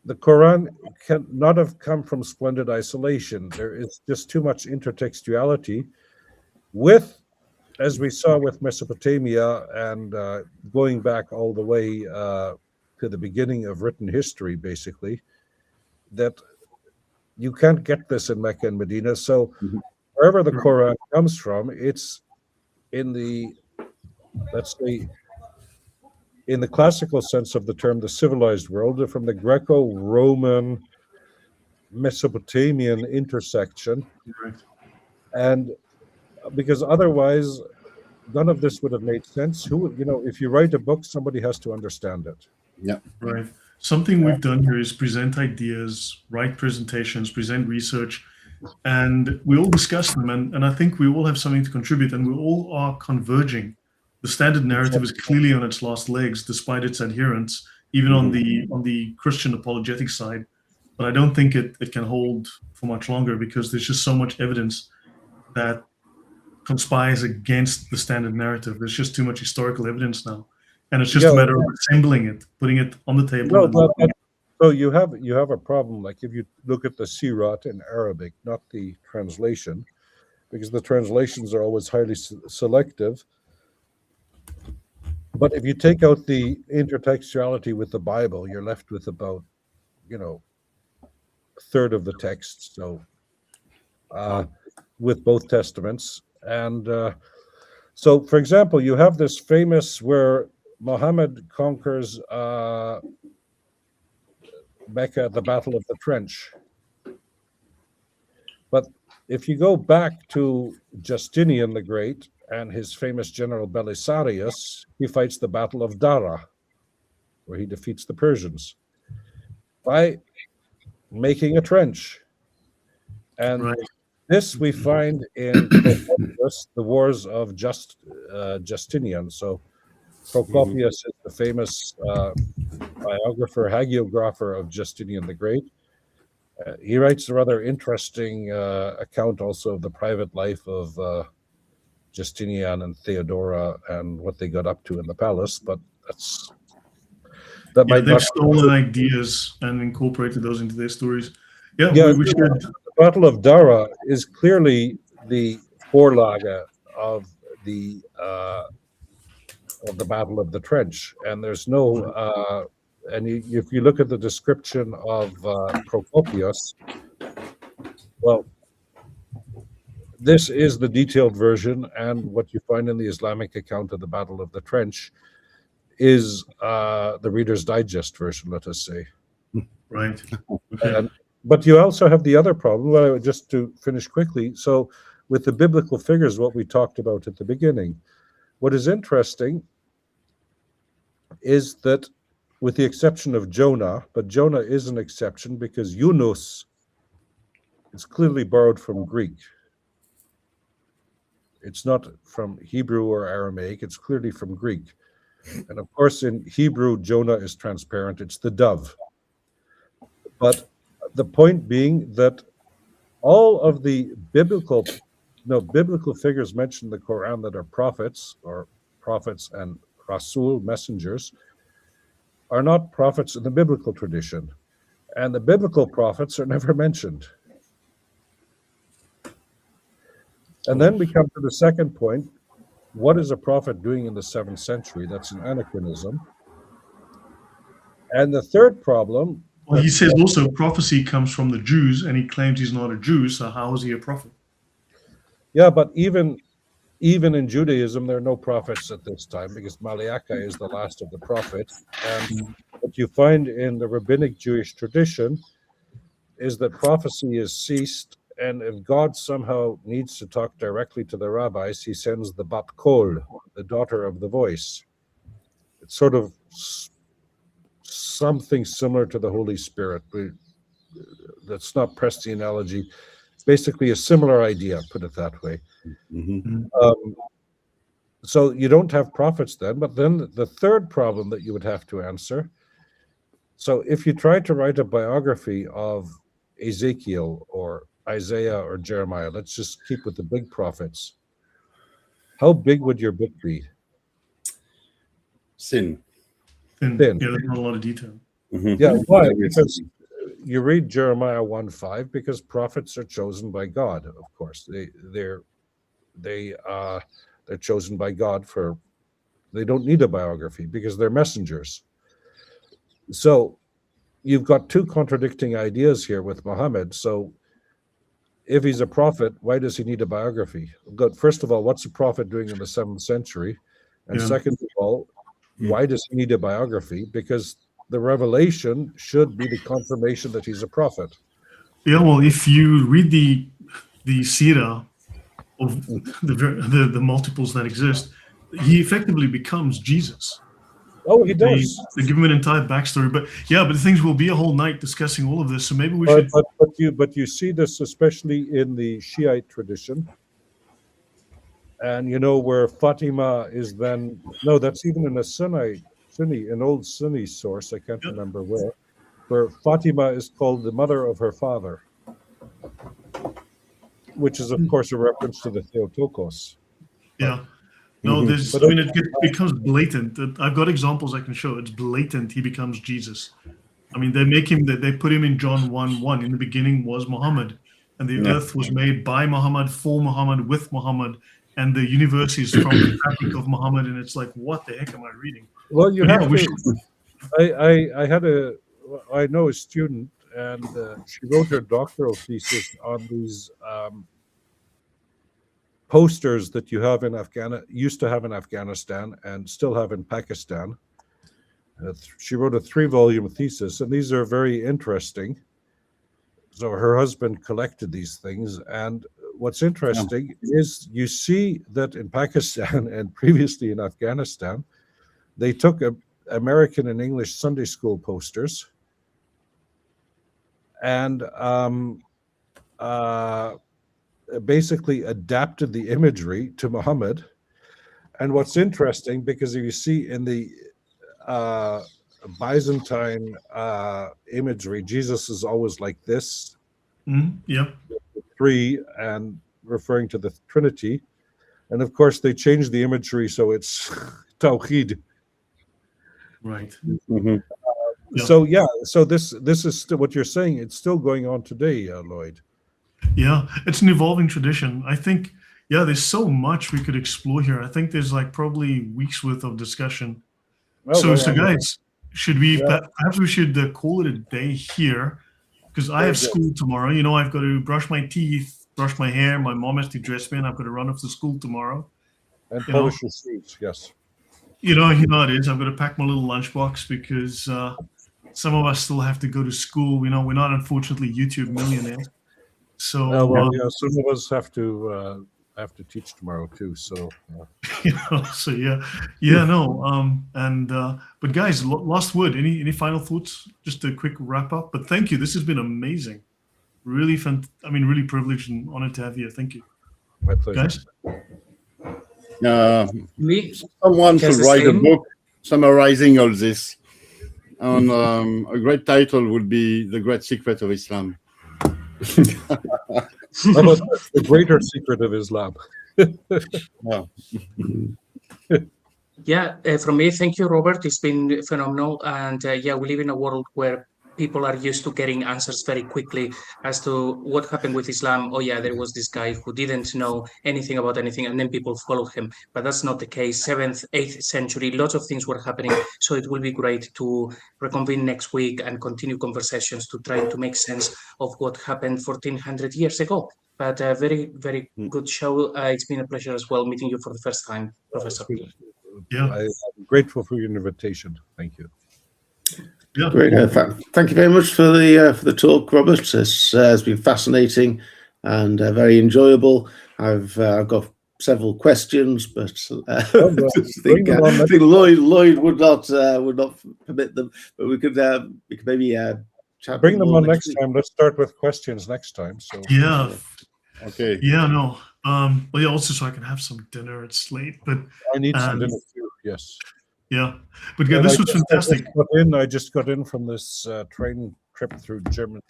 the Quran cannot have come from splendid isolation. There is just too much intertextuality with, as we saw with Mesopotamia, and going back all the way to the beginning of written history, basically, that you can't get this in Mecca and Medina. So wherever the Quran comes from, it's in the, let's say, in the classical sense of the term, the civilized world, from the Greco-Roman Mesopotamian intersection. And because otherwise, none of this would have made sense. If you write a book, somebody has to understand it. Yeah. Right. Something we've done here is present ideas, write presentations, present research, and we all discuss them. And I think we all have something to contribute, and we all are converging. The standard narrative is clearly on its last legs, despite its adherents, even on the Christian apologetic side. But I don't think it can hold for much longer, because there's just so much evidence that conspires against the standard narrative. There's just too much historical evidence now, and it's just a matter of assembling it, putting it on the table. So you have a problem. Like if you look at the Sirat in Arabic, not the translation, because the translations are always highly selective. But if you take out the intertextuality with the Bible, you're left with about, a third of the text. So with both testaments. And so, for example, you have this famous where Muhammad conquers Mecca at the Battle of the Trench. But if you go back to Justinian the Great and his famous general Belisarius, he fights the Battle of Dara, where he defeats the Persians by making a trench. And this we find in Procopius, the Wars of Justinian. So Procopius is the famous biographer, hagiographer of Justinian the Great. He writes a rather interesting account also of the private life of Justinian and Theodora and what they got up to in the palace. But they've stolen ideas and incorporated those into their stories. We should. The Battle of Dara is clearly the Vorlage of the Battle of the Trench, and there's no. If you look at the description of Procopius, well, this is the detailed version, and what you find in the Islamic account of the Battle of the Trench is the Reader's Digest version, let us say. Right. Okay. But you also have the other problem, just to finish quickly. So with the biblical figures, what we talked about at the beginning, what is interesting is that, with the exception of Jonah, but Jonah is an exception because Yunus is clearly borrowed from Greek. It's not from Hebrew or Aramaic, it's clearly from Greek. And of course, in Hebrew, Jonah is transparent, it's the dove. But the point being that all of the biblical figures mentioned in the Quran that are prophets and Rasul, messengers, are not prophets in the biblical tradition. And the biblical prophets are never mentioned. And then we come to the second point. What is a prophet doing in the 7th century? That's an anachronism. And the third problem... Well, he says also prophecy comes from the Jews, and he claims he's not a Jew, so how is he a prophet? Yeah, but even in Judaism, there are no prophets at this time, because Malachi is the last of the prophets. And what you find in the rabbinic Jewish tradition is that prophecy is ceased, and if God somehow needs to talk directly to the rabbis, he sends the Bat Kol, the daughter of the voice. It's sort of something similar to the Holy Spirit. Let's not press the analogy. Basically a similar idea, put it that way. So you don't have prophets then, but then the third problem that you would have to answer, so if you try to write a biography of Ezekiel or Isaiah or Jeremiah, let's just keep with the big prophets, how big would your book be? Thin. Yeah, there's not a lot of detail. Yeah, why? Because you read Jeremiah 1:5, because prophets are chosen by God, of course. They're chosen by God they don't need a biography because they're messengers. So you've got two contradicting ideas here with Muhammad. So if he's a prophet, why does he need a biography? First of all, what's a prophet doing in the 7th century? And second of all, why does he need a biography? Because the revelation should be the confirmation that he's a prophet. Yeah, well, if you read the Sirah of the multiples that exist, he effectively becomes Jesus. Oh, he does. They give him an entire backstory, but the things will be a whole night discussing all of this. So maybe we should. But you see this especially in the Shiite tradition, and where Fatima is then that's even in a an old Sunni source. I can't remember where Fatima is called the mother of her father, which is of course a reference to the Theotokos. Yeah. No, it becomes blatant. I've got examples I can show. It's blatant. He becomes Jesus. I mean, they put him in John 1:1. In the beginning was Muhammad, and the earth was made by Muhammad, for Muhammad, with Muhammad, and the universe is from the fabric of Muhammad. And it's like, what the heck am I reading? Well, I know a student, and she wrote her doctoral thesis on these posters that you have in used to have in Afghanistan and still have in Pakistan. She wrote a 3-volume thesis, and these are very interesting. So her husband collected these things, and what's interesting is you see that in Pakistan and previously in Afghanistan, they took American and English Sunday school posters and basically adapted the imagery to Muhammad. And what's interesting, because if you see in the Byzantine imagery, Jesus is always like this, 3 and referring to the Trinity. And of course, they changed the imagery so it's Tawhid. Right. So this is still what you're saying. It's still going on today, Lloyd. Yeah, it's an evolving tradition. I think, yeah, there's so much we could explore here. I think there's like probably weeks worth of discussion. So guys, should we, perhaps we should call it a day here, because I have school tomorrow. You know, I've got to brush my teeth, brush my hair. My mom has to dress me, and I've got to run off to school tomorrow. And polish your shoes, yes. You know it is. I've got to pack my little lunchbox because some of us still have to go to school. You know, we're not unfortunately YouTube millionaires. So some of us have to teach tomorrow too. So but guys, last word. Any final thoughts? Just a quick wrap up. But thank you. This has been amazing. Really fun. I mean, really privileged and honored to have you. Thank you, my pleasure, guys. Someone should write a book summarizing all this, and a great title would be "The Great Secret of Islam." How about the greater secret of Islam? From me, thank you, Robert. It's been phenomenal, and we live in a world where people are used to getting answers very quickly as to what happened with Islam. Oh yeah, there was this guy who didn't know anything about anything, and then people followed him. But that's not the case. 7th, 8th century, lots of things were happening. So it will be great to reconvene next week and continue conversations to try to make sense of what happened 1400 years ago. But a very, very good show. It's been a pleasure as well meeting you for the first time, Professor. I'm grateful for your invitation. Thank you. Yeah. Great. Thank you very much for the talk, Robert. It's been fascinating and very enjoyable. I've got several questions, but I think Lloyd would not permit them. But we could maybe chat. Bring them on next time. Let's start with questions next time. So okay. Yeah. No. Also so I can have some dinner. It's late, but I need some dinner too. Yes. Yeah, but yeah, this was fantastic. I just got in from this train trip through Germany.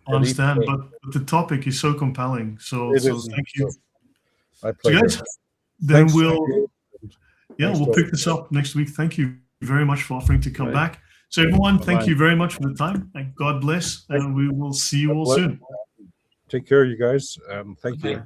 I understand, but the topic is so compelling. So thank you. My pleasure. So guys, then we'll pick this up next week. Thank you very much for offering to come back. So everyone, thank you very much for the time, and God bless, and we will see you all soon. Take care, you guys. Thank you.